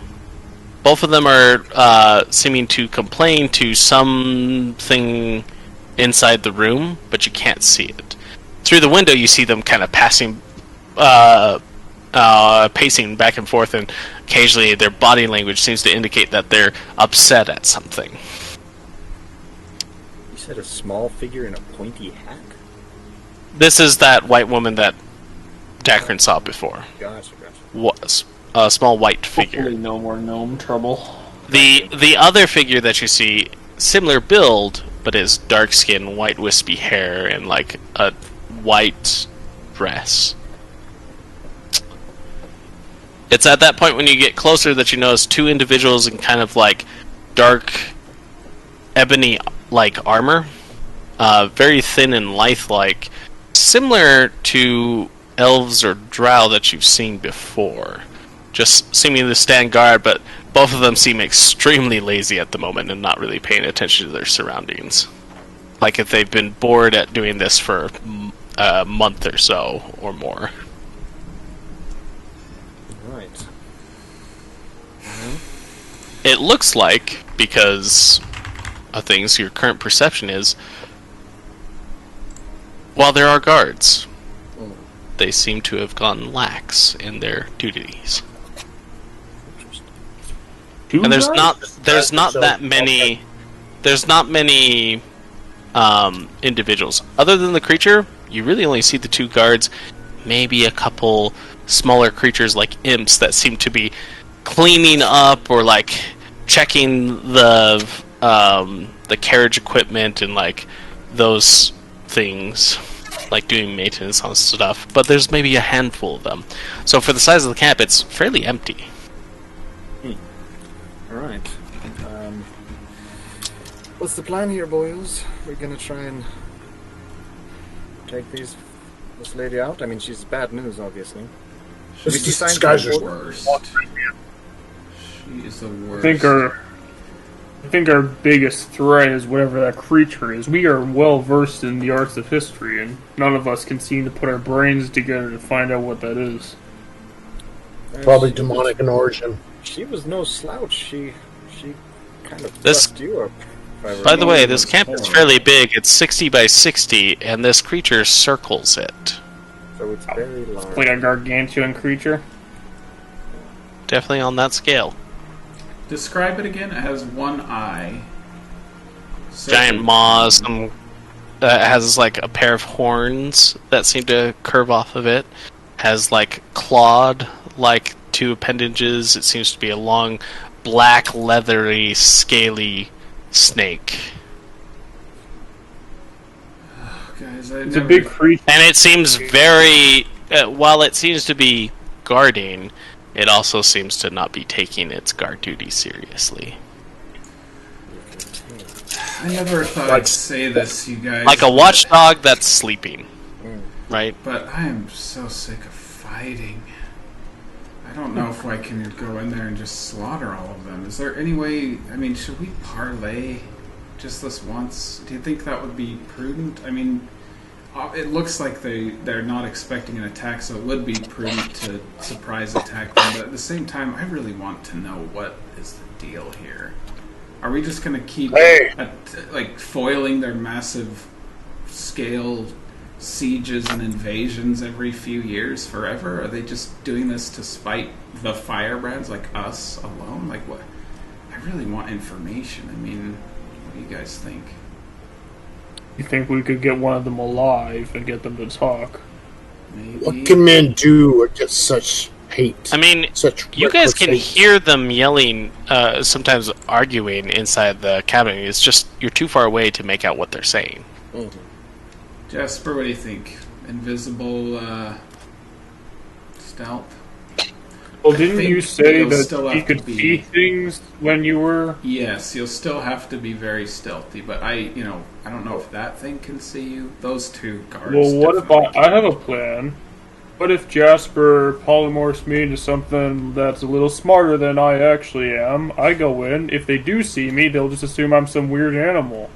Both of them are seeming to complain to something inside the room, but you can't see it. Through the window, you see them kind of pacing back and forth, and occasionally their body language seems to indicate that they're upset at something. You said a small figure in a pointy hat? This is that white woman that Dakren saw before. Gotcha. Was a small white figure. Hopefully no more gnome trouble. The other figure that you see, similar build, but is dark skin, white wispy hair, and like a white dress. It's at that point when you get closer that you notice two individuals in kind of like dark ebony like armor, very thin and lithe-like, similar to elves or drow that you've seen before, just seeming to stand guard, but both of them seem extremely lazy at the moment and not really paying attention to their surroundings. Like if they've been bored at doing this for a month or so, or more. Right. It looks like, because of things, your current perception is, while there are guards, they seem to have gone lax in their duties. And there's not that many individuals. Other than the creature, you really only see the two guards, maybe a couple smaller creatures like imps that seem to be cleaning up or like checking the carriage equipment and like those things, like doing maintenance on stuff. But there's maybe a handful of them. So for the size of the camp, it's fairly empty. Alright. What's the plan here, boys? We're gonna try and take this lady out? I mean, she's bad news, obviously. This guy's the worst. She is the worst. I think our biggest threat is whatever that creature is. We are well versed in the arts of history, and none of us can seem to put our brains together to find out what that is. Probably demonic in origin. She was no slouch. She kind of fucked you up. By the way, this camp is fairly big. It's 60 by 60, and this creature circles it. So it's very large. It's like a gargantuan creature. Definitely on that scale. Describe it again. It has one eye. Giant maws. Has like a pair of horns that seem to curve off of it. Has like clawed like two appendages. It seems to be a long, black, leathery, scaly snake. Guys, It's a big creature. And it seems very... while it seems to be guarding, it also seems to not be taking its guard duty seriously. I never thought I'd say this, you guys. Like a watchdog that's sleeping. Right? But I am so sick of fighting. I don't know if I can go in there and just slaughter all of them. Is there any way... I mean, should we parlay just this once? Do you think that would be prudent? I mean, it looks like they're not expecting an attack, so it would be prudent to surprise attack them. But at the same time, I really want to know what is the deal here. Are we just going to keep foiling their massive scale sieges and invasions every few years forever? Are they just doing this to spite the Firebrands like us alone? Like what? I really want information. I mean, what do you guys think? You think we could get one of them alive and get them to talk? Maybe. What can men do against such hate? I mean, you guys can hear them yelling, sometimes arguing inside the cabin. It's just you're too far away to make out what they're saying. Mm-hmm. Jasper, what do you think? Invisible stealth? Well, didn't you say that you could see things when you were... Yes, you'll still have to be very stealthy, but I don't know if that thing can see you. Those two guards... Well, what if I have a plan. What if Jasper polymorphs me into something that's a little smarter than I actually am? I go in, if they do see me, they'll just assume I'm some weird animal.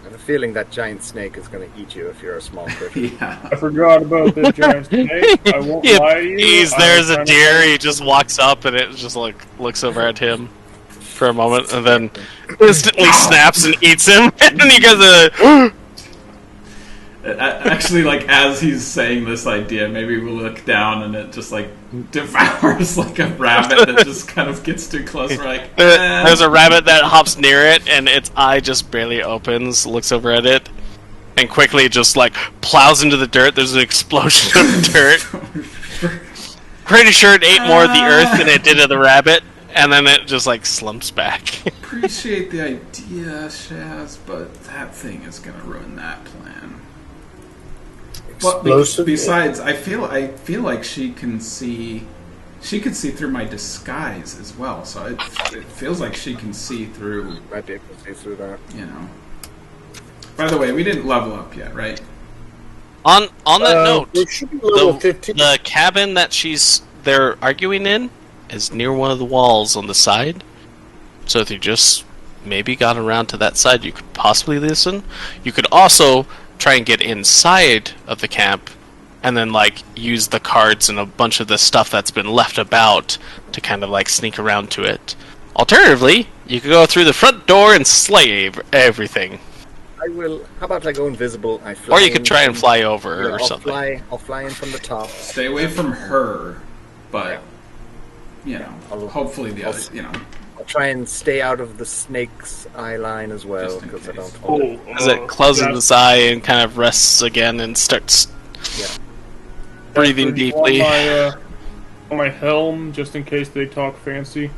I have a feeling that giant snake is going to eat you if you're a small critter. Yeah. I forgot about this giant snake. I won't lie to you. There's a deer, he just walks up and it just looks over at him for a moment and then instantly snaps and eats him. And then you guys are... Actually, as he's saying this idea, maybe we'll look down and it just devours like a rabbit that just kind of gets too close. There's a rabbit that hops near it and its eye just barely opens, looks over at it, and quickly just plows into the dirt. There's an explosion of dirt. Pretty sure it ate more of the earth than it did of the rabbit, and then it just slumps back. Appreciate the idea, Shaz, but that thing is gonna ruin that plan. But besides, I feel like she can see. She could see through my disguise as well, so it feels like she can see through. Might be able to see through that. By the way, we didn't level up yet, right? On that note, the cabin that they're arguing in is near one of the walls on the side. So if you just maybe got around to that side, you could possibly listen. You could also try and get inside of the camp and then use the cards and a bunch of the stuff that's been left about to kind of sneak around to it. Alternatively, you could go through the front door and slay everything. I will. How about I go invisible? I fly. Or you could try and fly over or something. I'll fly in from the top. Stay away from her, but hopefully the other. I'll try and stay out of the snake's eye line as well, because I don't... As it closes its eye and kind of rests again and starts breathing deeply. On my helm, just in case they talk fancy.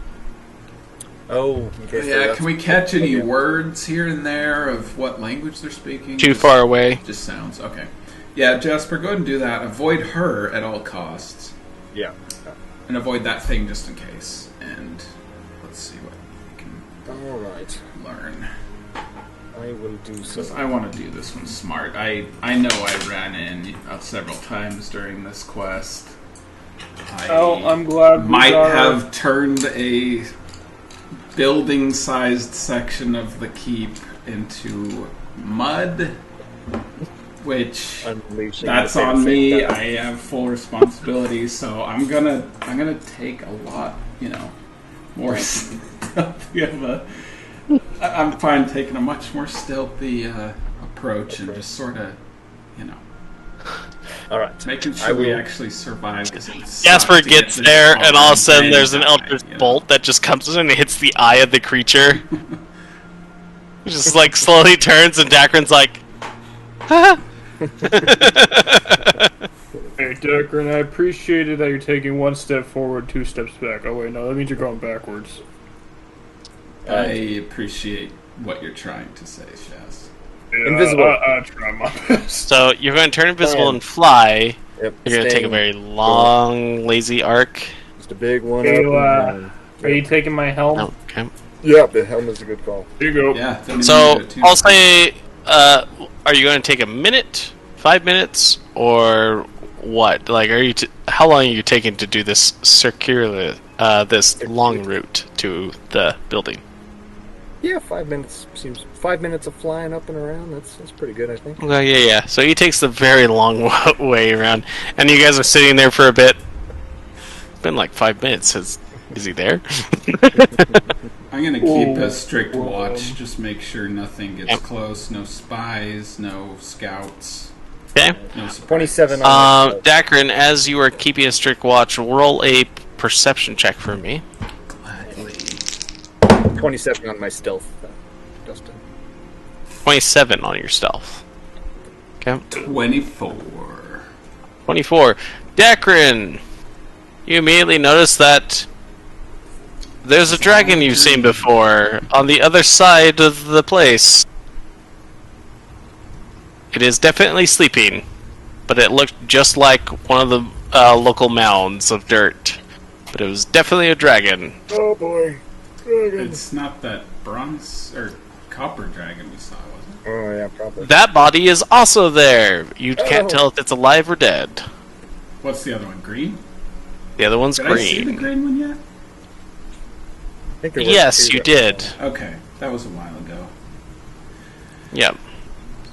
Oh, can we catch any words here and there of what language they're speaking? Too far away. Just sounds, okay. Yeah, Jasper, go ahead and do that. Avoid her at all costs. Yeah. And avoid that thing just in case. And... see what we can learn. I will do so. I want to do this one smart. I know I ran in several times during this quest. I'm glad we might have turned a building-sized section of the keep into mud, which that's on me. I have full responsibility, so I'm gonna take a lot, more stealthy I'm fine taking a much more stealthy approach and just sort of, all right, making sure we actually survive. Jasper gets there, and all of a sudden there's an eldritch bolt that just comes in and hits the eye of the creature. It just slowly turns, and Dakren's like, "Ha!" Hey, Dakren, I appreciated that you're taking one step forward, 2 steps back. Oh, wait, no, that means you're going backwards. I appreciate what you're trying to say, Shaz. Yeah, invisible. I try my best. So you're going to turn invisible and fly. Yep. You're going to take a very long, lazy arc. Just a big one. Are you taking my helm? Oh, okay. Yeah, the helm is a good call. There you go. Yeah. So I'll say, are you going to take a minute, 5 minutes, or what? Like, how long are you taking to do this circular, this long route to the building? Yeah, 5 minutes seems. 5 minutes of flying up and around. That's pretty good, I think. Okay, yeah. So he takes the very long way around, and you guys are sitting there for a bit. It's been like 5 minutes. Is he there? I'm gonna keep a strict watch. Just make sure nothing gets close. No spies. No scouts. Okay. No surprises. 27 Dakren, as you are keeping a strict watch, roll a perception check for me. Gladly. 27 on my stealth, Dustin. 27 on your stealth. Okay. 24. 24. Dakren, you immediately notice that there's a dragon you've seen before on the other side of the place. It is definitely sleeping, but it looked just like one of the local mounds of dirt. But it was definitely a dragon. Oh boy. Dragon. It's not that bronze or copper dragon we saw, was it? Oh yeah, probably. That body is also there. You can't tell if it's alive or dead. What's the other one? Green? The other one's Did I see the green. green one yet? I think there was Yes, two you that- did. Okay, that was a while ago. Yep.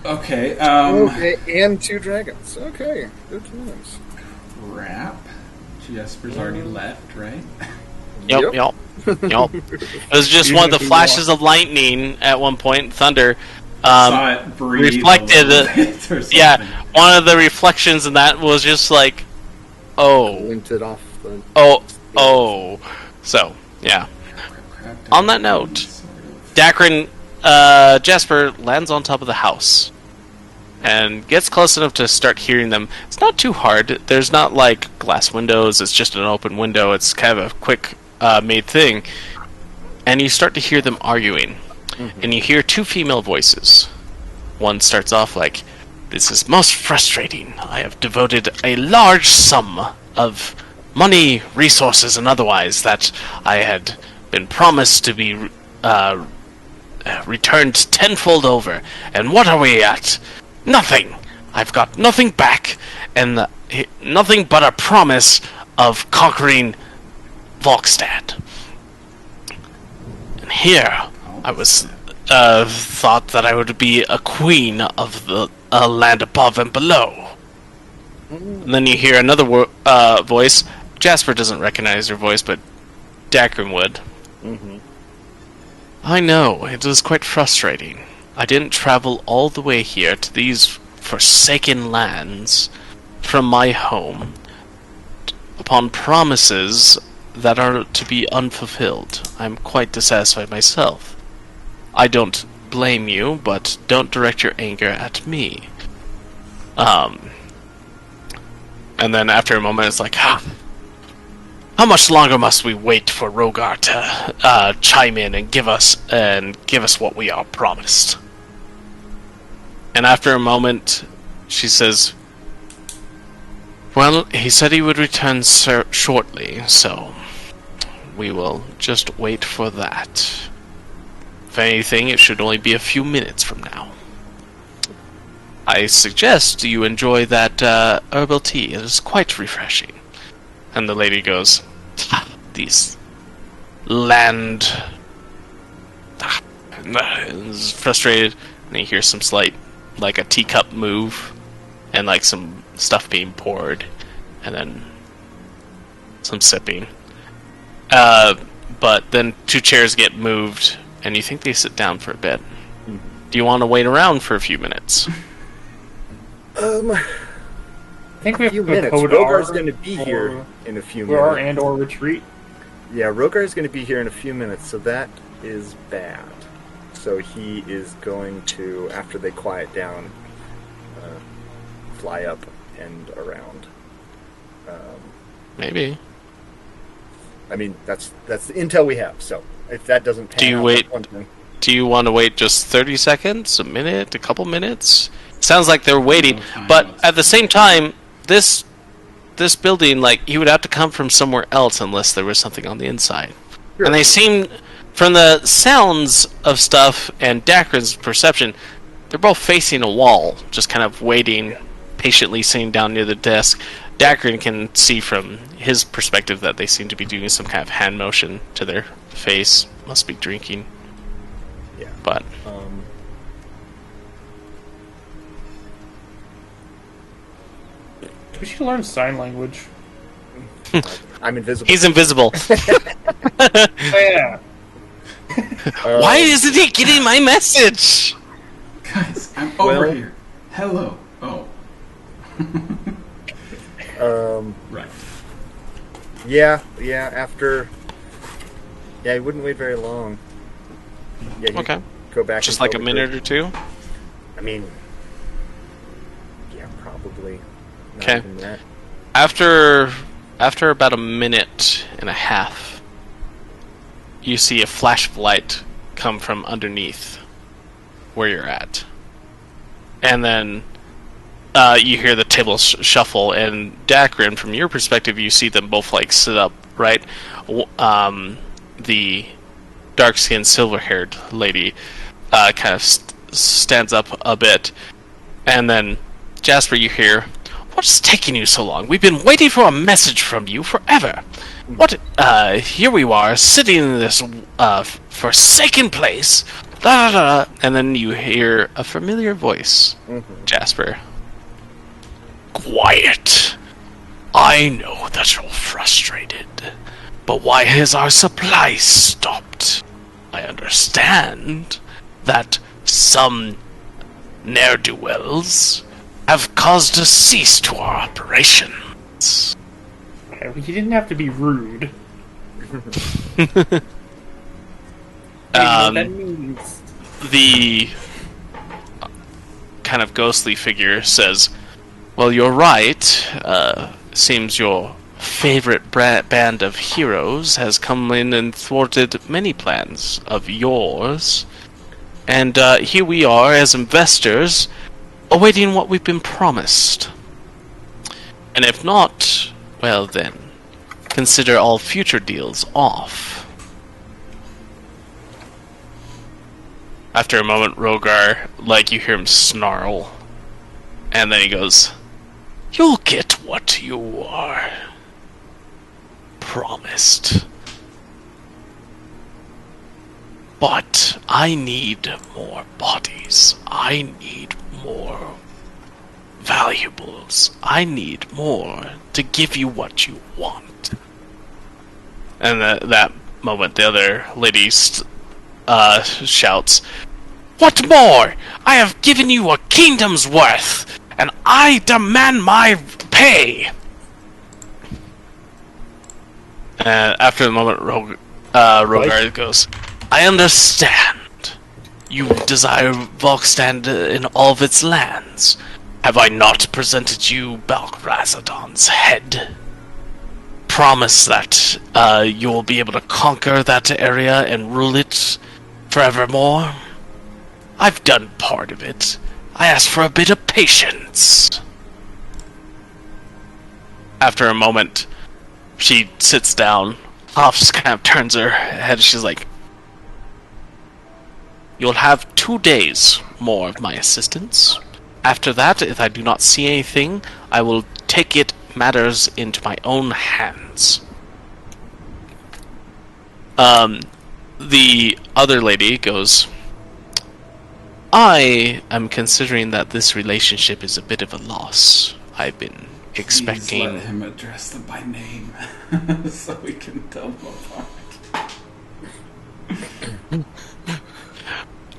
Okay, Okay, and 2 dragons. Okay, good times. Crap. Jasper's already left, right? Yep. It was just one of the flashes of lightning at one point, thunder. Saw it breathe Reflected. a little bit or something. Yeah, one of the reflections in that was just like, oh, Linted off the... oh. So, yeah. Crap, On that note, sort of. Dakren, Jasper lands on top of the house and gets close enough to start hearing them. It's not too hard. There's not like glass windows. It's just an open window. It's kind of a quick made thing. And you start to hear them arguing. And you hear 2 female voices. One starts off like, "This is most frustrating. I have devoted a large sum of money, resources, and otherwise that I had been promised to be returned tenfold over. And what are we at? Nothing. I've got nothing back, and nothing but a promise of conquering Volkstad. And here, I was thought that I would be a queen of the land above and below." And then you hear another voice. Jasper doesn't recognize her voice, but Dakren would. "I know, it is quite frustrating. I didn't travel all the way here to these forsaken lands from my home upon promises that are to be unfulfilled. I'm quite dissatisfied myself. I don't blame you, but don't direct your anger at me." And then after a moment, it's like, how much longer must we wait for Rogar to chime in and give us what we are promised? And after a moment, she says, "Well, he said he would return shortly, so we will just wait for that. If anything, it should only be a few minutes from now. I suggest you enjoy that herbal tea. It is quite refreshing." And the lady goes, "These land..." Is frustrated, and you hear some slight, like a teacup move, and like some stuff being poured, and then some sipping. But then 2 chairs get moved, and you think they sit down for a bit. Do you want to wait around for a few minutes? I think we have few to minutes. code Rogar's R going to be here in a few or minutes. and or retreat. Yeah, Rogar's going to be here in a few minutes, so that is bad. So he is going to, after they quiet down, fly up and around. Maybe. I mean, that's the intel we have. So if that doesn't pan Do you out, wait- that's one thing. Do you want to wait just 30 seconds, a minute, a couple minutes? Sounds like they're waiting, time, but let's at the same time, this building, like, he would have to come from somewhere else unless there was something on the inside. Sure. And they seem From the sounds of stuff and Dakren's perception, they're both facing a wall, just kind of waiting, patiently sitting down near the desk. Dakren can see from his perspective that they seem to be doing some kind of hand motion to their face. Must be drinking. Yeah. But we should learn sign language. I'm invisible. he's invisible. Oh, yeah. Why isn't he getting my message? Guys, I'm over here. Hello. Oh. Right. Yeah, after... Yeah, he wouldn't wait very long. Yeah, he'd Okay. go back Just and like a tell the minute group. or two? I mean... Yeah, probably. Not Okay. even that. After about a minute and a half, you see a flash of light come from underneath where you're at. And then you hear the table shuffle, and Dakren, from your perspective, you see them both like sit up, right? The dark-skinned, silver-haired lady kind of stands up a bit, and then Jasper, you hear, "What's taking you so long? We've been waiting for a message from you forever. What? Here we are, sitting in this forsaken place." Da, da, da. And then you hear a familiar voice, Jasper. "Quiet. I know that you're frustrated, but why has our supply stopped? I understand that some ne'er-do-wells have caused a cease to our operations." Okay, well, you didn't have to be rude. What that means. The kind of ghostly figure says, "Well, you're right. Seems your favorite band of heroes has come in and thwarted many plans of yours. And here we are as investors, awaiting what we've been promised. And if not, well then, consider all future deals off." After a moment, Rogar, like, you hear him snarl. And then he goes, "You'll get what you are promised. But I need more bodies. I need more valuables. I need more to give you what you want." And at that moment, the other lady shouts, "What more? I have given you a kingdom's worth, and I demand my pay!" After a moment, Rogar goes, "I understand. You desire Volkstand in all of its lands. Have I not presented you Balrazadon's head? Promise that you will be able to conquer that area and rule it forevermore? I've done part of it. I ask for a bit of patience." After a moment, she sits down, Hoffs kind of turns her head, she's like, "You'll have 2 days more of my assistance. After that, if I do not see anything, I will take matters into my own hands." The other lady goes, "I am considering that this relationship is a bit of a loss. I've been expecting..." Please let him address them by name, so we can tell them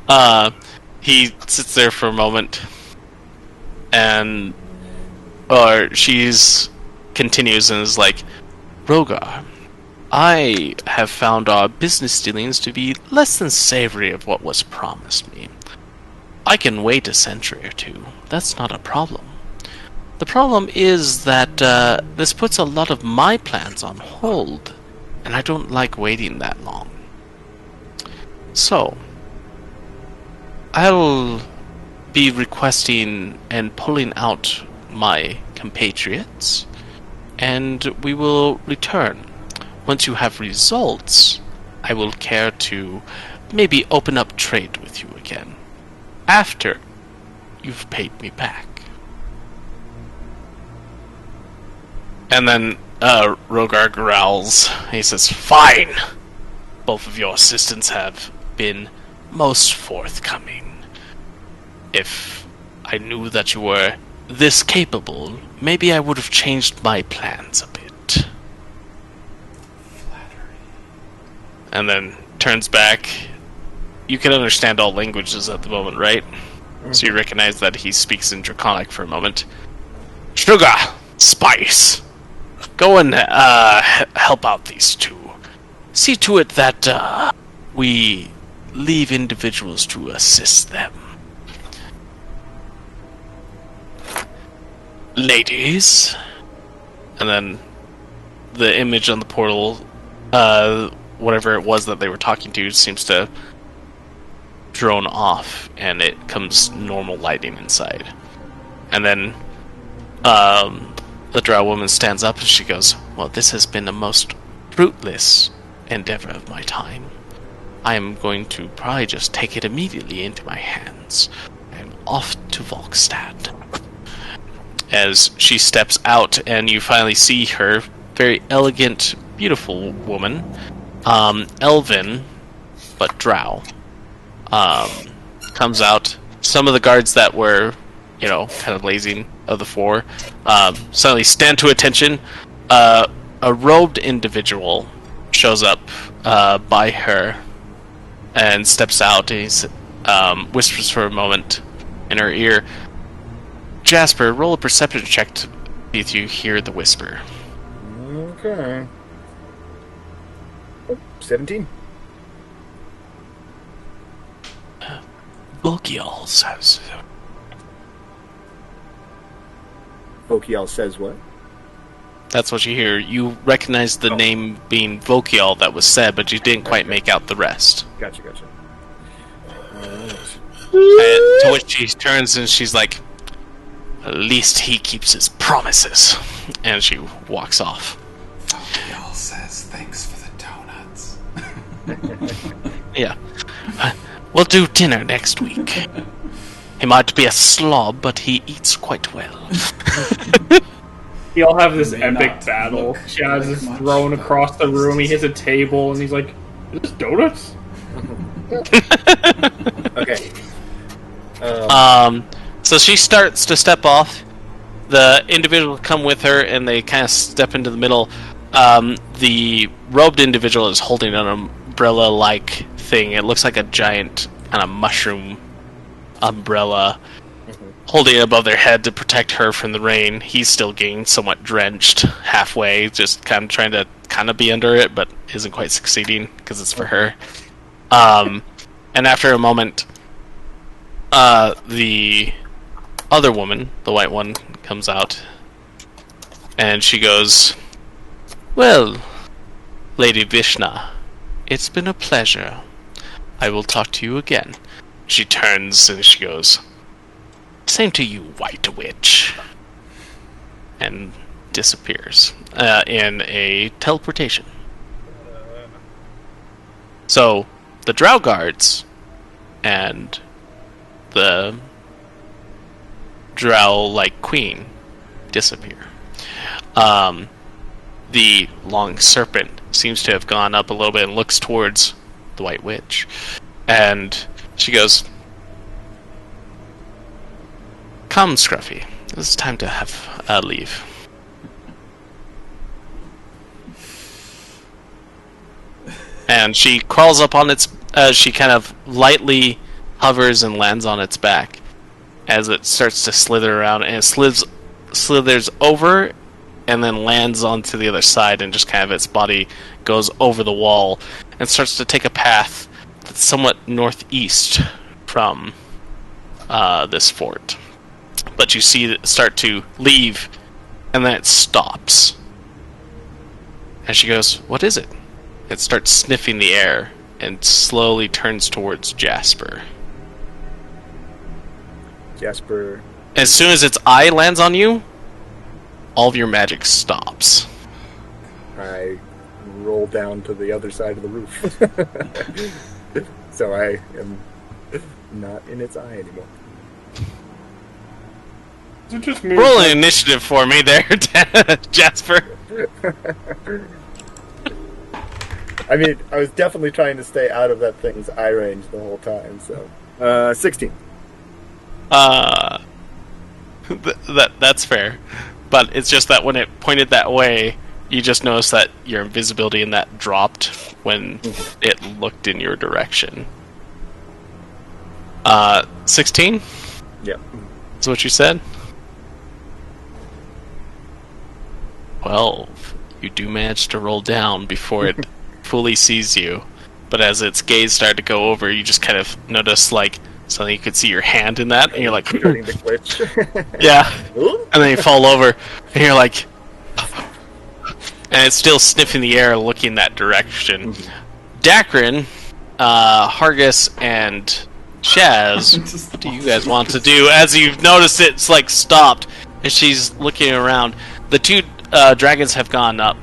apart. He sits there for a moment, and she's continues and is like, "Rogar, I have found our business dealings to be less than savory of what was promised me. I can wait a century or two. That's not a problem. The problem is that this puts a lot of my plans on hold, and I don't like waiting that long. So, I'll be requesting and pulling out my compatriots, and we will return. Once you have results, I will care to maybe open up trade with you again. After you've paid me back. And then Rogar growls. He says, "Fine! Both of your assistants have been most forthcoming. If I knew that you were this capable, maybe I would have changed my plans a bit." Flattery. And then turns back. You can understand all languages at the moment, right? Mm-hmm. So you recognize that he speaks in Draconic for a moment. "Sugar! Spice! Go and help out these two. See to it that we leave individuals to assist them. Ladies." And then the image on the portal, whatever it was that they were talking to, seems to drone off, and it comes normal lighting inside. And then the drow woman stands up and she goes, "Well, this has been the most fruitless endeavor of my time. I am going to probably just take it immediately into my hands. I am off to Volkstad." As she steps out, and you finally see her, very elegant, beautiful woman, elven, but drow, comes out. Some of the guards that were, kind of lazing of the four, suddenly stand to attention. A robed individual shows up by her and steps out, and he whispers for a moment in her ear. "Jasper, roll a perception check to see if you hear the whisper." Okay. 17. Volkiel says... Volkiel says what? That's what you hear. You recognize the name being Volkiel that was said, but you didn't quite make out the rest. Gotcha. To which she turns and she's like, "At least he keeps his promises." And she walks off. Volkiel says, "Thanks for the donuts." Yeah. We'll do dinner next week. He might be a slob, but he eats quite well. You all have this epic battle. Shaz is thrown across the room. He hits a table, and he's like, "Is this donuts?" Okay. So she starts to step off. The individual come with her, and they kind of step into the middle. The robed individual is holding an umbrella-like thing. It looks like a giant kind of mushroom umbrella, holding it above their head to protect her from the rain. He's still getting somewhat drenched halfway, just kind of trying to be under it, but isn't quite succeeding because it's for her. And after a moment, the other woman, the white one, comes out, and she goes, "Well, Lady Vishna, it's been a pleasure. I will talk to you again." She turns and she goes, "Same to you, White Witch," and disappears in a teleportation. So the drow guards and the drow-like queen disappear. The long serpent seems to have gone up a little bit and looks towards the White Witch, and she goes, "Come, Scruffy. It's time to have leave." And she crawls up on its... she kind of lightly hovers and lands on its back as it starts to slither around, and it slithers over and then lands onto the other side, and just kind of its body goes over the wall and starts to take a path that's somewhat northeast from this fort. But you see it start to leave, and then it stops. And she goes, "What is it?" It starts sniffing the air and slowly turns towards Jasper. Jasper. As soon as its eye lands on you, all of your magic stops. I roll roll down to the other side of the roof. So I am not in its eye anymore. Roll an initiative for me there, Jasper. I mean, I was definitely trying to stay out of that thing's eye range the whole time, so... 16. That's fair. But it's just that when it pointed that way, you just noticed that your invisibility in that dropped when it looked in your direction. 16? Yeah. Is what you said? 12. You do manage to roll down before it fully sees you. But as its gaze started to go over, you just kind of notice, like, suddenly you could see your hand in that, and you're like... Starting to glitch. Yeah. And then you fall over, and you're like... And it's still sniffing the air, looking that direction. Dakren, Hargis, and Shaz, what do you guys want to do? As you've noticed it's, like, stopped, and she's looking around. The two dragons have gone up,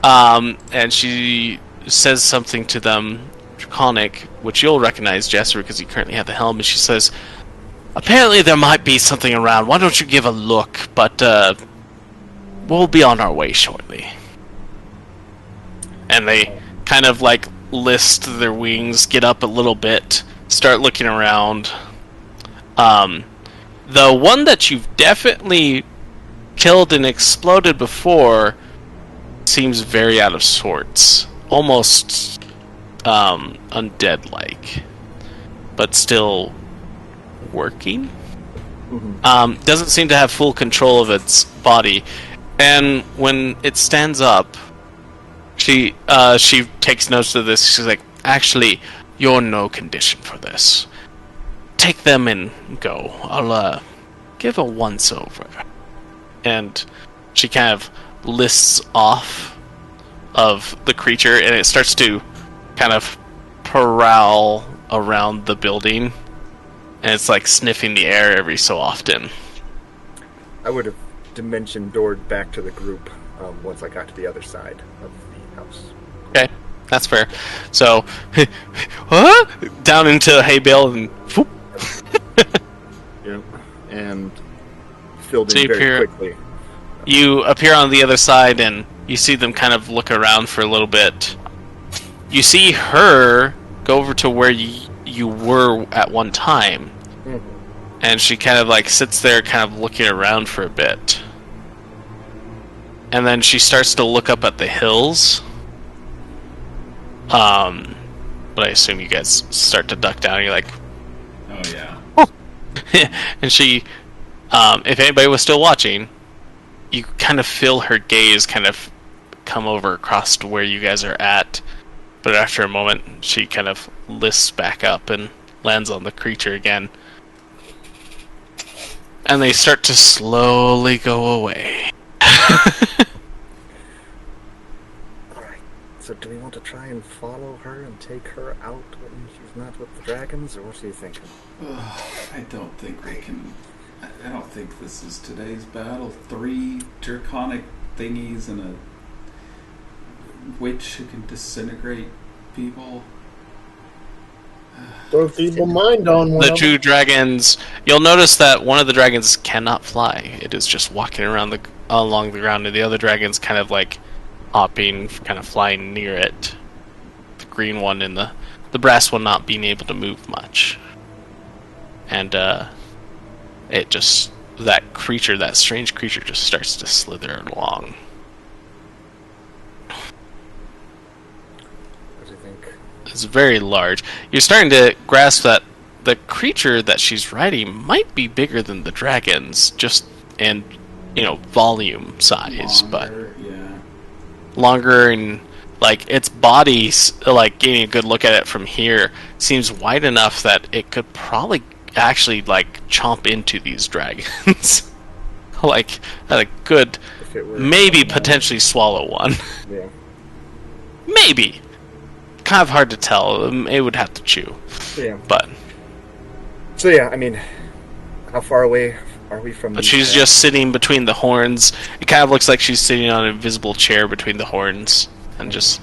and she says something to them, Draconic, which you'll recognize, Jasper, because you currently have the helm, and she says, apparently there might be something around. Why don't you give a look? But we'll be on our way shortly. And they kind of like list their wings, get up a little bit, start looking around. The one that you've definitely killed and exploded before seems very out of sorts. Almost undead-like. But still working. Doesn't seem to have full control of its body. And when it stands up, she takes notes of this. She's like, actually, you're in no condition for this. Take them and go. I'll give a once-over. And she kind of lists off of the creature, and it starts to kind of prowl around the building. And it's like sniffing the air every so often. I would have dimension doored back to the group once I got to the other side of the house. Okay, that's fair. So, down into the hay bale and whoop. Yep, and filled in very quickly. You appear on the other side, and you see them kind of look around for a little bit. You see her go over to where you were at one time. And she kind of like sits there kind of looking around for a bit. And then she starts to look up at the hills. But I assume you guys start to duck down and you're like... Oh, yeah. And she... if anybody was still watching, you kind of feel her gaze kind of come over across to where you guys are at. But after a moment, she kind of lifts back up and lands on the creature again. And they start to slowly go away. Alright, so do we want to try and follow her and take her out when she's not with the dragons, or what are you thinking? I don't think we can... I don't think this is today's battle. 3 draconic thingies and a witch who can disintegrate people. Throw feeble mind on one. The 2 dragons. You'll notice that one of the dragons cannot fly. It is just walking around along the ground, and the other dragon's kind of like hopping, kind of flying near it. The green one and the brass one not being able to move much. And it just, that strange creature just starts to slither along. It's very large. You're starting to grasp that the creature that she's riding might be bigger than the dragons, just in, volume size, longer, yeah. Longer, and like its body, like getting a good look at it from here, seems wide enough that it could probably actually like chomp into these dragons. Like at a good, maybe potentially swallow one. Yeah. Maybe. Kind of hard to tell. It would have to chew. Yeah. But. So yeah, I mean, how far away are we from? She's just sitting between the horns. It kind of looks like she's sitting on an invisible chair between the horns, and just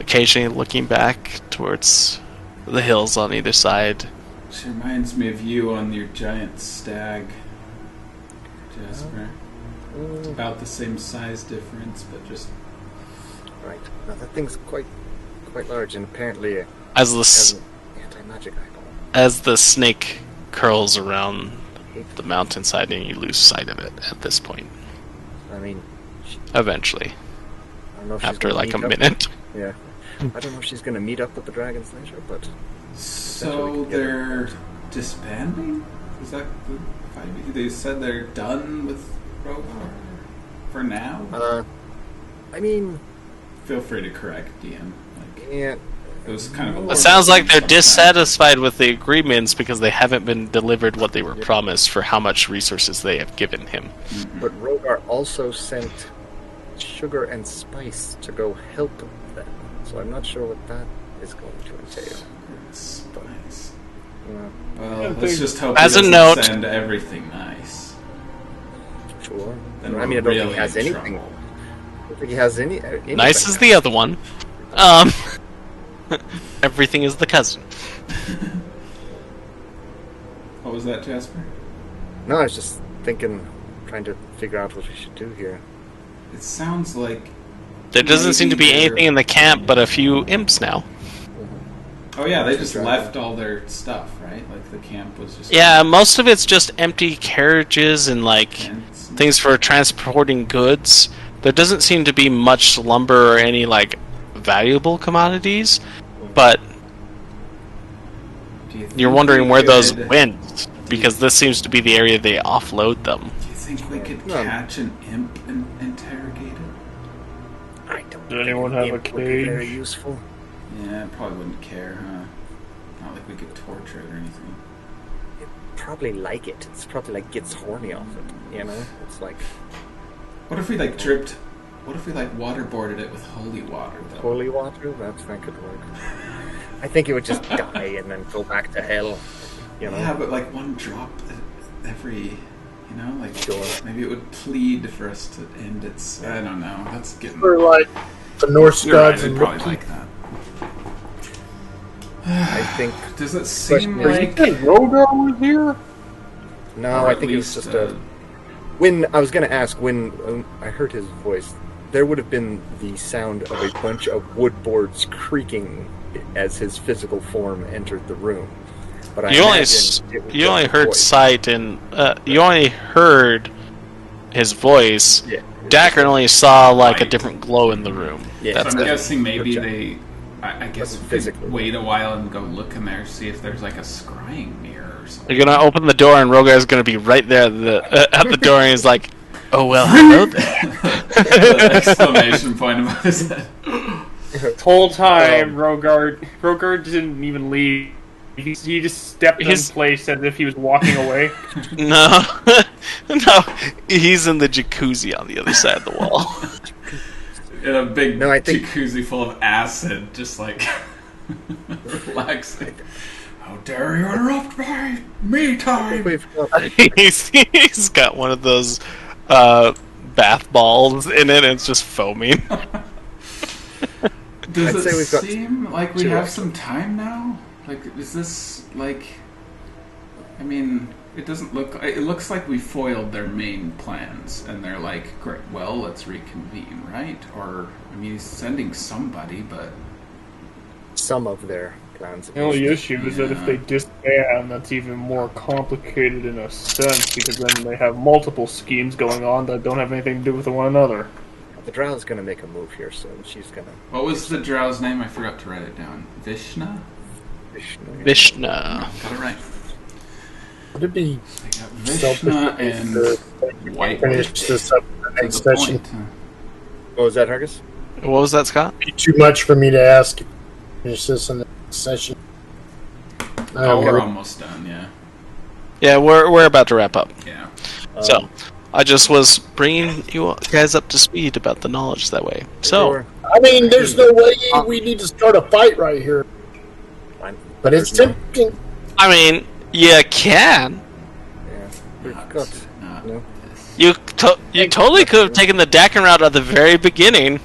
occasionally looking back towards the hills on either side. Which reminds me of you on your giant stag, Jasper. It's about the same size difference, but just... Right. Now that thing's quite large, and apparently As has an anti-magic eyeball. as the snake curls around the mountainside, and you lose sight of it at this point. I mean, Eventually, I don't know if she's after gonna like a meet up- minute. Yeah. I don't know if she's going to meet up with the dragons later, but So they're disbanding? Is that the 5e? They said they're done with Rogar for now? I mean, Feel free to correct DM. yeah. It was kind of a It sounds like they're dissatisfied with the agreements because they haven't been delivered what they were promised for how much resources they have given him. But Rogar also sent sugar and spice to go help them. So I'm not sure what that is going to entail. Spice. Yeah, Well, let's just hope As he a doesn't note- send everything nice. sure. Then I mean, I we're don't think really he has in anything. trouble. I don't think he has anything. Nice is the other one. Everything is the cousin. What was that, Jasper? No, I was just thinking, trying to figure out what we should do here. It sounds like... There doesn't seem to be Maybe they're- anything in the camp but a few imps now. Oh yeah, they just left all their stuff, right? Like the camp was just... Yeah, most of it's just empty carriages and like tents and- things for transporting goods. There doesn't seem to be much lumber or any like valuable commodities, but Do you think you're wondering we where those could- went because this seems to be the area they offload them. Do you think we could No. catch an imp and interrogate it? I don't. Does anyone have a think it would be very cage? useful. Yeah, probably wouldn't care, huh? Not like we could torture it or anything. Probably like it. It's probably like gets horny off it. You know, it's like What if we like dripped? What if we like waterboarded it with holy water though? holy water. That could work. I think it would just die and then go back to hell. You know. Yeah, but like one drop every, you know, like Sure. maybe it would plead for us to end its. I don't know. That's getting. For like the Norse You're right. gods They'd and probably like that. I think. Does it seem Question like? Rogar was here? No, Or I at think it was least, just a. When I was going to ask, when I heard his voice, there would have been the sound of a bunch of wood boards creaking as his physical form entered the room. But I You only imagine it was you just only his heard voice. sight and you only heard his voice. Yeah. Dakren only saw like a Right. different glow in the room. Yeah. That's I'm it. guessing maybe Gotcha. they. I guess Wasn't we physically. could wait a while and go look in there, see if there's like a scrying mirror or something. You're gonna open the door and Rogar's gonna be right there at the door, and he's like, "Oh well, hello there." The exclamation point above his head. The whole time, Rogar didn't even leave. He just stepped He's- in place as if he was walking away. No, no, he's in the jacuzzi on the other side of the wall. In a big No, I think- jacuzzi full of acid, just like relaxing. How dare you interrupt my me time? We've got, he's got one of those bath balls in it, and it's just foaming. Does I'd say it we've got seem like we two have options. some time now? Like, is this like? I mean, it doesn't look. It looks like we foiled their main plans, and they're like, "Great, well, let's reconvene, right?" Or, I mean, he's sending somebody, but some of their plans. The only issue is that Yeah. if they disband, that's even more complicated in a sense, because then they have multiple schemes going on that don't have anything to do with one another. The Drow's going to make a move here soon. She's going to. what was the drow's name? I forgot to write it down. Vishna. Vishna. Got it right. would it be I got selfish Vishna to and White. finish this up in the To next the session? point, huh? What was that, Hargus? What was that, Scott? Be too much for me to ask. Finish this in the next session. Oh, we're almost done. Yeah. Yeah, we're about to wrap up. Yeah. So, I just was bringing you guys up to speed about the knowledge that way. So, Sure. I mean, there's no way we need to start a fight right here. Fine. But it's There's no- tempting. I mean, you can. Yeah. We've Not- got. not No. You totally could have taken the Dakren route at the very beginning.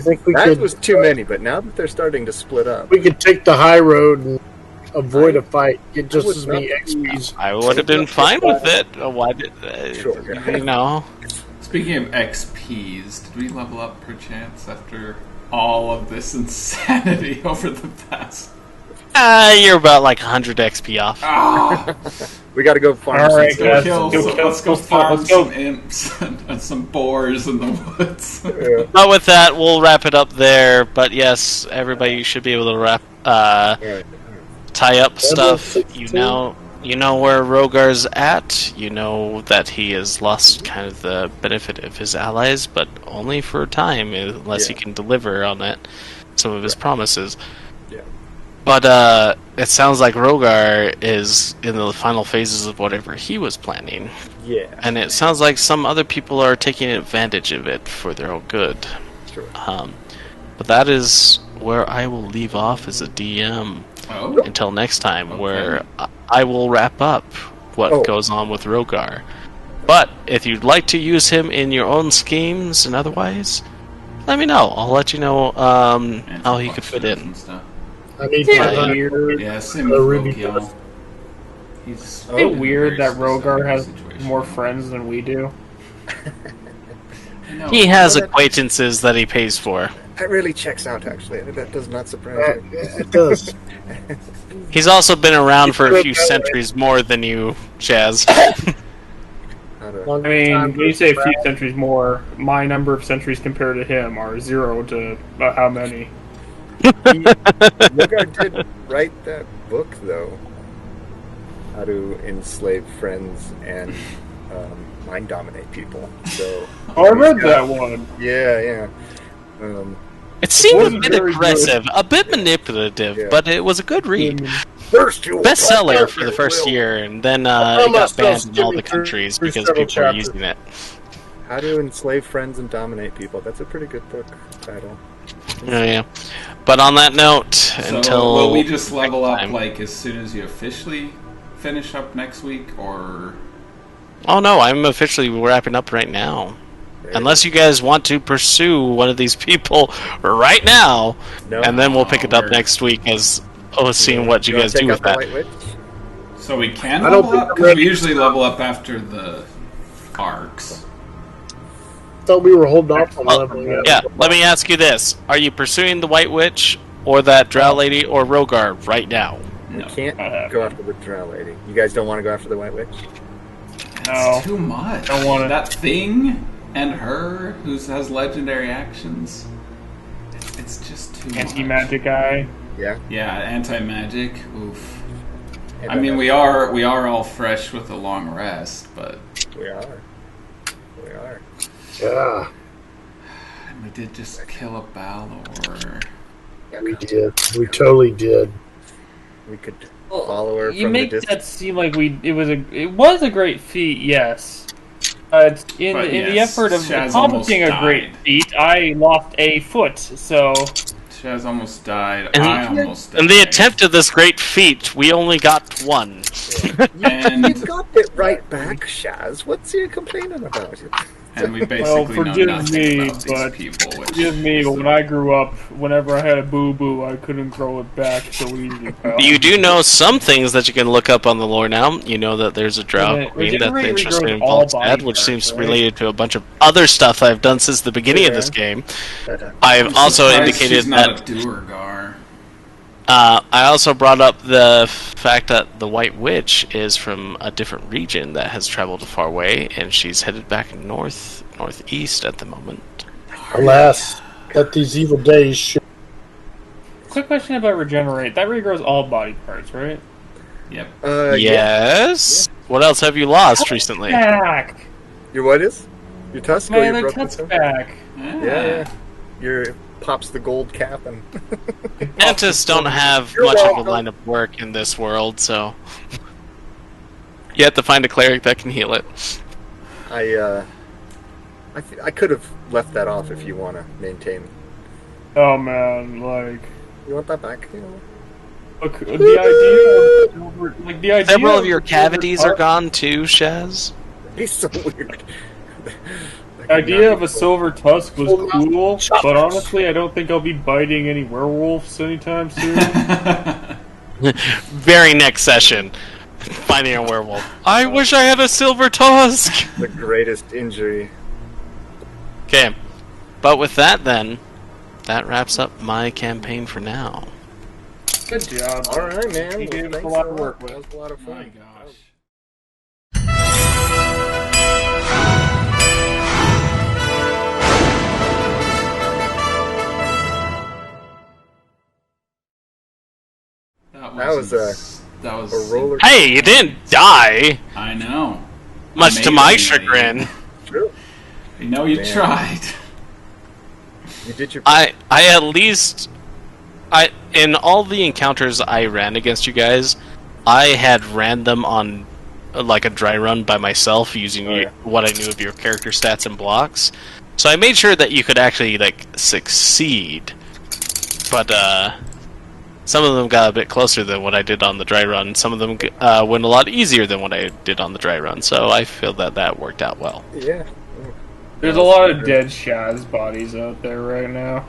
I think that was too many, but now that they're starting to split up, we could take the high road and avoid a fight. Get just as many XPs. I would have been fine with it. Why did you know? Speaking of XPs, did we level up perchance after all of this insanity over the past? You're about like 100 XP off. We got to go farm. All right, guys, Let's go farm some imps and some boars in the woods. Yeah. But with that, we'll wrap it up there. But yes, everybody, you should be able to tie up stuff. You know where Rogar's at. You know that he has lost kind of the benefit of his allies, but only for a time, unless he can deliver on it, some of his promises. Yeah. But it sounds like Rogar is in the final phases of whatever he was planning. Yeah. And it sounds like some other people are taking advantage of it for their own good. Sure. But that is where I will leave off as a DM until next time, where I will wrap up what goes on with Rogar. But if you'd like to use him in your own schemes and otherwise, let me know. I'll let you know how he could fit in. I need same with Rokiel. It's a bit weird that Rogar has more friends than we do. He has acquaintances that he pays for. That really checks out, actually. That does not surprise me. It does. He's also been around for a few centuries more than you, Chaz. I mean, when you say a few centuries more, my number of centuries compared to him are 0 to how many? Rogar did write that book, though. How to enslave friends and mind dominate people. So I read that one. Yeah. It seemed a bit aggressive, a bit manipulative, but it was a good read. Bestseller for the first year, and then it got banned in all the countries because people were using it. How to enslave friends and dominate people. That's a pretty good book title. Yeah. But on that note, until will we just level up like as soon as you officially finish up next week, or? Oh no, I'm officially wrapping up right now. Unless you guys want to pursue one of these people right now, and then we'll pick it up next week as seeing what you guys do with that. So we can level up, because we usually level up after the arcs. Thought we were holding off on leveling up. Yeah, let me ask you this. Are you pursuing the White Witch, or that Drow Lady, or Rogar right now? We can't go after the Drow Lady. You guys don't want to go after the White Witch? That's too much. Don't want that thing and her, who has legendary actions. It's just too anti-magic guy. Yeah. Yeah, anti-magic. Oof. I mean, we are all fresh with a long rest, but we are. Yeah. And we did just kill a Balor. Yeah, we did. We totally did. We could follow her. You make that seem like it was a great feat, yes. In the effort of accomplishing a great feat, I lost a foot. So Shaz almost died. I almost died. In the attempt of this great feat, we only got one. And you got it right back, Shaz. What's you complaining about? And we basically know nothing about these people. Forgive me, but when I grew up, whenever I had a boo-boo, I couldn't grow it back so easy. You do know some things that you can look up on the lore now. You know that there's a Drow Queen that the interest in Vault's Head, which seems related to a bunch of other stuff I've done since the beginning of this game. I've also indicated that... She's not a Duergar. I also brought up the fact that the White Witch is from a different region that has traveled a far way, and she's headed back northeast at the moment. Alas, that these evil days should... Quick question about regenerate. That regrows all body parts, right? Yep. Yes. Yeah. What else have you lost recently? Back. Your what is? Your tusk? My other tusk back. Yeah. Your pops the gold cap and Mantis don't have much of a line of work in this world, so you have to find a cleric that can heal it. I could have left that off if you want to maintain. Oh man, like you want that back? Look, the idea. Several of your cavities are gone too, Shaz. He's so weird. The idea of a silver tusk was cool, but honestly, I don't think I'll be biting any werewolves anytime soon. Very next session, finding a werewolf. I wish I had a silver tusk! The greatest injury. Okay, but with that then, that wraps up my campaign for now. Good job. Alright, man. You gave us Thanks a lot to work with. That was a lot of fun. My gosh. That was a roller. Hey, you didn't die! I know. Much to my chagrin. True. I know you tried. You did your. I at least... in all the encounters I ran against you guys, I had ran them on like a dry run by myself using what I knew of your character stats and blocks. So I made sure that you could actually like succeed. But some of them got a bit closer than what I did on the dry run. Some of them went a lot easier than what I did on the dry run. So I feel that worked out well. Yeah. There's a lot of dead Shaz bodies out there right now.